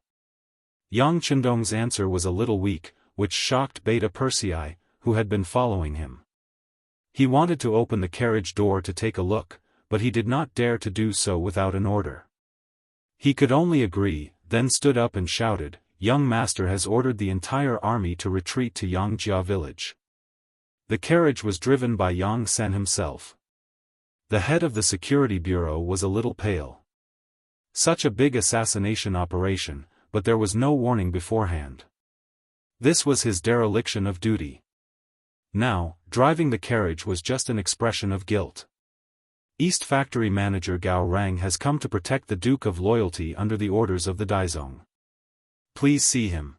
Yang Chendong's answer was a little weak, which shocked Beta Persei, who had been following him. He wanted to open the carriage door to take a look, but he did not dare to do so without an order. He could only agree, then stood up and shouted, "Young master has ordered the entire army to retreat to Yangjia village." The carriage was driven by Yang San himself. The head of the security bureau was a little pale. Such a big assassination operation, but there was no warning beforehand. This was his dereliction of duty. Now, driving the carriage was just an expression of guilt. East Factory Manager Gao Rang has come to protect the Duke of Loyalty under the orders of the Daizong. Please see him.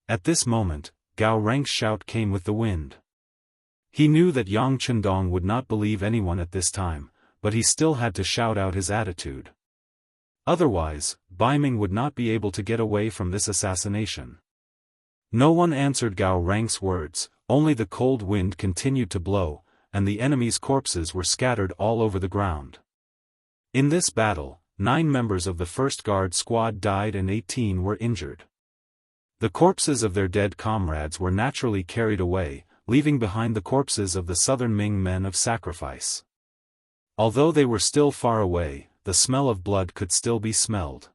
At this moment, Gao Rang's shout came with the wind. He knew that Yang Chendong would not believe anyone at this time, but he still had to shout out his attitude. Otherwise, Baiming would not be able to get away from this assassination. No one answered Gao Rang's words, only the cold wind continued to blow, and the enemy's corpses were scattered all over the ground. In this battle, 9 members of the 1st Guard squad died and 18 were injured. The corpses of their dead comrades were naturally carried away, leaving behind the corpses of the southern Ming men of sacrifice. Although they were still far away, the smell of blood could still be smelled.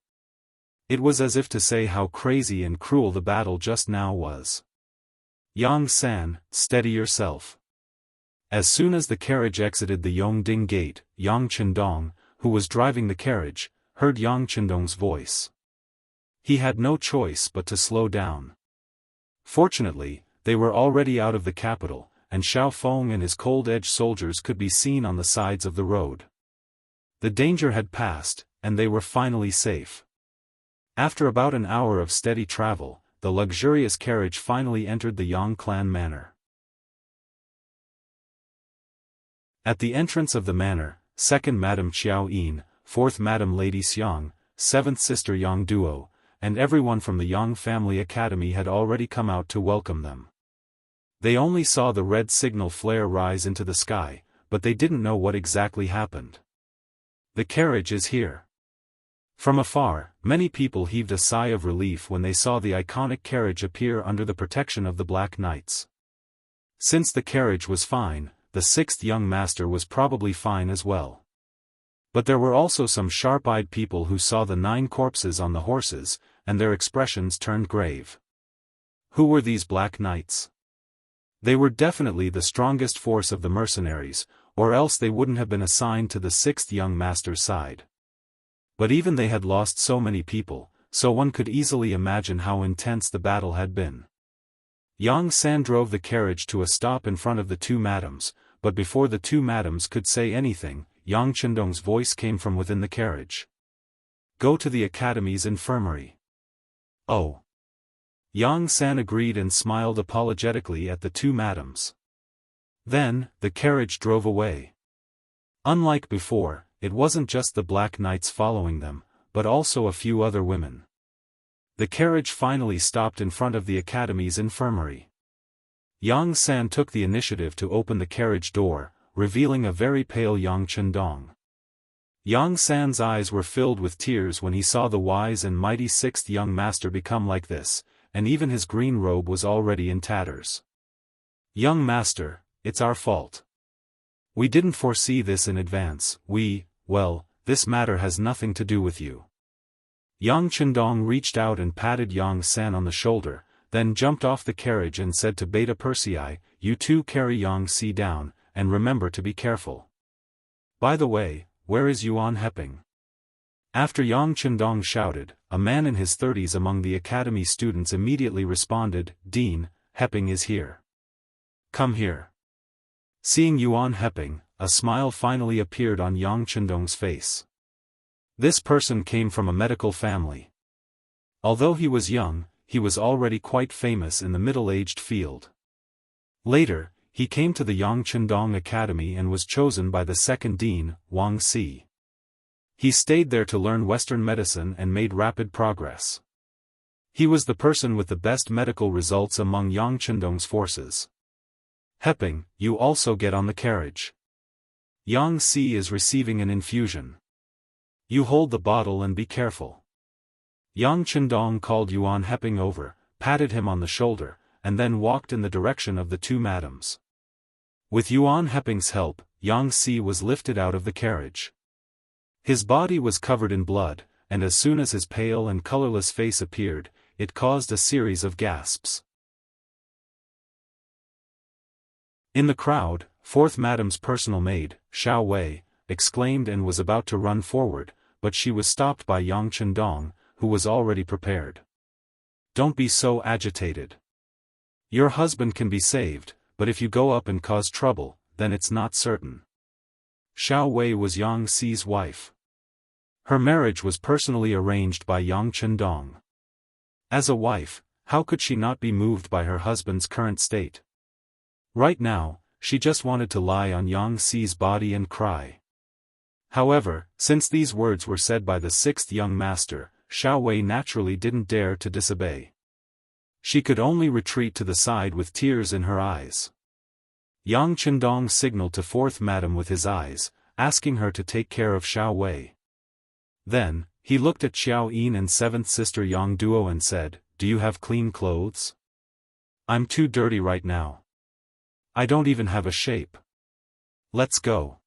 It was as if to say how crazy and cruel the battle just now was. Yang San, steady yourself. As soon as the carriage exited the Yongding gate, Yang Chendong, who was driving the carriage, heard Yang Chendong's voice. He had no choice but to slow down. Fortunately, they were already out of the capital, and Xiao Feng and his cold-edged soldiers could be seen on the sides of the road. The danger had passed, and they were finally safe. After about an hour of steady travel, the luxurious carriage finally entered the Yang clan manor. At the entrance of the manor, 2nd Madam Qiao Yin, 4th Madam Lady Xiang, 7th Sister Yang Duo, and everyone from the Yang family academy had already come out to welcome them. They only saw the red signal flare rise into the sky, but they didn't know what exactly happened. The carriage is here. From afar, many people heaved a sigh of relief when they saw the iconic carriage appear under the protection of the Black Knights. Since the carriage was fine, the 6th young master was probably fine as well. But there were also some sharp-eyed people who saw the 9 corpses on the horses, and their expressions turned grave. Who were these Black Knights? They were definitely the strongest force of the mercenaries, or else they wouldn't have been assigned to the 6th young master's side. But even they had lost so many people, so one could easily imagine how intense the battle had been. Yang San drove the carriage to a stop in front of the 2 madams, but before the 2 madams could say anything, Yang Chendong's voice came from within the carriage. Go to the academy's infirmary. Oh. Yang San agreed and smiled apologetically at the 2 madams. Then, the carriage drove away. Unlike before, it wasn't just the Black Knights following them, but also a few other women. The carriage finally stopped in front of the academy's infirmary. Yang San took the initiative to open the carriage door, revealing a very pale Yang Chendong. Yang San's eyes were filled with tears when he saw the wise and mighty 6th young master become like this, and even his green robe was already in tatters. Young master, it's our fault. We didn't foresee this in advance, well, this matter has nothing to do with you. Yang Chendong reached out and patted Yang San on the shoulder, then jumped off the carriage and said to Beta Persei, you 2 carry Yang Si down, and remember to be careful. By the way, where is Yuan Heping? After Yang Chendong shouted, a man in his 30s among the academy students immediately responded, Dean, Heping is here. Come here. Seeing Yuan Heping, a smile finally appeared on Yang Chendong's face. This person came from a medical family. Although he was young, he was already quite famous in the middle-aged field. Later, he came to the Yang Chendong Academy and was chosen by the 2nd Dean, Wang Si. He stayed there to learn Western medicine and made rapid progress. He was the person with the best medical results among Yang Chendong's forces. Heping, you also get on the carriage. Yang Si is receiving an infusion. You hold the bottle and be careful. Yang Chendong called Yuan Heping over, patted him on the shoulder, and then walked in the direction of the 2 madams. With Yuan Heping's help, Yang Si was lifted out of the carriage. His body was covered in blood, and as soon as his pale and colorless face appeared, it caused a series of gasps. In the crowd, 4th Madam's personal maid, Xiao Wei, exclaimed and was about to run forward, but she was stopped by Yang Chendong, who was already prepared. Don't be so agitated. Your husband can be saved, but if you go up and cause trouble, then it's not certain. Xiao Wei was Yang Si's wife. Her marriage was personally arranged by Yang Chendong. As a wife, how could she not be moved by her husband's current state? Right now, she just wanted to lie on Yang Si's body and cry. However, since these words were said by the 6th young master, Xiao Wei naturally didn't dare to disobey. She could only retreat to the side with tears in her eyes. Yang Chendong signaled to fourth madam with his eyes, asking her to take care of Xiao Wei. Then, he looked at Xiao Yin and seventh sister Yang Duo and said, "Do you have clean clothes? I'm too dirty right now. I don't even have a shape. Let's go."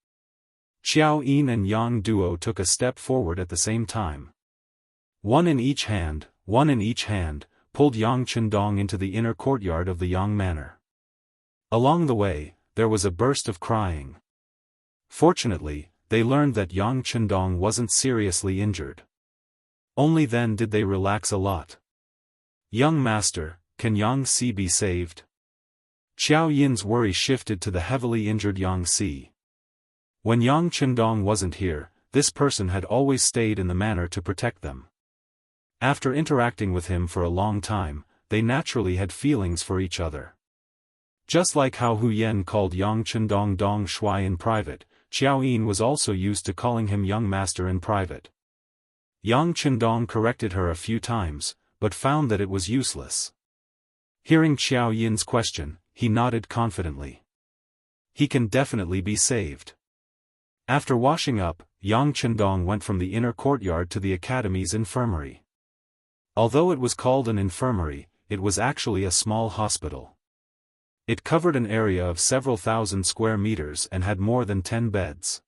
Xiao Yin and Yang Duo took a step forward at the same time. One in each hand, pulled Yang Chendong into the inner courtyard of the Yang Manor. Along the way, there was a burst of crying. Fortunately, they learned that Yang Chendong wasn't seriously injured. Only then did they relax a lot. "Young master, can Yang Si be saved?" Xiao Yin's worry shifted to the heavily injured Yang Si. When Yang Chendong wasn't here, this person had always stayed in the manor to protect them. After interacting with him for a long time, they naturally had feelings for each other. Just like how Hu Yen called Yang Chendong Dong Shui in private, Xiao Yin was also used to calling him young master in private. Yang Chendong corrected her a few times, but found that it was useless. Hearing Xiao Yin's question, he nodded confidently. He can definitely be saved. After washing up, Yang Chendong went from the inner courtyard to the academy's infirmary. Although it was called an infirmary, it was actually a small hospital. It covered an area of several thousand square meters and had more than 10 beds.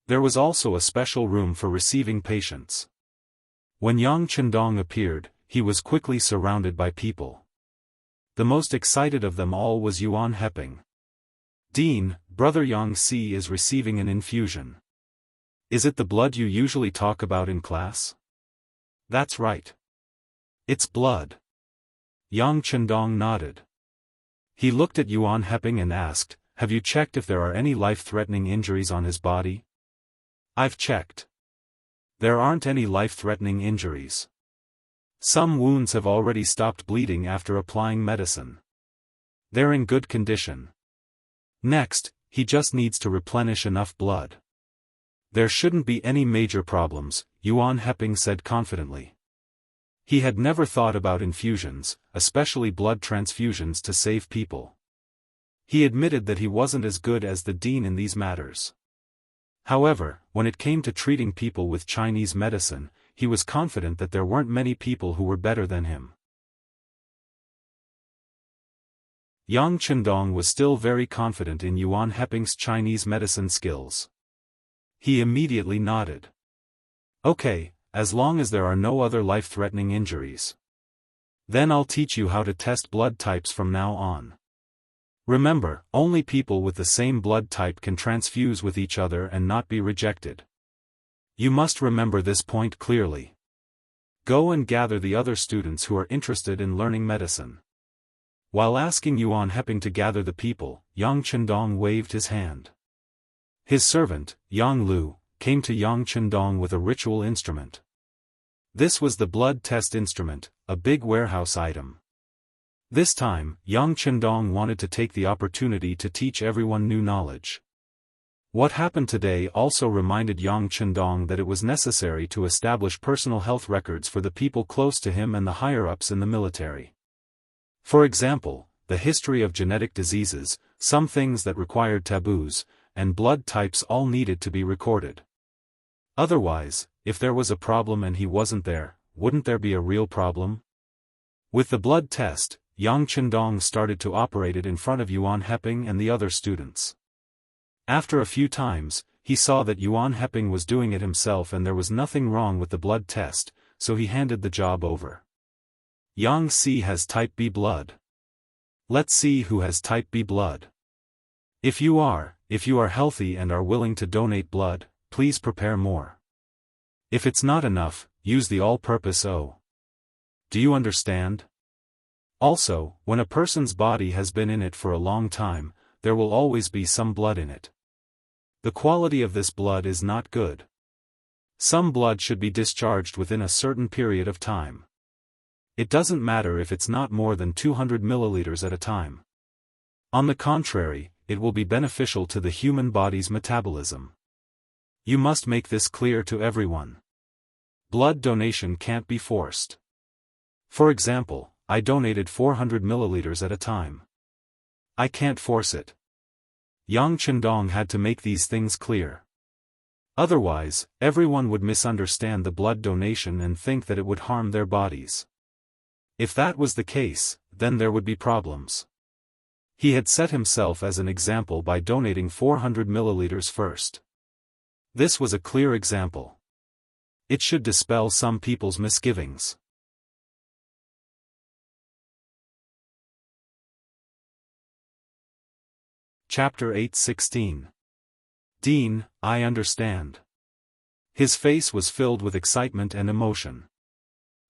There was also a special room for receiving patients. When Yang Chendong appeared, he was quickly surrounded by people. The most excited of them all was Yuan Heping. "Dean, brother Yang Si is receiving an infusion. Is it the blood you usually talk about in class?" "That's right. It's blood." Yang Chendong nodded. He looked at Yuan Heping and asked, "Have you checked if there are any life-threatening injuries on his body?" "I've checked. There aren't any life-threatening injuries. Some wounds have already stopped bleeding after applying medicine. They're in good condition. Next, he just needs to replenish enough blood. There shouldn't be any major problems," Yuan Heping said confidently. He had never thought about infusions, especially blood transfusions to save people. He admitted that he wasn't as good as the dean in these matters. However, when it came to treating people with Chinese medicine, he was confident that there weren't many people who were better than him. Yang Chendong was still very confident in Yuan Heping's Chinese medicine skills. He immediately nodded. "Okay, as long as there are no other life-threatening injuries. Then I'll teach you how to test blood types from now on. Remember, only people with the same blood type can transfuse with each other and not be rejected. You must remember this point clearly. Go and gather the other students who are interested in learning medicine." While asking Yuan Heping to gather the people, Yang Chendong waved his hand. His servant, Yang Lu, came to Yang Chendong with a ritual instrument. This was the blood test instrument, a big warehouse item. This time, Yang Chendong wanted to take the opportunity to teach everyone new knowledge. What happened today also reminded Yang Chendong that it was necessary to establish personal health records for the people close to him and the higher-ups in the military. For example, the history of genetic diseases, some things that required taboos, and blood types all needed to be recorded. Otherwise, if there was a problem and he wasn't there, wouldn't there be a real problem? With the blood test, Yang Chendong started to operate it in front of Yuan Heping and the other students. After a few times, he saw that Yuan Heping was doing it himself and there was nothing wrong with the blood test, so he handed the job over. Yang Si has type B blood. Let's see who has type B blood. If you are healthy and are willing to donate blood, please prepare more. If it's not enough, use the all-purpose O. Do you understand? Also, when a person's body has been in it for a long time, there will always be some blood in it. The quality of this blood is not good. Some blood should be discharged within a certain period of time. It doesn't matter if it's not more than 200 milliliters at a time. On the contrary, it will be beneficial to the human body's metabolism. You must make this clear to everyone. Blood donation can't be forced. For example, I donated 400 milliliters at a time. I can't force it. Yang Chendong had to make these things clear. Otherwise, everyone would misunderstand the blood donation and think that it would harm their bodies. If that was the case, then there would be problems. He had set himself as an example by donating 400 milliliters first. This was a clear example. It should dispel some people's misgivings. Chapter 8:16. Dean, I understand. His face was filled with excitement and emotion.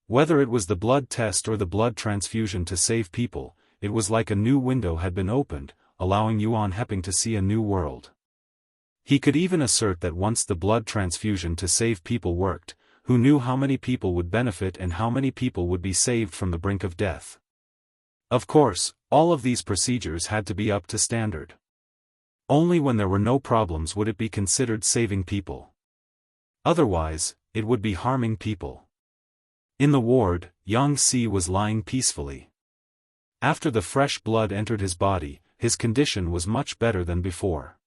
Whether it was the blood test or the blood transfusion to save people, it was like a new window had been opened, allowing Yuan Heping to see a new world. He could even assert that once the blood transfusion to save people worked, who knew how many people would benefit and how many people would be saved from the brink of death. Of course, all of these procedures had to be up to standard. Only when there were no problems would it be considered saving people. Otherwise, it would be harming people. In the ward, Yang Si was lying peacefully. After the fresh blood entered his body, his condition was much better than before.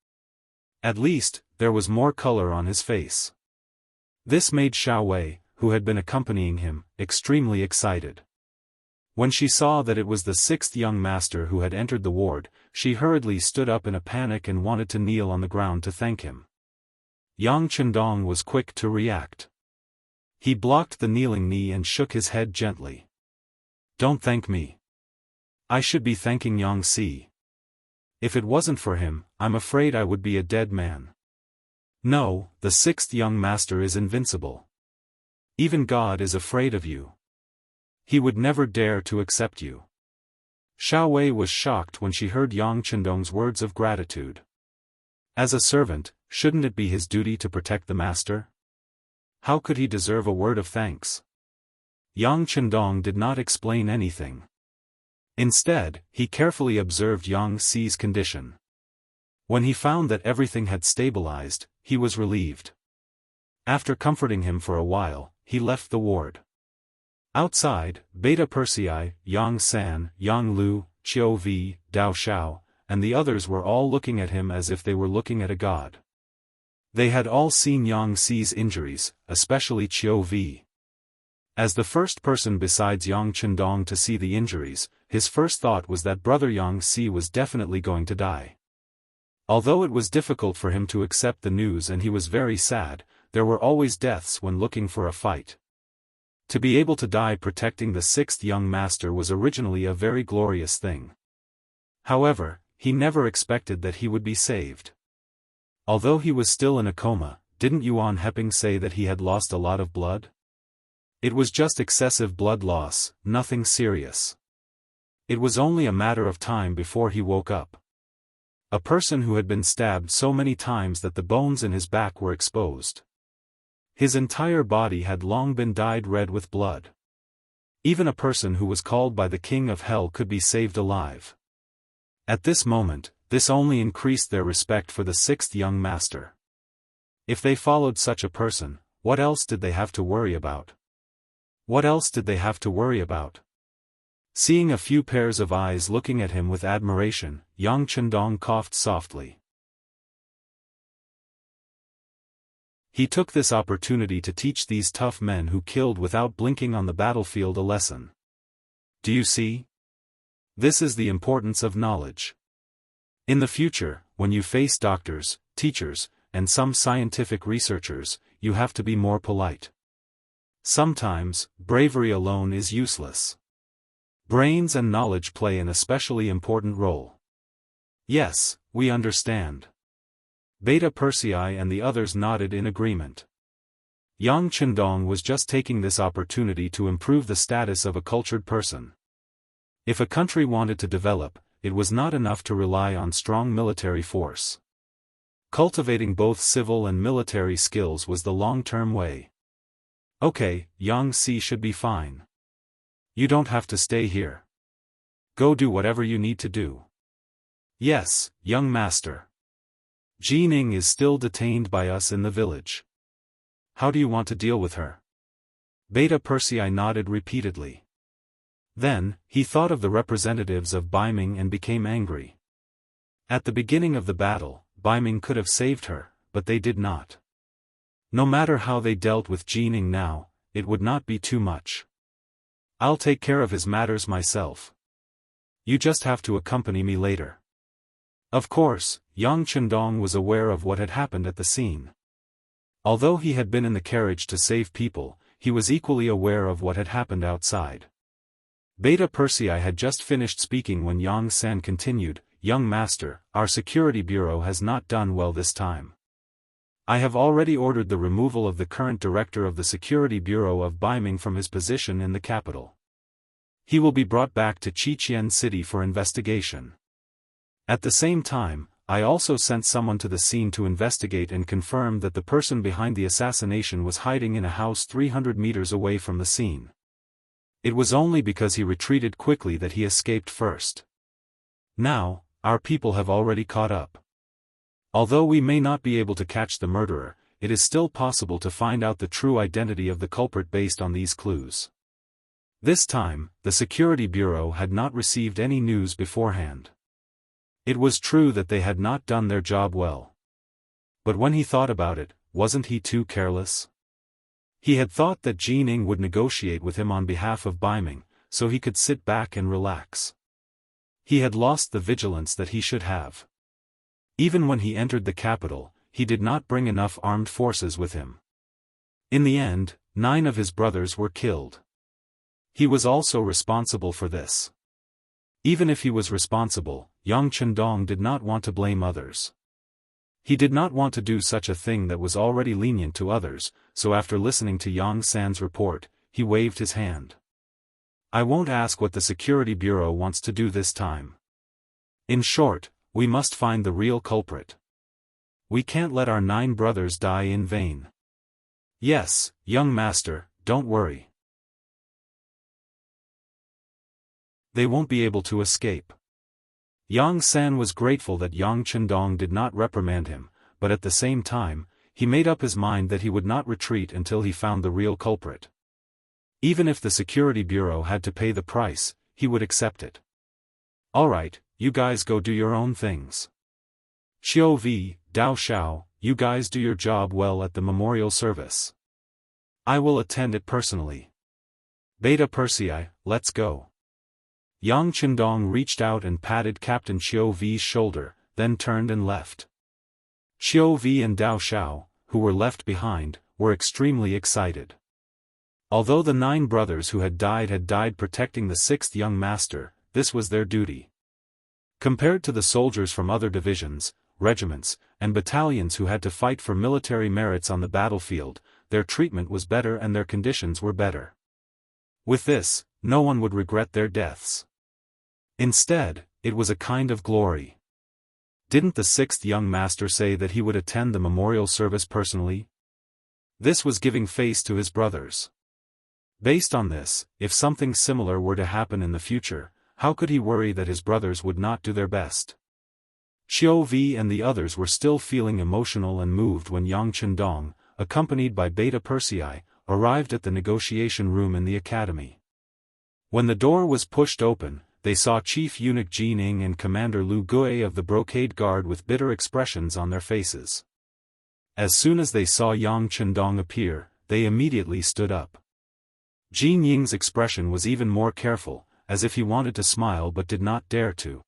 At least, there was more color on his face. This made Xiao Wei, who had been accompanying him, extremely excited. When she saw that it was the sixth young master who had entered the ward, she hurriedly stood up in a panic and wanted to kneel on the ground to thank him. Yang Chendong was quick to react. He blocked the kneeling knee and shook his head gently. Don't thank me. I should be thanking Yang Si. If it wasn't for him, I'm afraid I would be a dead man. No, the sixth young master is invincible. Even God is afraid of you. He would never dare to accept you. Xiao Wei was shocked when she heard Yang Chendong's words of gratitude. As a servant, shouldn't it be his duty to protect the master? How could he deserve a word of thanks? Yang Chendong did not explain anything. Instead, he carefully observed Yang Si's condition. When he found that everything had stabilized, he was relieved. After comforting him for a while, he left the ward. Outside, Beta Persei, Yang San, Yang Lu, Qiu Vi, Dao Xiao, and the others were all looking at him as if they were looking at a god. They had all seen Yang Si's injuries, especially Qiu Vi. As the first person besides Yang Chendong to see the injuries, his first thought was that brother Yang Si was definitely going to die. Although it was difficult for him to accept the news and he was very sad, there were always deaths when looking for a fight. To be able to die protecting the sixth young master was originally a very glorious thing. However, he never expected that he would be saved. Although he was still in a coma, didn't Yuan Heping say that he had lost a lot of blood? It was just excessive blood loss, nothing serious. It was only a matter of time before he woke up. A person who had been stabbed so many times that the bones in his back were exposed. His entire body had long been dyed red with blood. Even a person who was called by the King of Hell could be saved alive. At this moment, this only increased their respect for the sixth young master. If they followed such a person, what else did they have to worry about? What else did they have to worry about? Seeing a few pairs of eyes looking at him with admiration, Yang Chendong coughed softly. He took this opportunity to teach these tough men who killed without blinking on the battlefield a lesson. Do you see? This is the importance of knowledge. In the future, when you face doctors, teachers, and some scientific researchers, you have to be more polite. Sometimes, bravery alone is useless. Brains and knowledge play an especially important role. Yes, we understand. Beta Persei and the others nodded in agreement. Yang Chendong was just taking this opportunity to improve the status of a cultured person. If a country wanted to develop, it was not enough to rely on strong military force. Cultivating both civil and military skills was the long-term way. Okay, Yang Si should be fine. You don't have to stay here. Go do whatever you need to do. Yes, young master. Jining is still detained by us in the village. How do you want to deal with her? Beta Persei nodded repeatedly. Then, he thought of the representatives of Baiming and became angry. At the beginning of the battle, Baiming could have saved her, but they did not. No matter how they dealt with Jining now, it would not be too much. I'll take care of his matters myself. You just have to accompany me later. Of course, Yang Chendong was aware of what had happened at the scene. Although he had been in the carriage to save people, he was equally aware of what had happened outside. Beta Persei had just finished speaking when Yang San continued, "Young master, our security bureau has not done well this time. I have already ordered the removal of the current director of the security bureau of Baiming from his position in the capital. He will be brought back to Qiqian City for investigation. At the same time, I also sent someone to the scene to investigate and confirm that the person behind the assassination was hiding in a house 300 meters away from the scene. It was only because he retreated quickly that he escaped first. Now, our people have already caught up. Although we may not be able to catch the murderer, it is still possible to find out the true identity of the culprit based on these clues." This time, the Security Bureau had not received any news beforehand. It was true that they had not done their job well. But when he thought about it, wasn't he too careless? He had thought that Jining would negotiate with him on behalf of Baiming, so he could sit back and relax. He had lost the vigilance that he should have. Even when he entered the capital, he did not bring enough armed forces with him. In the end, 9 of his brothers were killed. He was also responsible for this. Even if he was responsible, Yang Chendong did not want to blame others. He did not want to do such a thing that was already lenient to others, so after listening to Yang San's report, he waved his hand. "I won't ask what the Security Bureau wants to do this time. In short, we must find the real culprit. We can't let our 9 brothers die in vain." "Yes, young master, don't worry. They won't be able to escape." Yang San was grateful that Yang Chendong did not reprimand him, but at the same time, he made up his mind that he would not retreat until he found the real culprit. Even if the Security Bureau had to pay the price, he would accept it. "Alright, you guys go do your own things. Xiao Vi, Dao Xiao, you guys do your job well at the memorial service. I will attend it personally. Beta Persei, let's go." Yang Chendong reached out and patted Captain Xiao Vi's shoulder, then turned and left. Xiao Vi and Dao Xiao, who were left behind, were extremely excited. Although the 9 brothers who had died protecting the 6th young master, this was their duty. Compared to the soldiers from other divisions, regiments, and battalions who had to fight for military merits on the battlefield, their treatment was better and their conditions were better. With this, no one would regret their deaths. Instead, it was a kind of glory. Didn't the 6th young master say that he would attend the memorial service personally? This was giving face to his brothers. Based on this, if something similar were to happen in the future, how could he worry that his brothers would not do their best? Xiao Vi and the others were still feeling emotional and moved when Yang Chendong, accompanied by Beta Persei, arrived at the negotiation room in the academy. When the door was pushed open, they saw Chief Eunuch Jining and Commander Lu Gui of the Brocade Guard with bitter expressions on their faces. As soon as they saw Yang Chendong appear, they immediately stood up. Jin Ying's expression was even more careful, as if he wanted to smile but did not dare to.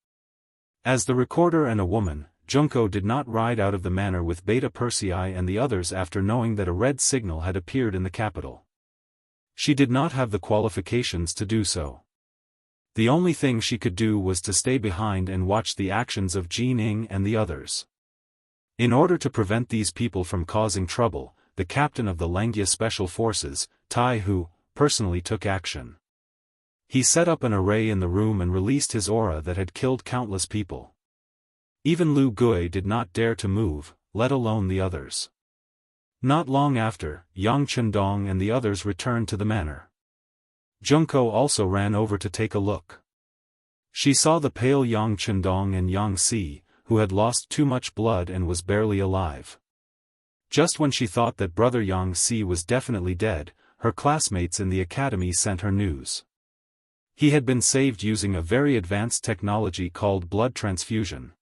As the recorder and a woman, Junko did not ride out of the manor with Beta Persei and the others after knowing that a red signal had appeared in the capital. She did not have the qualifications to do so. The only thing she could do was to stay behind and watch the actions of Jining and the others. In order to prevent these people from causing trouble, the captain of the Lengia Special Forces, Tai Hu, personally took action. He set up an array in the room and released his aura that had killed countless people. Even Lu Gui did not dare to move, let alone the others. Not long after, Yang Chendong and the others returned to the manor. Junko also ran over to take a look. She saw the pale Yang Chendong and Yang Si, who had lost too much blood and was barely alive. Just when she thought that brother Yang Si was definitely dead, her classmates in the academy sent her news. He had been saved using a very advanced technology called blood transfusion.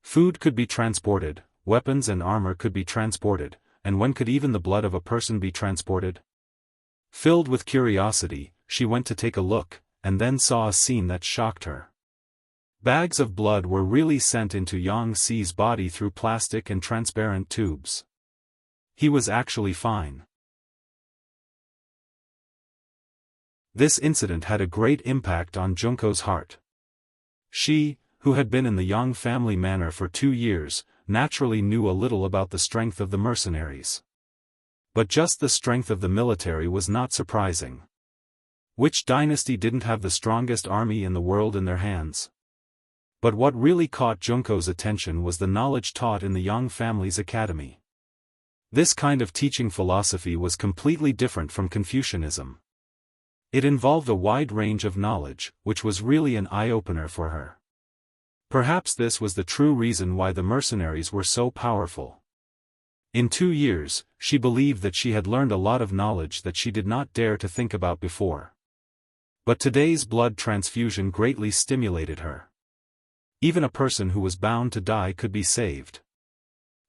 Food could be transported, weapons and armor could be transported, and when could even the blood of a person be transported? Filled with curiosity, she went to take a look, and then saw a scene that shocked her. Bags of blood were really sent into Yang Xi's body through plastic and transparent tubes. He was actually fine. This incident had a great impact on Junko's heart. She, who had been in the Yang family manor for 2 years, naturally knew a little about the strength of the mercenaries. But just the strength of the military was not surprising. Which dynasty didn't have the strongest army in the world in their hands? But what really caught Junko's attention was the knowledge taught in the Yang family's academy. This kind of teaching philosophy was completely different from Confucianism. It involved a wide range of knowledge, which was really an eye-opener for her. Perhaps this was the true reason why the mercenaries were so powerful. In 2 years, she believed that she had learned a lot of knowledge that she did not dare to think about before. But today's blood transfusion greatly stimulated her. Even a person who was bound to die could be saved.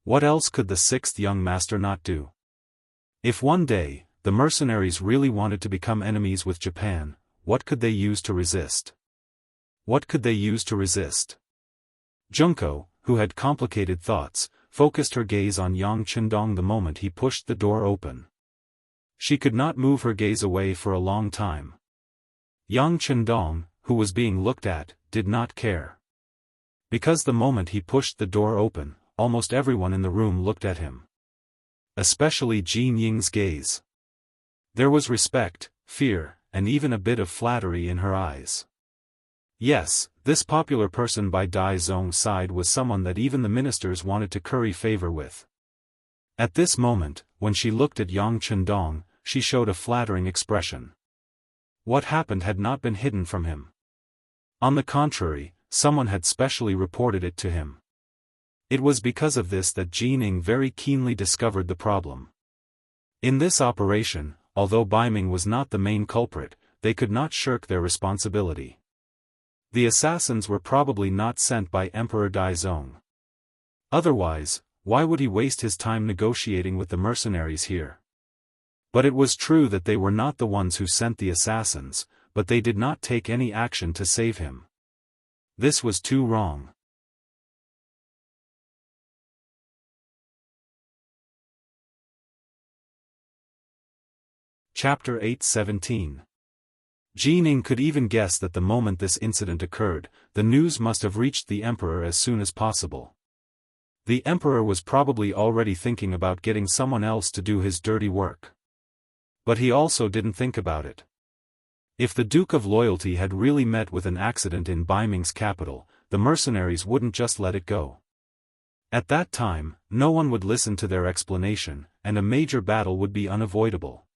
What else could the 6th young master not do? If one day, the mercenaries really wanted to become enemies with Japan, what could they use to resist? What could they use to resist? Junko, who had complicated thoughts, focused her gaze on Yang Chendong the moment he pushed the door open. She could not move her gaze away for a long time. Yang Chendong, who was being looked at, did not care. Because the moment he pushed the door open, almost everyone in the room looked at him. Especially Jin Ying's gaze. There was respect, fear, and even a bit of flattery in her eyes. Yes, this popular person by Dai Zong's side was someone that even the ministers wanted to curry favor with. At this moment, when she looked at Yang Chendong, she showed a flattering expression. What happened had not been hidden from him. On the contrary, someone had specially reported it to him. It was because of this that Jin Ying very keenly discovered the problem. In this operation, although Baiming was not the main culprit, they could not shirk their responsibility. The assassins were probably not sent by Emperor Daizong. Otherwise, why would he waste his time negotiating with the mercenaries here? But it was true that they were not the ones who sent the assassins, but they did not take any action to save him. This was too wrong. Chapter 8:17. Jin Ying could even guess that the moment this incident occurred, the news must have reached the emperor as soon as possible. The emperor was probably already thinking about getting someone else to do his dirty work. But he also didn't think about it. If the Duke of Loyalty had really met with an accident in Baiming's capital, the mercenaries wouldn't just let it go. At that time, no one would listen to their explanation, and a major battle would be unavoidable.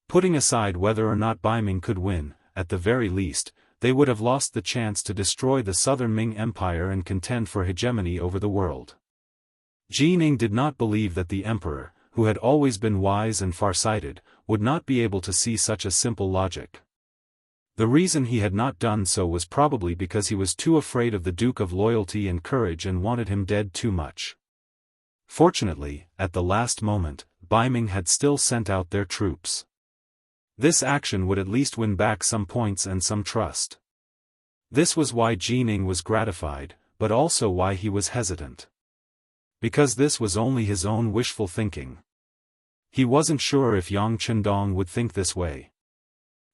Putting aside whether or not Baiming could win, at the very least, they would have lost the chance to destroy the southern Ming Empire and contend for hegemony over the world. Jin Ying did not believe that the emperor, who had always been wise and far-sighted, would not be able to see such a simple logic. The reason he had not done so was probably because he was too afraid of the Duke of Loyalty and Courage and wanted him dead too much. Fortunately, at the last moment, Baiming had still sent out their troops. This action would at least win back some points and some trust. This was why Jin Ying was gratified, but also why he was hesitant. Because this was only his own wishful thinking. He wasn't sure if Yang Chendong would think this way.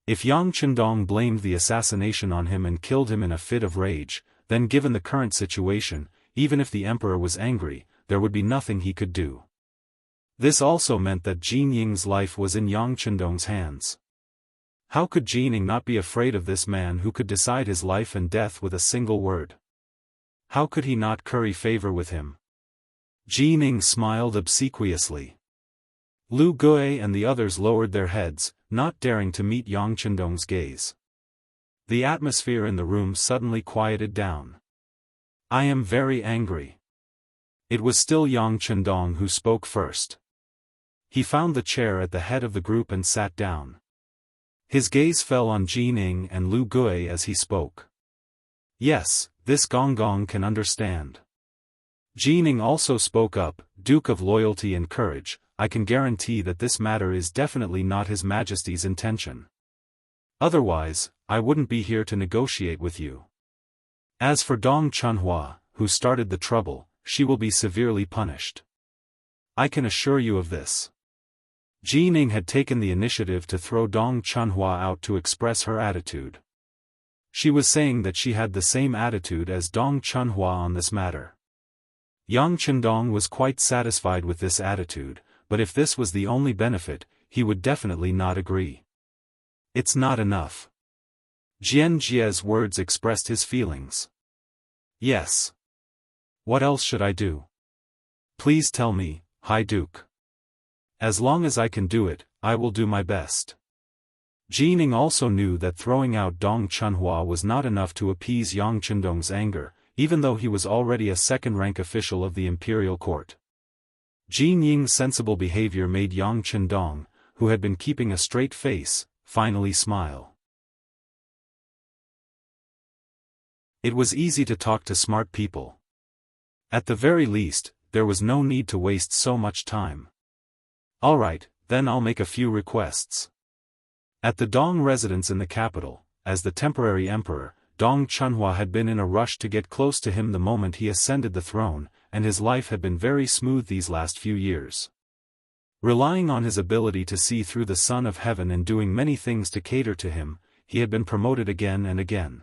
If Yang Chendong blamed the assassination on him and killed him in a fit of rage, then given the current situation, even if the emperor was angry, there would be nothing he could do. This also meant that Jin Ying's life was in Yang Chendong's hands. How could Jin Ying not be afraid of this man who could decide his life and death with a single word? How could he not curry favor with him? Jin Ying smiled obsequiously. Lu Gui and the others lowered their heads, not daring to meet Yang Chendong's gaze. The atmosphere in the room suddenly quieted down. I am very angry. It was still Yang Chendong who spoke first. He found the chair at the head of the group and sat down. His gaze fell on Jin Ying and Lu Gui as he spoke. Yes, this Gong Gong can understand. Jining also spoke up, Duke of Loyalty and Courage, I can guarantee that this matter is definitely not His Majesty's intention. Otherwise, I wouldn't be here to negotiate with you. As for Dong Chunhua, who started the trouble, she will be severely punished. I can assure you of this. Jining had taken the initiative to throw Dong Chunhua out to express her attitude. She was saying that she had the same attitude as Dong Chunhua on this matter. Yang Chendong was quite satisfied with this attitude, but if this was the only benefit, he would definitely not agree. It's not enough. Jian Jie's words expressed his feelings. Yes. What else should I do? Please tell me, High Duke. As long as I can do it, I will do my best. Jining also knew that throwing out Dong Chunhua was not enough to appease Yang Chendong's anger, even though he was already a second-rank official of the imperial court. Jin Ying's sensible behavior made Yang Chendong, who had been keeping a straight face, finally smile. It was easy to talk to smart people. At the very least, there was no need to waste so much time. Alright, then I'll make a few requests. At the Dong residence in the capital, as the temporary emperor, Dong Chunhua had been in a rush to get close to him the moment he ascended the throne, and his life had been very smooth these last few years. Relying on his ability to see through the Son of Heaven and doing many things to cater to him, he had been promoted again and again.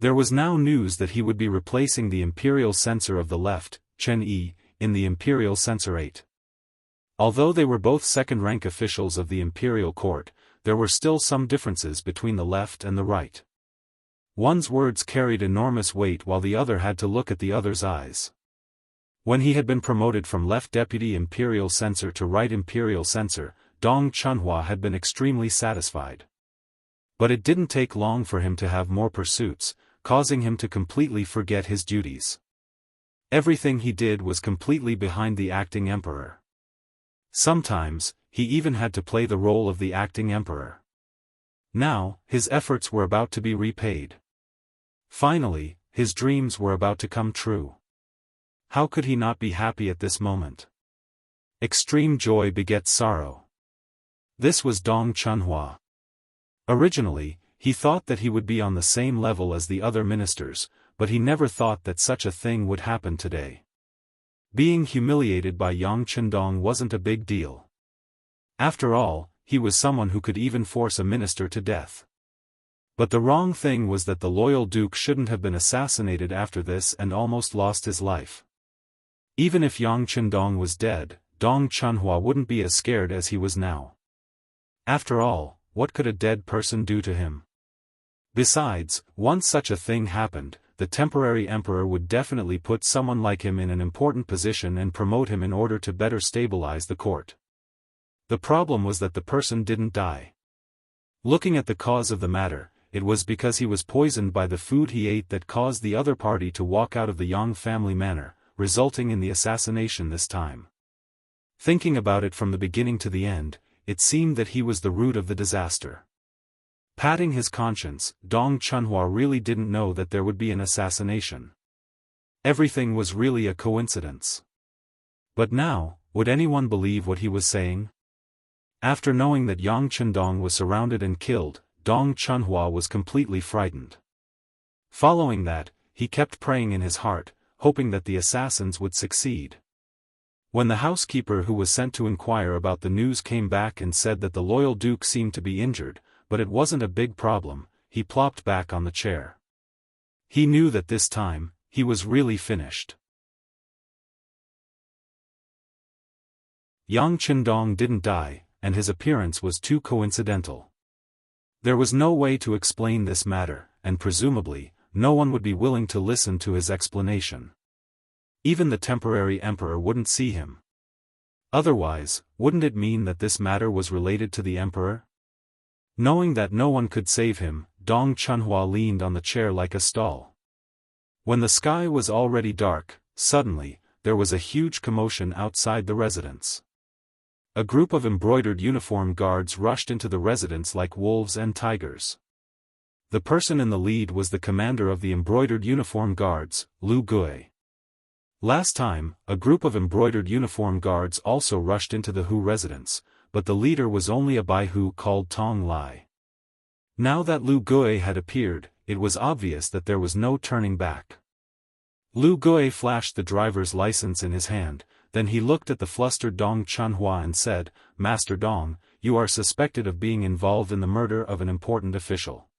There was now news that he would be replacing the imperial censor of the left, Chen Yi, in the imperial censorate. Although they were both second-rank officials of the imperial court, there were still some differences between the left and the right. One's words carried enormous weight while the other had to look at the other's eyes. When he had been promoted from left deputy imperial censor to right imperial censor, Dong Chunhua had been extremely satisfied. But it didn't take long for him to have more pursuits, causing him to completely forget his duties. Everything he did was completely behind the acting emperor. Sometimes, he even had to play the role of the acting emperor. Now, his efforts were about to be repaid. Finally, his dreams were about to come true. How could he not be happy at this moment? Extreme joy begets sorrow. This was Dong Chunhua. Originally, he thought that he would be on the same level as the other ministers, but he never thought that such a thing would happen today. Being humiliated by Yang Chendong wasn't a big deal. After all, he was someone who could even force a minister to death. But the wrong thing was that the loyal duke shouldn't have been assassinated after this and almost lost his life. Even if Yang Chendong was dead, Dong Chunhua wouldn't be as scared as he was now. After all, what could a dead person do to him? Besides, once such a thing happened, the temporary emperor would definitely put someone like him in an important position and promote him in order to better stabilize the court. The problem was that the person didn't die. Looking at the cause of the matter, it was because he was poisoned by the food he ate that caused the other party to walk out of the Yang family manor, resulting in the assassination this time. Thinking about it from the beginning to the end, it seemed that he was the root of the disaster. Patting his conscience, Dong Chunhua really didn't know that there would be an assassination. Everything was really a coincidence. But now, would anyone believe what he was saying? After knowing that Yang Chendong was surrounded and killed, Dong Chunhua was completely frightened. Following that, he kept praying in his heart, hoping that the assassins would succeed. When the housekeeper who was sent to inquire about the news came back and said that the loyal duke seemed to be injured, but it wasn't a big problem, he plopped back on the chair. He knew that this time, he was really finished. Yang Chendong didn't die, and his appearance was too coincidental. There was no way to explain this matter, and presumably, no one would be willing to listen to his explanation. Even the temporary emperor wouldn't see him. Otherwise, wouldn't it mean that this matter was related to the emperor? Knowing that no one could save him, Dong Chunhua leaned on the chair like a stall. When the sky was already dark, suddenly, there was a huge commotion outside the residence. A group of embroidered uniform guards rushed into the residence like wolves and tigers. The person in the lead was the commander of the embroidered uniform guards, Lu Gui. Last time, a group of embroidered uniform guards also rushed into the Hu residence, but the leader was only a Baihu called Tong Lai. Now that Lu Gui had appeared, it was obvious that there was no turning back. Lu Gui flashed the driver's license in his hand, then he looked at the flustered Dong Chunhua and said, "Master Dong, you are suspected of being involved in the murder of an important official.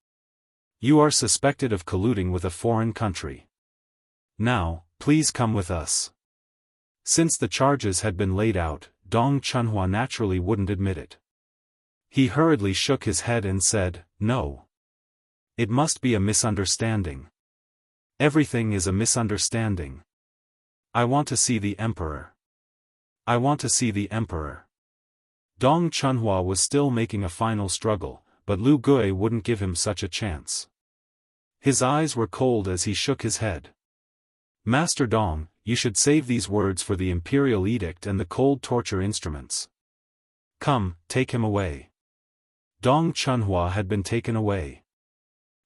You are suspected of colluding with a foreign country. Now, please come with us." Since the charges had been laid out, Dong Chunhua naturally wouldn't admit it. He hurriedly shook his head and said, "No. It must be a misunderstanding. Everything is a misunderstanding. I want to see the emperor. I want to see the emperor." Dong Chunhua was still making a final struggle, but Lu Gui wouldn't give him such a chance. His eyes were cold as he shook his head. "Master Dong, you should save these words for the imperial edict and the cold torture instruments. Come, take him away." Dong Chunhua had been taken away.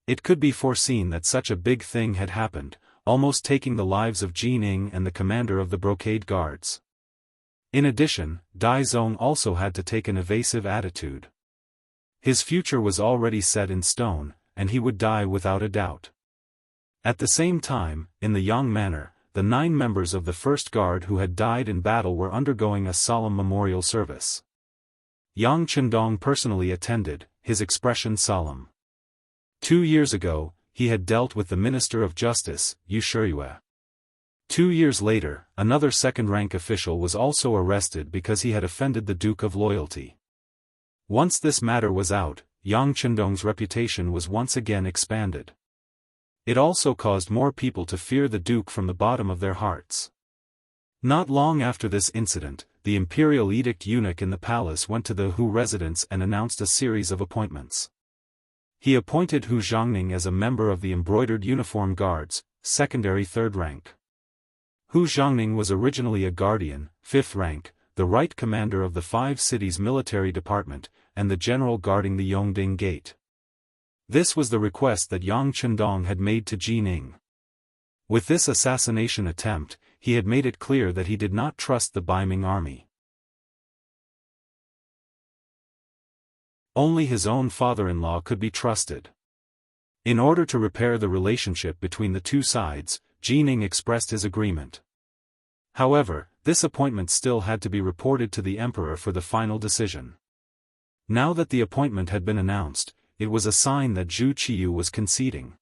It could be foreseen that such a big thing had happened, almost taking the lives of Jining and the commander of the brocade guards. In addition, Dai Zong also had to take an evasive attitude. His future was already set in stone, and he would die without a doubt. At the same time, in the Yang Manor, the 9 members of the first guard who had died in battle were undergoing a solemn memorial service. Yang Chendong personally attended, his expression solemn. 2 years ago, he had dealt with the Minister of Justice, Yu Shiyue. 2 years later, another second-rank official was also arrested because he had offended the Duke of Loyalty. Once this matter was out, Yang Chendong's reputation was once again expanded. It also caused more people to fear the Duke from the bottom of their hearts. Not long after this incident, the imperial edict eunuch in the palace went to the Hu residence and announced a series of appointments. He appointed Hu Zhangning as a member of the embroidered uniform guards, secondary 3rd rank. Hu Zhangning was originally a guardian, 5th rank, the right commander of the 5 cities military department, and the general guarding the Yongding Gate. This was the request that Yang Chendong had made to Jining. With this assassination attempt, he had made it clear that he did not trust the Baiming army. Only his own father-in-law could be trusted. In order to repair the relationship between the two sides, Jining expressed his agreement. However, this appointment still had to be reported to the emperor for the final decision. Now that the appointment had been announced, it was a sign that Zhu Qiyu was conceding.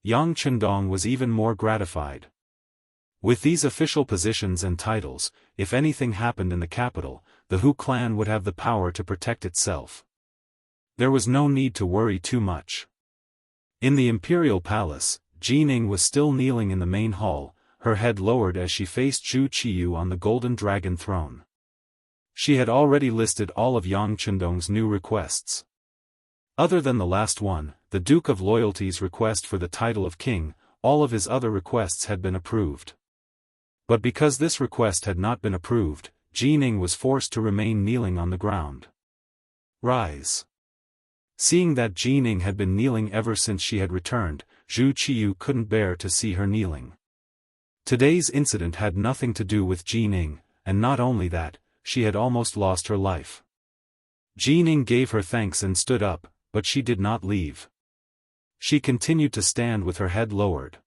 Yang Chendong was even more gratified. With these official positions and titles, if anything happened in the capital, the Hu clan would have the power to protect itself. There was no need to worry too much. In the imperial palace, Jining was still kneeling in the main hall, her head lowered as she faced Zhu Qiyu on the golden dragon throne. She had already listed all of Yang Chendong's new requests. Other than the last one, the Duke of Loyalty's request for the title of king, all of his other requests had been approved. But because this request had not been approved, Jining was forced to remain kneeling on the ground. "Rise." Seeing that Jining had been kneeling ever since she had returned, Zhu Qiyu couldn't bear to see her kneeling. Today's incident had nothing to do with Jining, and not only that, she had almost lost her life. Jining gave her thanks and stood up, but she did not leave. She continued to stand with her head lowered.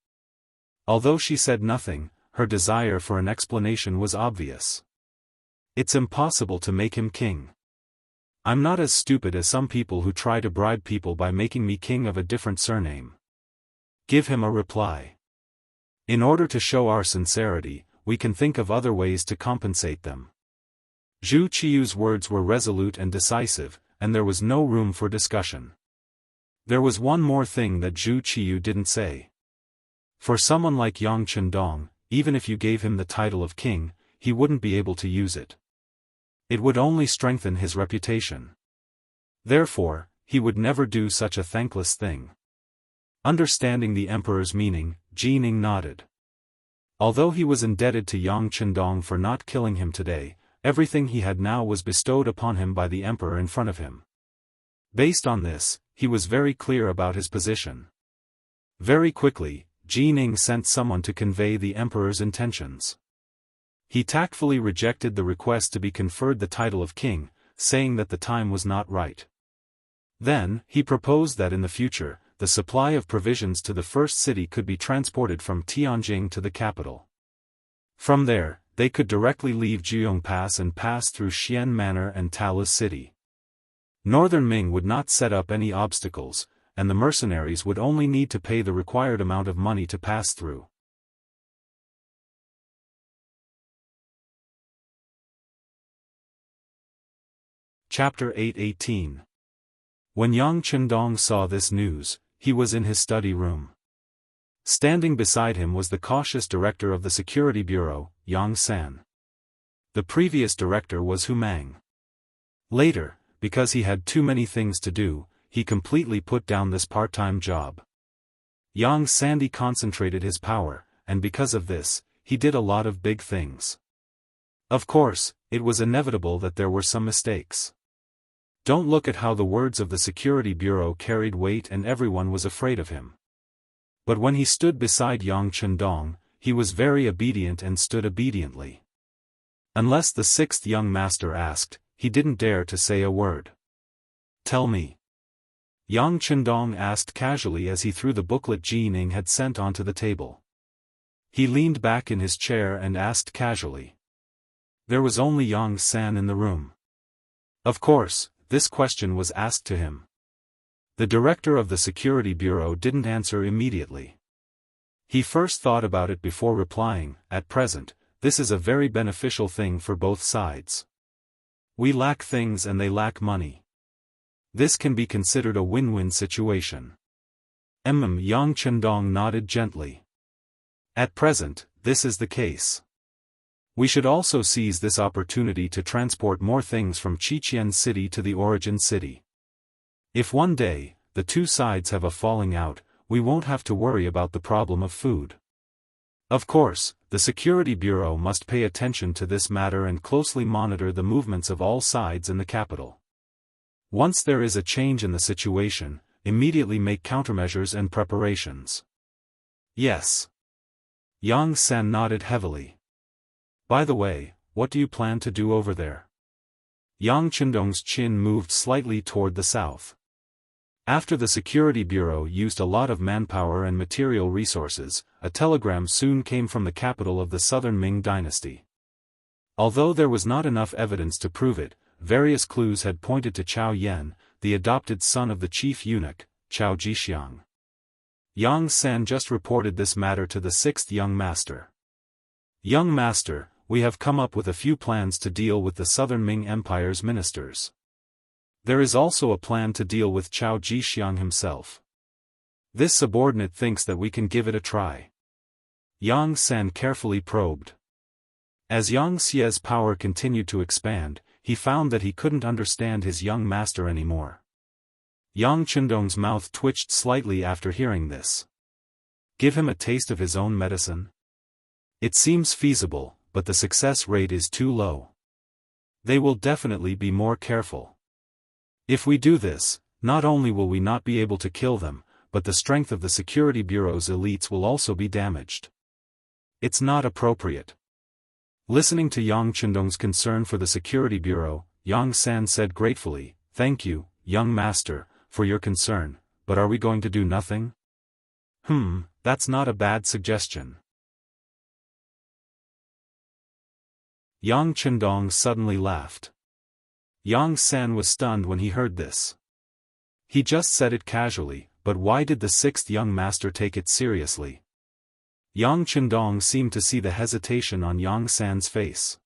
Although she said nothing, her desire for an explanation was obvious. "It's impossible to make him king. I'm not as stupid as some people who try to bribe people by making me king of a different surname. Give him a reply. In order to show our sincerity, we can think of other ways to compensate them." Zhu Qiyu's words were resolute and decisive, and there was no room for discussion. There was one more thing that Zhu Qiyu didn't say. For someone like Yang Chendong, even if you gave him the title of king, he wouldn't be able to use it. It would only strengthen his reputation. Therefore, he would never do such a thankless thing. Understanding the emperor's meaning, Jining nodded. Although he was indebted to Yang Chendong for not killing him today, everything he had now was bestowed upon him by the emperor in front of him. Based on this, he was very clear about his position. Very quickly, Jianghu sent someone to convey the emperor's intentions. He tactfully rejected the request to be conferred the title of king, saying that the time was not right. Then, he proposed that in the future, the supply of provisions to the first city could be transported from Tianjing to the capital. From there, they could directly leave Jianghu Pass and pass through Xian Manor and Taoist City. Northern Ming would not set up any obstacles, and the mercenaries would only need to pay the required amount of money to pass through. Chapter 8:18. When Yang Chendong saw this news, he was in his study room. Standing beside him was the cautious director of the security bureau, Yang San. The previous director was Hu Mang. Later, because he had too many things to do, he completely put down this part-time job. Yang San concentrated his power, and because of this, he did a lot of big things. Of course, it was inevitable that there were some mistakes. Don't look at how the words of the security bureau carried weight and everyone was afraid of him. But when he stood beside Yang Chendong, he was very obedient and stood obediently. Unless the sixth young master asked, he didn't dare to say a word. Tell me. Yang Chendong asked casually as he threw the booklet Jianghu had sent onto the table. He leaned back in his chair and asked casually. There was only Yang San in the room. Of course, this question was asked to him. The director of the security bureau didn't answer immediately. He first thought about it before replying. At present, this is a very beneficial thing for both sides. We lack things and they lack money. This can be considered a win-win situation. Yang Chendong nodded gently. At present, this is the case. We should also seize this opportunity to transport more things from Qiqian City to the origin city. If one day, the two sides have a falling out, we won't have to worry about the problem of food. Of course, the Security Bureau must pay attention to this matter and closely monitor the movements of all sides in the capital. Once there is a change in the situation, immediately make countermeasures and preparations. Yes. Yang San nodded heavily. By the way, what do you plan to do over there? Yang Chendong's chin moved slightly toward the south. After the Security Bureau used a lot of manpower and material resources, a telegram soon came from the capital of the southern Ming dynasty. Although there was not enough evidence to prove it, various clues had pointed to Chao Yan, the adopted son of the chief eunuch, Chao Jixiang. Yang San just reported this matter to the sixth young master. Young master, we have come up with a few plans to deal with the southern Ming Empire's ministers. There is also a plan to deal with Chao Jixiang himself. This subordinate thinks that we can give it a try. Yang San carefully probed. As Yang Xie's power continued to expand, he found that he couldn't understand his young master anymore. Yang Chendong's mouth twitched slightly after hearing this. Give him a taste of his own medicine? It seems feasible, but the success rate is too low. They will definitely be more careful. If we do this, not only will we not be able to kill them, but the strength of the Security Bureau's elites will also be damaged. It's not appropriate. Listening to Yang Chendong's concern for the Security Bureau, Yang San said gratefully, "Thank you, young master, for your concern, but are we going to do nothing?" That's not a bad suggestion. Yang Chendong suddenly laughed. Yang San was stunned when he heard this. He just said it casually, but why did the sixth young master take it seriously? Yang Chendong seemed to see the hesitation on Yang San's face.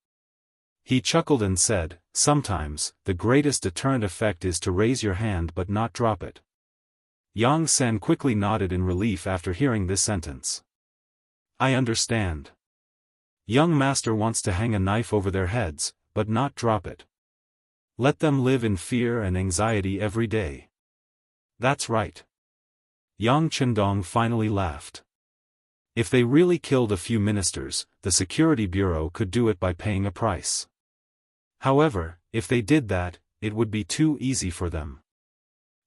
He chuckled and said, "Sometimes, the greatest deterrent effect is to raise your hand but not drop it." Yang San quickly nodded in relief after hearing this sentence. I understand. Young master wants to hang a knife over their heads, but not drop it. Let them live in fear and anxiety every day. That's right. Yang Chendong finally laughed. If they really killed a few ministers, the Security Bureau could do it by paying a price. However, if they did that, it would be too easy for them.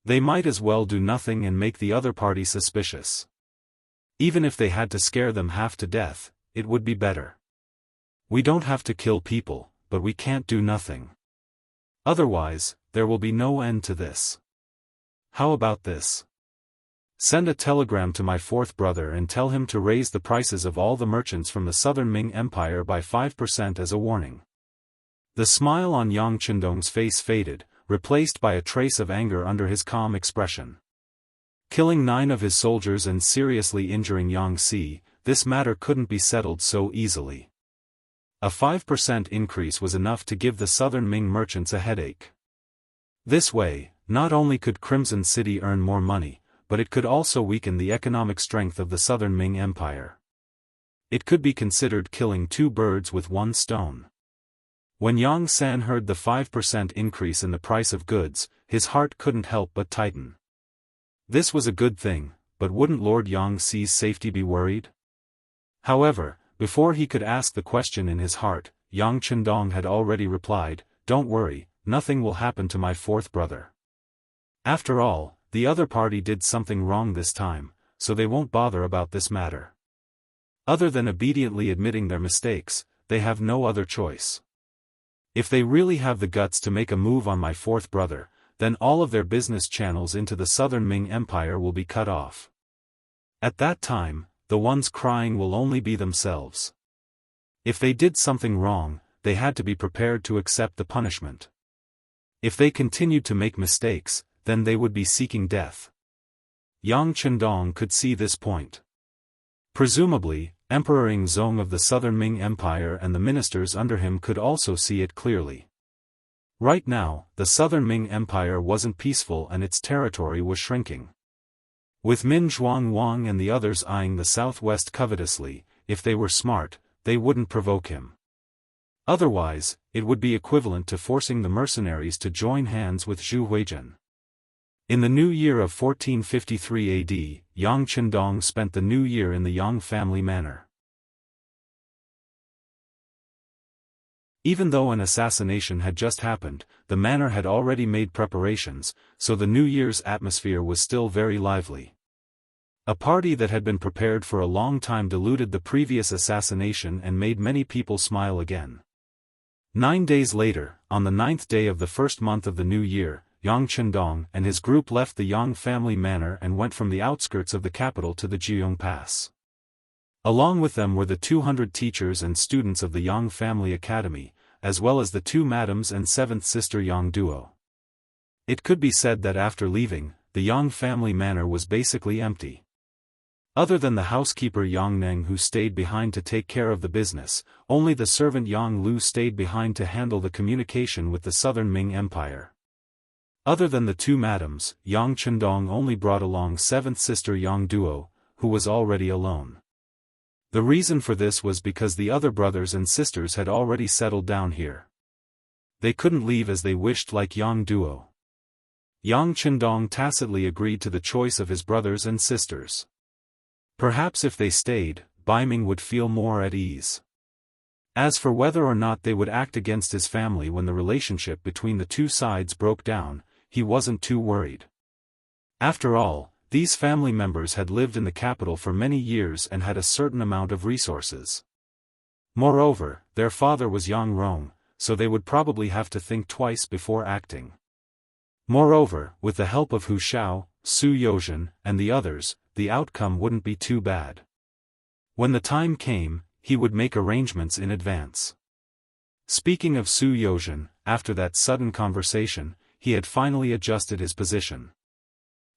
They might as well do nothing and make the other party suspicious. Even if they had to scare them half to death, it would be better. We don't have to kill people, but we can't do nothing. Otherwise, there will be no end to this. How about this? Send a telegram to my fourth brother and tell him to raise the prices of all the merchants from the southern Ming Empire by 5% as a warning. The smile on Yang Chendong's face faded, replaced by a trace of anger under his calm expression. Killing 9 of his soldiers and seriously injuring Yang Si, this matter couldn't be settled so easily. A 5% increase was enough to give the southern Ming merchants a headache. This way, not only could Crimson City earn more money, but it could also weaken the economic strength of the southern Ming Empire. It could be considered killing 2 birds with 1 stone. When Yang San heard the 5% increase in the price of goods, his heart couldn't help but tighten. This was a good thing, but wouldn't Lord Yang Si's safety be worried? However, before he could ask the question in his heart, Yang Chendong had already replied, "Don't worry, nothing will happen to my fourth brother. After all, the other party did something wrong this time, so they won't bother about this matter. Other than obediently admitting their mistakes, they have no other choice. If they really have the guts to make a move on my fourth brother, then all of their business channels into the southern Ming Empire will be cut off. At that time, the ones crying will only be themselves. If they did something wrong, they had to be prepared to accept the punishment. If they continued to make mistakes, then they would be seeking death." Yang Chendong could see this point. Presumably, Emperor Yingzong of the southern Ming Empire and the ministers under him could also see it clearly. Right now, the southern Ming Empire wasn't peaceful and its territory was shrinking. With Min Zhuangwang and the others eyeing the southwest covetously, if they were smart, they wouldn't provoke him. Otherwise, it would be equivalent to forcing the mercenaries to join hands with Zhu Huizhen. In the new year of 1453 AD, Yang Chendong spent the new year in the Yang family manor. Even though an assassination had just happened, the manor had already made preparations, so the New Year's atmosphere was still very lively. A party that had been prepared for a long time diluted the previous assassination and made many people smile again. 9 days later, on the 9th day of the first month of the new year, Yang Chendong and his group left the Yang family manor and went from the outskirts of the capital to the Jianghu Pass. Along with them were the 200 teachers and students of the Yang family academy, as well as the 2 madams and 7th sister Yang duo. It could be said that after leaving, the Yang family manor was basically empty. Other than the housekeeper Yang Neng who stayed behind to take care of the business, only the servant Yang Lu stayed behind to handle the communication with the southern Ming Empire. Other than the 2 madams, Yang Chendong only brought along 7th sister Yang duo, who was already alone. The reason for this was because the other brothers and sisters had already settled down here. They couldn't leave as they wished like Yang duo. Yang Chendong tacitly agreed to the choice of his brothers and sisters. Perhaps if they stayed, Baiming would feel more at ease. As for whether or not they would act against his family when the relationship between the 2 sides broke down, he wasn't too worried. After all, these family members had lived in the capital for many years and had a certain amount of resources. Moreover, their father was Yang Rong, so they would probably have to think twice before acting. Moreover, with the help of Hu Xiao, Su Yozhen, and the others, the outcome wouldn't be too bad. When the time came, he would make arrangements in advance. Speaking of Su Yozhen, after that sudden conversation, he had finally adjusted his position.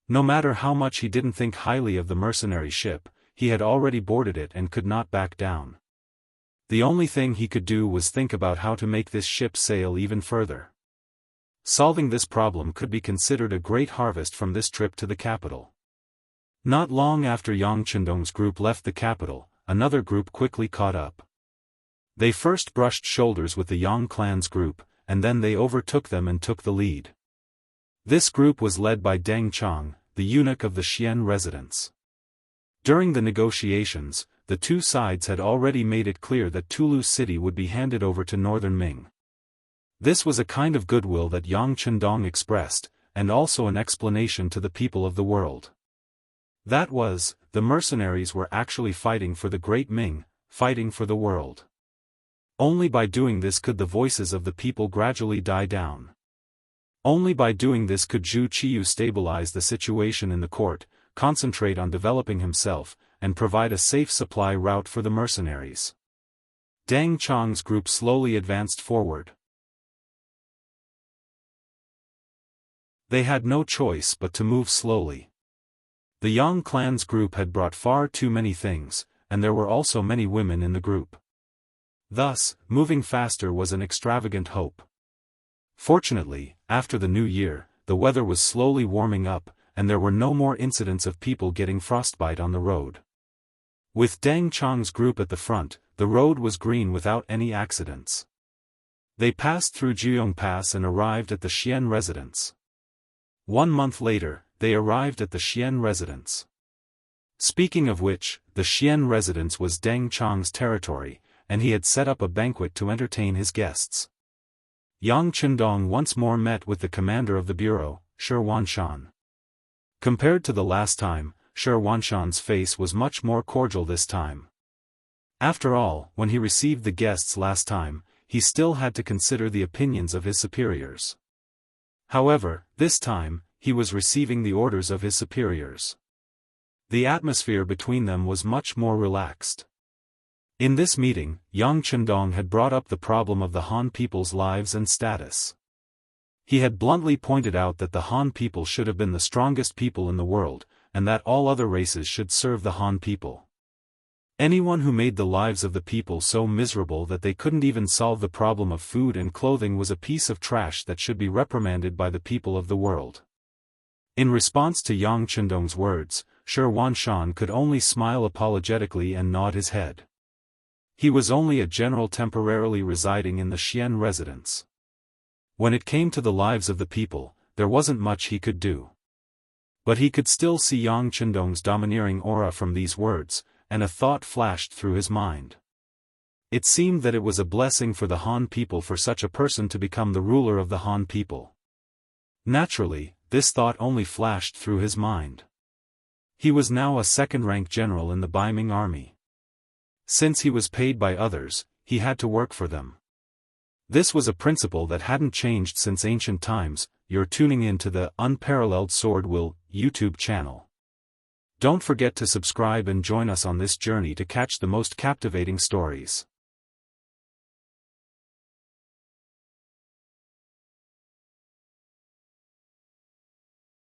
No matter how much he didn't think highly of the mercenary ship, he had already boarded it and could not back down. The only thing he could do was think about how to make this ship sail even further. Solving this problem could be considered a great harvest from this trip to the capital. Not long after Yang Chendong's group left the capital, another group quickly caught up. They first brushed shoulders with the Yang clan's group, and then they overtook them and took the lead. This group was led by Deng Chang, the eunuch of the Xian residence. During the negotiations, the 2 sides had already made it clear that Tulu City would be handed over to Northern Ming. This was a kind of goodwill that Yang Chendong expressed, and also an explanation to the people of the world. That was, the mercenaries were actually fighting for the Great Ming, fighting for the world. Only by doing this could the voices of the people gradually die down. Only by doing this could Zhu Qiyu stabilize the situation in the court, concentrate on developing himself, and provide a safe supply route for the mercenaries. Deng Chang's group slowly advanced forward. They had no choice but to move slowly. The Yang clan's group had brought far too many things, and there were also many women in the group. Thus, moving faster was an extravagant hope. Fortunately, after the new year, the weather was slowly warming up, and there were no more incidents of people getting frostbite on the road. With Deng Chang's group at the front, the road was green without any accidents. They passed through Jianghu Pass and arrived at the Xian residence. 1 month later, they arrived at the Xian residence. Speaking of which, the Xian residence was Deng Chang's territory, and he had set up a banquet to entertain his guests. Yang Qindong once more met with the commander of the bureau, Shi Wanshan. Compared to the last time, Shi Wanshan's face was much more cordial this time. After all, when he received the guests last time, he still had to consider the opinions of his superiors. However, this time, he was receiving the orders of his superiors. The atmosphere between them was much more relaxed. In this meeting, Yang Qindong had brought up the problem of the Han people's lives and status. He had bluntly pointed out that the Han people should have been the strongest people in the world, and that all other races should serve the Han people. Anyone who made the lives of the people so miserable that they couldn't even solve the problem of food and clothing was a piece of trash that should be reprimanded by the people of the world. In response to Yang Qindong's words, Shi Wanshan could only smile apologetically and nod his head. He was only a general temporarily residing in the Xian residence. When it came to the lives of the people, there wasn't much he could do. But he could still see Yang Qindong's domineering aura from these words, and a thought flashed through his mind. It seemed that it was a blessing for the Han people for such a person to become the ruler of the Han people. Naturally, this thought only flashed through his mind. He was now a second-rank general in the Baiming army. Since he was paid by others, he had to work for them. This was a principle that hadn't changed since ancient times. You're tuning in to the Unparalleled SwordWill YouTube channel. Don't forget to subscribe and join us on this journey to catch the most captivating stories.